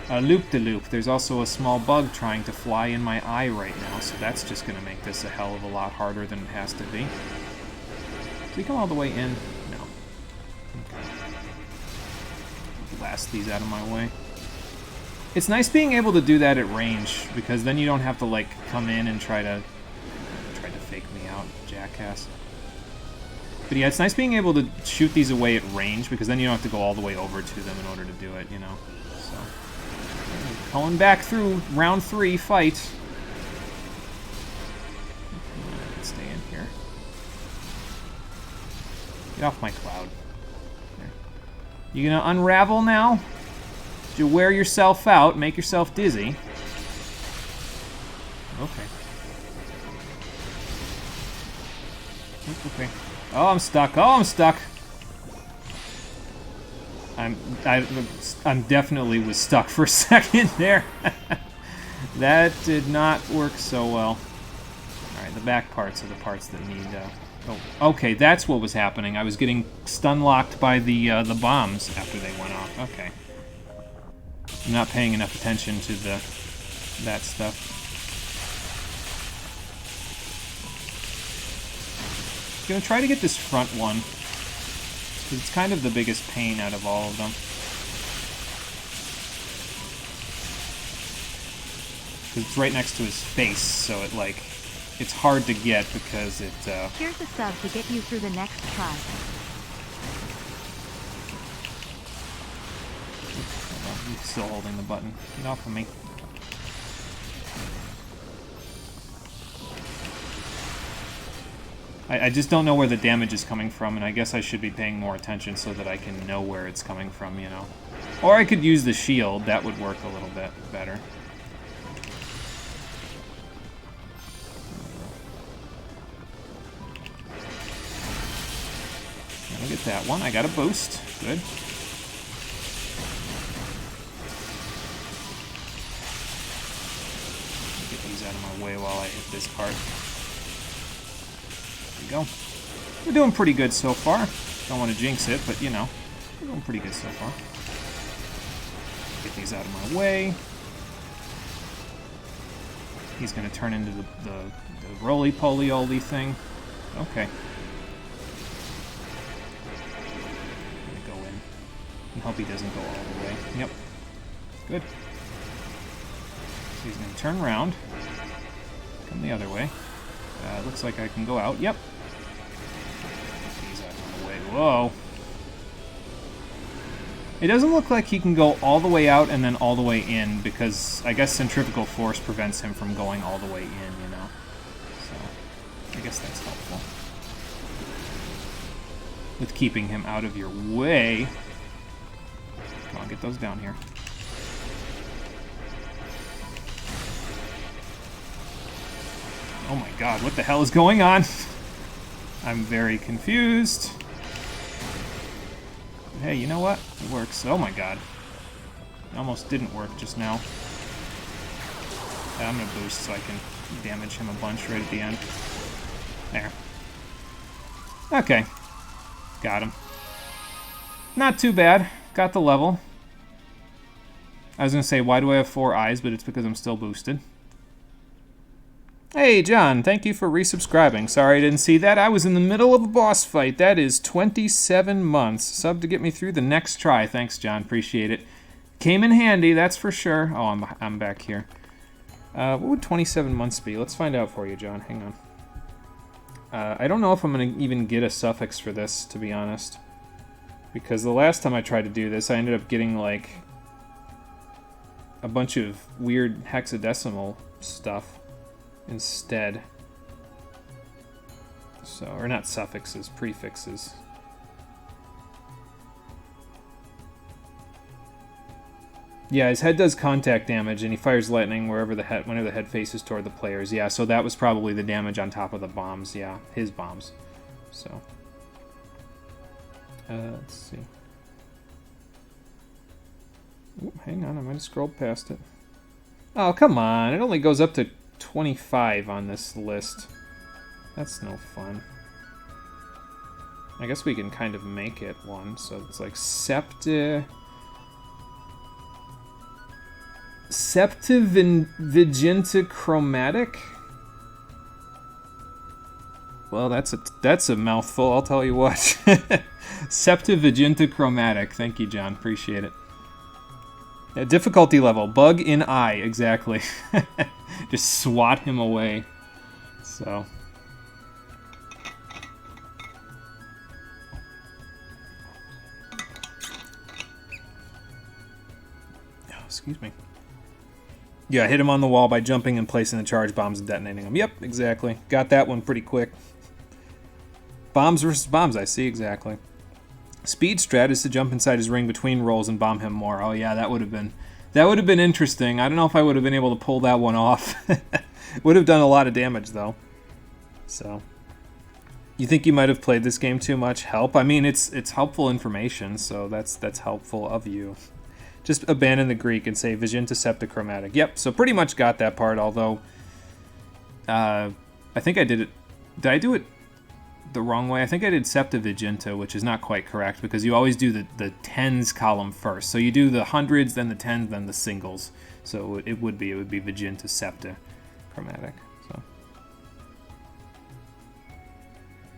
S2: a loop-de-loop. There's also a small bug trying to fly in my eye right now, so that's just gonna make this a hell of a lot harder than it has to be. Did he come all the way in? No. Okay. Blast these out of my way. It's nice being able to do that at range, because then you don't have to, like, come in and try to fake me out, jackass. But yeah, it's nice being able to shoot these away at range, because then you don't have to go all the way over to them in order to do it, you know. So, going back through round 3 fight. Let's stay in here. Get off my cloud. There. You gonna unravel now? You wear yourself out, make yourself dizzy. Okay. Okay. Oh, I'm stuck. Oh, I'm stuck. I'm definitely was stuck for a second there. That did not work so well. Alright, the back parts are the parts that need... Oh, okay, that's what was happening. I was getting stun-locked by the bombs after they went off. Okay. I'm not paying enough attention to that stuff. I'm gonna try to get this front one, because it's kind of the biggest pain out of all of them. Because it's right next to his face, so it's hard to get because it...
S3: Here's a sub to get you through the next try.
S2: I'm still holding the button. Get off of me. I just don't know where the damage is coming from, and I guess I should be paying more attention so that I can know where it's coming from, you know. Or I could use the shield. That would work a little bit better. I'll get that one. I got a boost. Good. Get these out of my way while I hit this part. There we go. We're doing pretty good so far. Don't want to jinx it, but you know, we're doing pretty good so far. Get these out of my way. He's going to turn into the roly-poly-oly thing. Okay. And hope he doesn't go all the way. Yep. Good. So he's going to turn around. Come the other way. Looks like I can go out. Yep. He's out of the way. Whoa. It doesn't look like he can go all the way out and then all the way in, because I guess centrifugal force prevents him from going all the way in, you know. So, I guess that's helpful. With keeping him out of your way. Come on, get those down here. Oh my god, what the hell is going on? I'm very confused. Hey, you know what? It works. Oh my god. It almost didn't work just now. Yeah, I'm gonna boost so I can damage him a bunch right at the end. There. Okay. Got him. Not too bad. Got the level. I was gonna say, why do I have 4 eyes? But it's because I'm still boosted. Hey, John, thank you for resubscribing. Sorry I didn't see that. I was in the middle of a boss fight. That is 27 months. Sub to get me through the next try. Thanks, John. Appreciate it. Came in handy, that's for sure. Oh, I'm back here. What would 27 months be? Let's find out for you, John. Hang on. I don't know if I'm going to even get a suffix for this, to be honest. Because the last time I tried to do this, I ended up getting, like, a bunch of weird hexadecimal stuff instead. So, or not suffixes, prefixes. Yeah, his head does contact damage, and he fires lightning whenever the head faces toward the players. Yeah, so that was probably the damage on top of the bombs. Yeah, his bombs. So, let's see. Ooh, hang on, I might have scrolled past it. Oh, come on! It only goes up to 25 on this list. That's no fun. I guess we can kind of make it one, so it's like Septivigentachromatic? Well, that's a mouthful, I'll tell you what. Septivigentachromatic. Thank you, John. Appreciate it. Difficulty level. Bug in eye. Exactly. Just swat him away. So. Oh, excuse me. Yeah, hit him on the wall by jumping and placing the charge bombs and detonating them. Yep, exactly. Got that one pretty quick. Bombs versus bombs, I see, exactly. Speed strat is to jump inside his ring between rolls and bomb him more. Oh yeah, that would have been interesting. I don't know if I would have been able to pull that one off. Would have done a lot of damage though. So. You think you might have played this game too much? Help? I mean, it's helpful information, so that's helpful of you. Just abandon the Greek and say Viginta Septichromatic. Yep, so pretty much got that part, although I think I did it... Did I do it the wrong way? I think I did Septa Viginta, which is not quite correct, because you always do the tens column first. So you do the hundreds, then the tens, then the singles. So it would be Viginta Septa Chromatic. So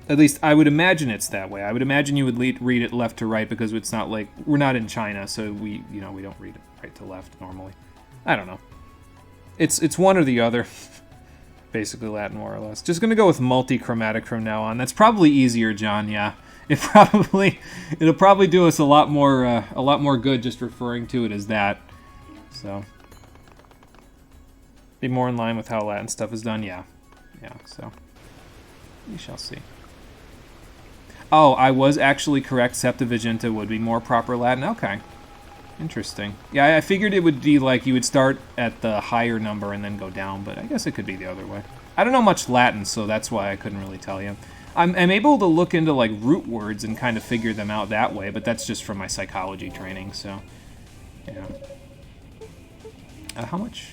S2: at least I would imagine it's that way. I would imagine you would read it left to right, because it's not like we're not in China, so we don't read it right to left normally. I don't know. It's one or the other. Basically Latin, more or less. Just gonna go with multi-chromatic from now on. That's probably easier, John. Yeah, it'll probably do us a lot more good just referring to it as that. So be more in line with how Latin stuff is done. Yeah. So we shall see. Oh, I was actually correct. Septuaginta would be more proper Latin. Okay. Interesting. Yeah, I figured it would be like you would start at the higher number and then go down, but I guess it could be the other way. I don't know much Latin, so that's why I couldn't really tell you. I'm able to look into like root words and kind of figure them out that way, but that's just from my psychology training, so yeah. How much?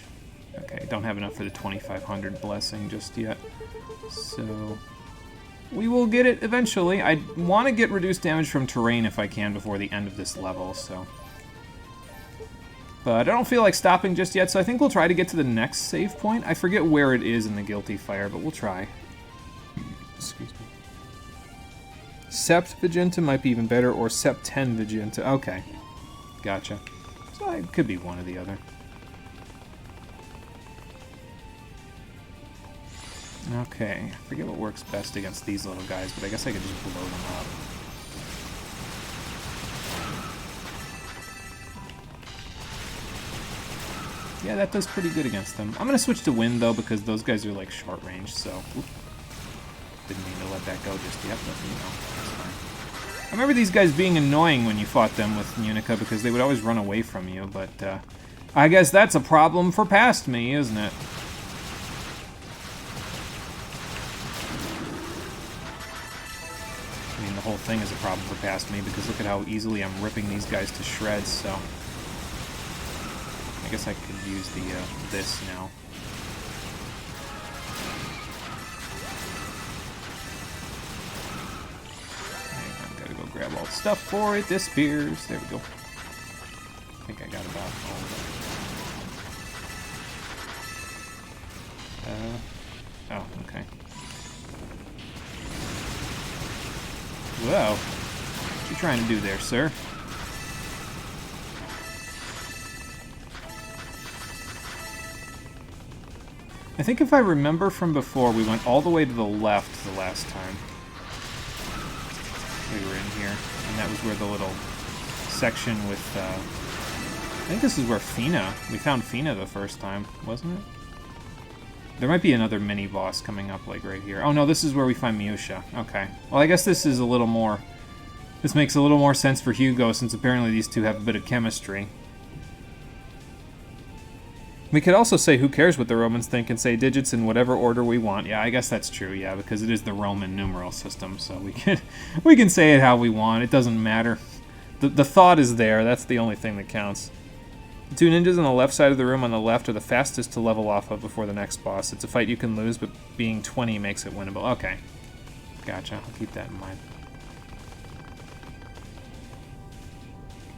S2: Okay, don't have enough for the 2500 blessing just yet. So we will get it eventually. I want to get reduced damage from terrain if I can before the end of this level, so... But I don't feel like stopping just yet, so I think we'll try to get to the next save point. I forget where it is in the Guilty Fire, but we'll try. Excuse me. Sept Viginta might be even better, or Septen Viginta. Okay. Gotcha. So it could be one or the other. Okay. I forget what works best against these little guys, but I guess I could just blow them up. Yeah, that does pretty good against them. I'm going to switch to wind, though, because those guys are, like, short range, so... Oop. Didn't mean to let that go just yet, but, that's fine. I remember these guys being annoying when you fought them with Munica, because they would always run away from you, but, I guess that's a problem for past me, isn't it? I mean, the whole thing is a problem for past me, because look at how easily I'm ripping these guys to shreds, so... I guess I could use the, this now. I've got to go grab all the stuff for it. Disappears. There we go. I think I got about all of that. Oh, okay. Whoa. What you trying to do there, sir? I think if I remember from before, we went all the way to the left the last time we were in here, and that was where the little section with, I think this is where we found Fina the first time, wasn't it? There might be another mini-boss coming up, like, right here. Oh, no, this is where we find Miusha. Okay. Well, I guess this is a little more... This makes a little more sense for Hugo, since apparently these two have a bit of chemistry. We could also say, who cares what the Romans think, and say digits in whatever order we want. Yeah, I guess that's true, yeah, because it is the Roman numeral system, so we can say it how we want. It doesn't matter. The thought is there. That's the only thing that counts. The two ninjas on the left side of the room on the left are the fastest to level off of before the next boss. It's a fight you can lose, but being 20 makes it winnable. Okay. Gotcha. I'll keep that in mind.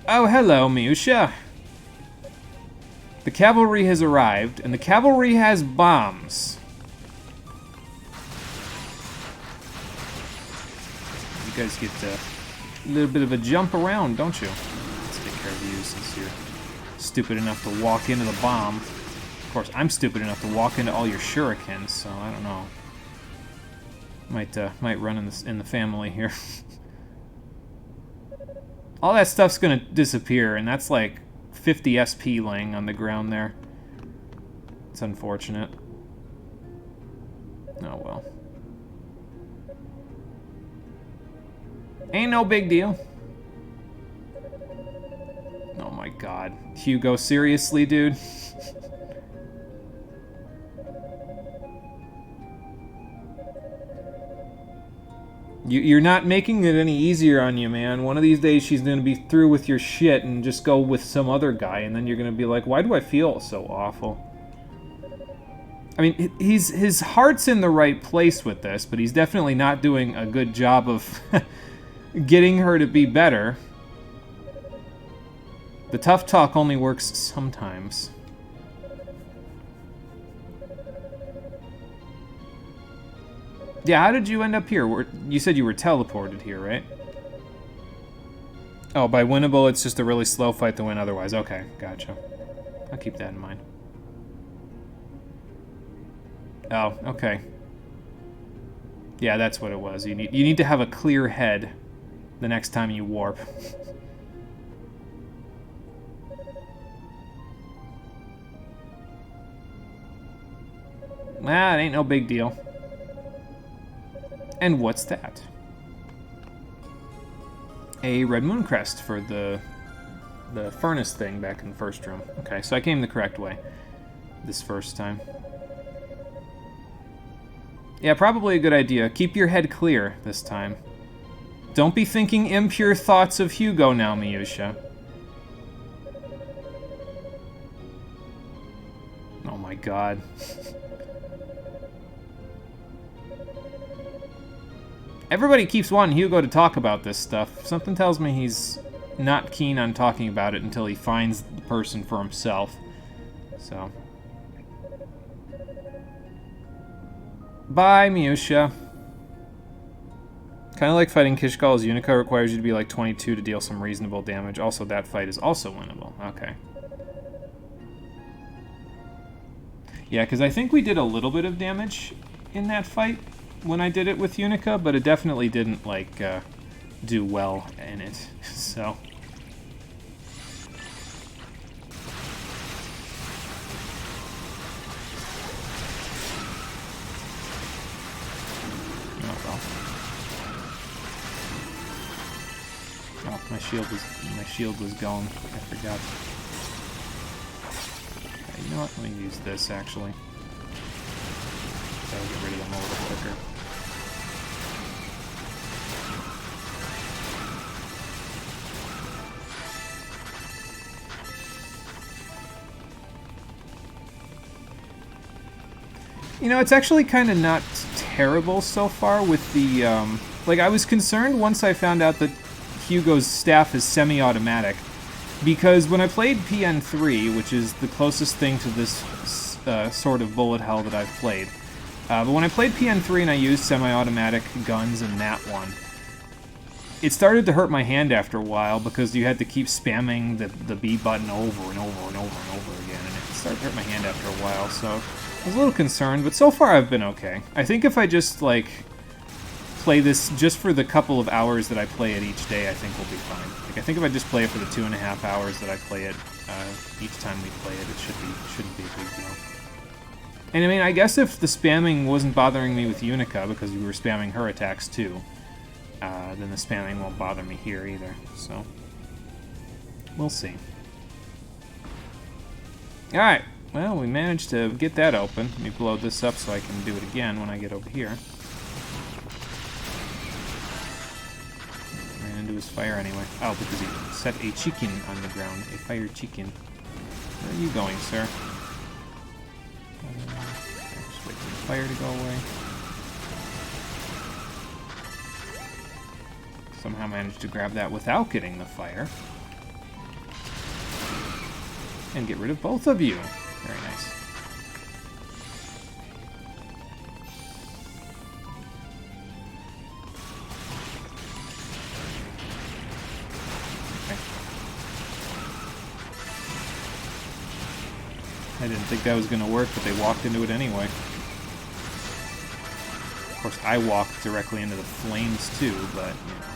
S2: Oh, hello, Miusha. The cavalry has arrived, and the cavalry has bombs. You guys get a little bit of a jump around, don't you? Let's take care of you since you're stupid enough to walk into the bomb. Of course, I'm stupid enough to walk into all your shurikens, so I don't know. Might run in the family here. All that stuff's gonna disappear, and that's like 50 SP laying on the ground there. It's unfortunate. Oh well. Ain't no big deal. Oh my god. Hugo, seriously, dude? You're not making it any easier on you, man. One of these days she's going to be through with your shit and just go with some other guy, and then you're going to be like, why do I feel so awful? I mean, his heart's in the right place with this, but he's definitely not doing a good job of getting her to be better. The tough talk only works sometimes. Yeah, how did you end up here? You said you were teleported here, right? Oh, by winnable, it's just a really slow fight to win otherwise. Okay, gotcha. I'll keep that in mind. Oh, okay. Yeah, that's what it was. You need to have a clear head the next time you warp. Ah, it ain't no big deal. And what's that? A red moon crest for the furnace thing back in the first room. Okay, so I came the correct way this first time. Yeah, probably a good idea. Keep your head clear this time. Don't be thinking impure thoughts of Hugo now, Miusha. Oh my god. Everybody keeps wanting Hugo to talk about this stuff. Something tells me he's not keen on talking about it until he finds the person for himself. So. Bye, Miusha. Kind of like fighting Kishkal's Unica requires you to be like 22 to deal some reasonable damage. Also, that fight is also winnable. Okay. Yeah, because I think we did a little bit of damage in that fight when I did it with Unica, but it definitely didn't, like, do well in it, so. Oh, well. Oh, my shield was going. I forgot. Okay, you know what? Let me use this, actually. That'll get rid of them a little quicker. You know, it's actually kind of not terrible so far with the, like, I was concerned once I found out that Hugo's staff is semi-automatic, because when I played PN3, which is the closest thing to this sort of bullet hell that I've played, but when I played PN3 and I used semi-automatic guns in that one, it started to hurt my hand after a while because you had to keep spamming the B button over and over and over and over again, and it started to hurt my hand after a while, so I was a little concerned, but so far I've been okay. I think if I just, like, play this just for the couple of hours that I play it each day, I think we'll be fine. Like, I think if I just play it for the 2.5 hours that I play it each time we play it, shouldn't be a big deal. And I mean, I guess if the spamming wasn't bothering me with Unica, because we were spamming her attacks too, then the spamming won't bother me here either, so we'll see. Alright, well, we managed to get that open. Let me blow this up so I can do it again when I get over here. Ran into his fire anyway. Oh, because he set a chicken on the ground. A fire chicken. Where are you going, sir? Just wait for the fire to go away. Somehow managed to grab that without getting the fire. And get rid of both of you. Very nice. Okay. I didn't think that was going to work, but they walked into it anyway. Of course, I walked directly into the flames too, but, you know.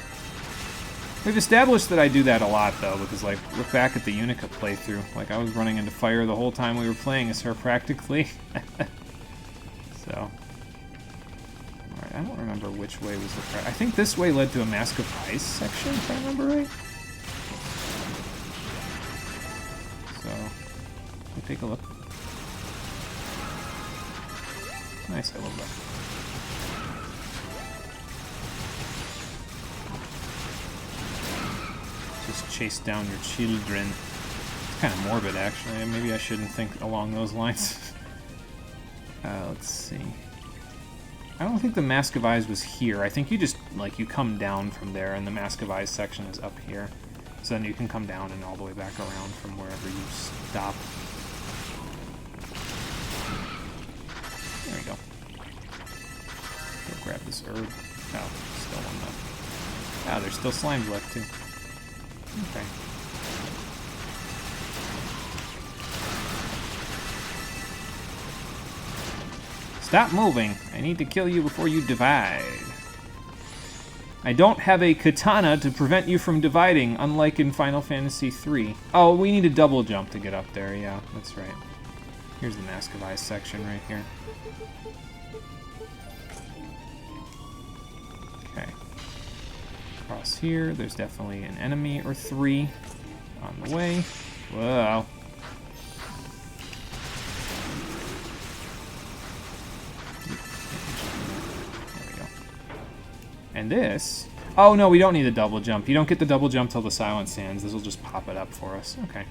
S2: We've established that I do that a lot, though, because, like, look back at the Unica playthrough. Like, I was running into fire the whole time we were playing as her, practically. So. Alright, I don't remember which way was the correct. I think this way led to a Mask of Ice section, if I remember right. So, let me take a look. Nice, I love that. chase down your children. It's kind of morbid, actually. Maybe I shouldn't think along those lines. Let's see. I don't think the Mask of Eyes was here. I think you just, like, you come down from there, and the Mask of Eyes section is up here. So then you can come down and all the way back around from wherever you stop. There you go. Go grab this herb. Oh, still one left. Ah, there's still slimes left, too. Okay. Stop moving. I need to kill you before you divide. I don't have a katana to prevent you from dividing, unlike in Final Fantasy III. Oh, we need a double jump to get up there. Yeah, that's right. Here's the Mask of Eyes section right here. Okay. Across here, there's definitely an enemy or three on the way. Whoa. And this... Oh, no, we don't need a double jump. You don't get the double jump till the Silent Sands. This will just pop it up for us. Okay.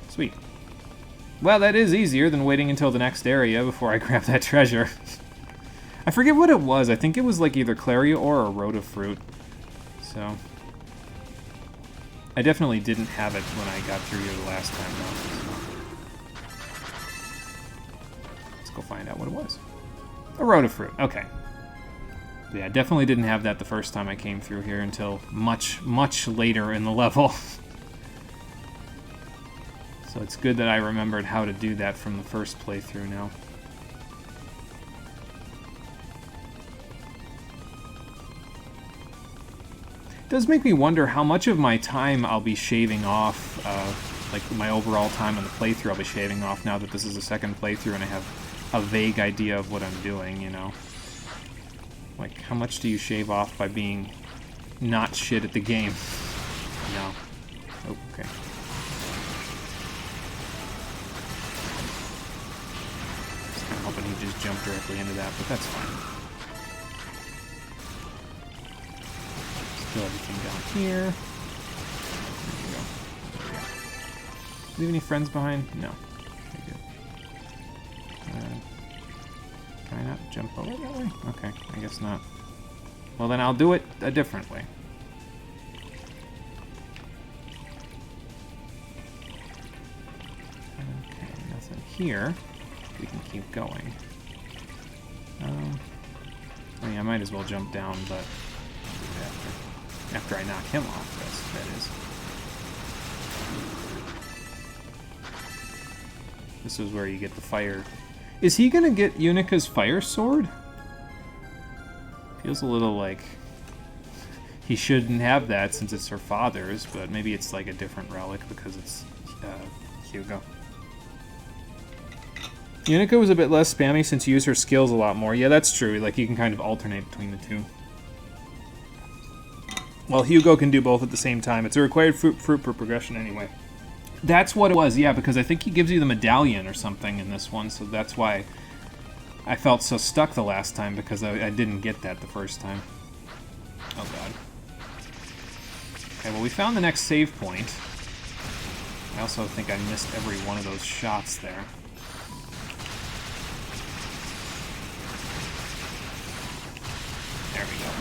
S2: Sweet. Well, that is easier than waiting until the next area before I grab that treasure. I forget what it was. I think it was like either Claria or a Rotafruit. So... I definitely didn't have it when I got through here the last time, though. So. Let's go find out what it was. A Rotafruit. Okay. Yeah, I definitely didn't have that the first time I came through here until much, much later in the level. So it's good that I remembered how to do that from the first playthrough now. It does make me wonder how much of my time I'll be shaving off, like my overall time on the playthrough I'll be shaving off now that this is the second playthrough and I have a vague idea of what I'm doing, you know? Like, how much do you shave off by being not shit at the game? No. Oh, okay. Just kind of hoping he just jumped directly into that, but that's fine. Still everything down here. There you go. There we go. Leave any friends behind? No. Okay, good. Can I not jump over that way? Okay, I guess not. Well, then I'll do it a different way. Okay, nothing here. We can keep going. I mean, I might as well jump down, but after I knock him off, that is. This is where you get the fire. Is he gonna get Unica's fire sword? Feels a little like he shouldn't have that since it's her father's, but maybe it's like a different relic because it's Hugo. Unica was a bit less spammy since you use her skills a lot more. Yeah, that's true. Like, you can kind of alternate between the two. Well, Hugo can do both at the same time. It's a required fruit for progression anyway. That's what it was, yeah, because I think he gives you the medallion or something in this one, so that's why I felt so stuck the last time, because I didn't get that the first time. Oh, God. Okay, well, we found the next save point. I also think I missed every one of those shots there. There we go.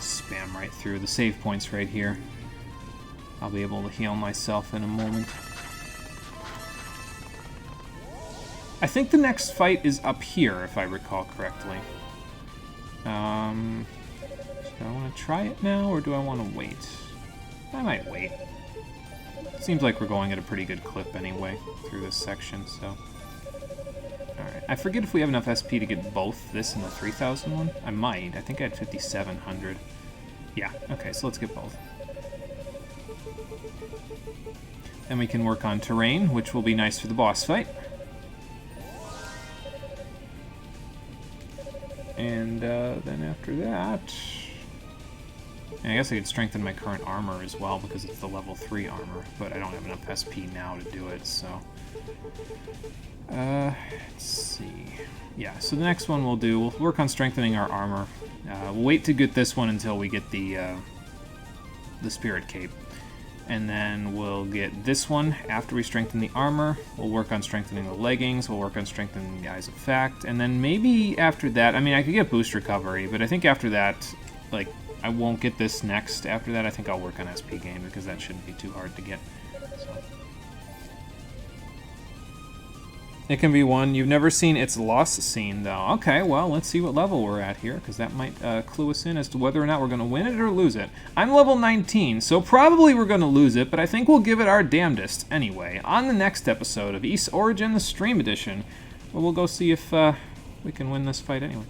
S2: Spam right through. The save point's right here. I'll be able to heal myself in a moment. I think the next fight is up here, if I recall correctly. Do I want to try it now, or do I want to wait? I might wait. Seems like we're going at a pretty good clip anyway through this section, so... Alright, I forget if we have enough SP to get both this and the 3000 one. I might. I think I had 5700. Yeah, okay, so let's get both. Then we can work on terrain, which will be nice for the boss fight. And then after that... I guess I could strengthen my current armor as well, because it's the level 3 armor, but I don't have enough SP now to do it, so... Let's see. Yeah, so the next one we'll work on strengthening our armor. We'll wait to get this one until we get the Spirit Cape. And then we'll get this one after we strengthen the armor. We'll work on strengthening the leggings. We'll work on strengthening the Eyes of Fact. And then maybe after that, I mean, I could get boost recovery, but I think after that, like, I won't get this next. After that, I think I'll work on SP gain because that shouldn't be too hard to get. So. It can be one. You've never seen its loss scene, though. Okay, well, let's see what level we're at here, because that might clue us in as to whether or not we're going to win it or lose it. I'm level 19, so probably we're going to lose it, but I think we'll give it our damnedest anyway. On the next episode of East Origin, the Stream Edition, we'll go see if we can win this fight anyway.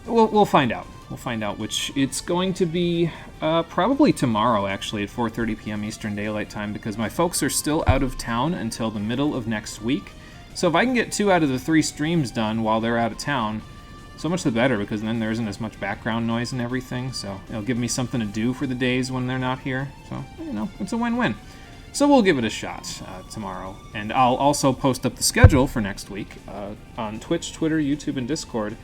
S2: We'll find out. We'll find out, which it's going to be probably tomorrow, actually, at 4:30 p.m. Eastern Daylight Time, because my folks are still out of town until the middle of next week. So if I can get 2 out of the 3 streams done while they're out of town, so much the better, because then there isn't as much background noise and everything. So it'll give me something to do for the days when they're not here. So, you know, it's a win-win. So we'll give it a shot tomorrow. And I'll also post up the schedule for next week on Twitch, Twitter, YouTube, and Discord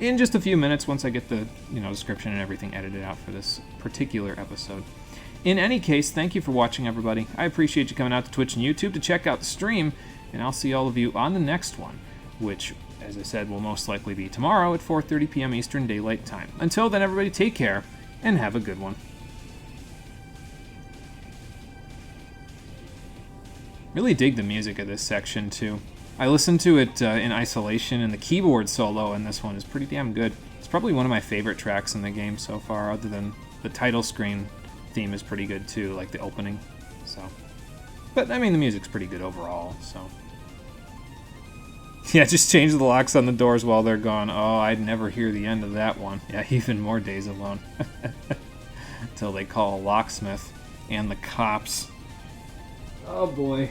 S2: in just a few minutes once I get the description and everything edited out for this particular episode. In any case, thank you for watching, everybody. I appreciate you coming out to Twitch and YouTube to check out the stream. And I'll see all of you on the next one, which, as I said, will most likely be tomorrow at 4:30 p.m. Eastern Daylight Time. Until then, everybody, take care and have a good one. Really dig the music of this section, too. I listened to it in isolation, and the keyboard solo in this one is pretty damn good. It's probably one of my favorite tracks in the game so far, other than the title screen theme is pretty good, too, like the opening. So, but, I mean, the music's pretty good overall, so... Yeah, just change the locks on the doors while they're gone. Oh, I'd never hear the end of that one. Yeah, even more Days Alone. Until they call a locksmith and the cops. Oh boy.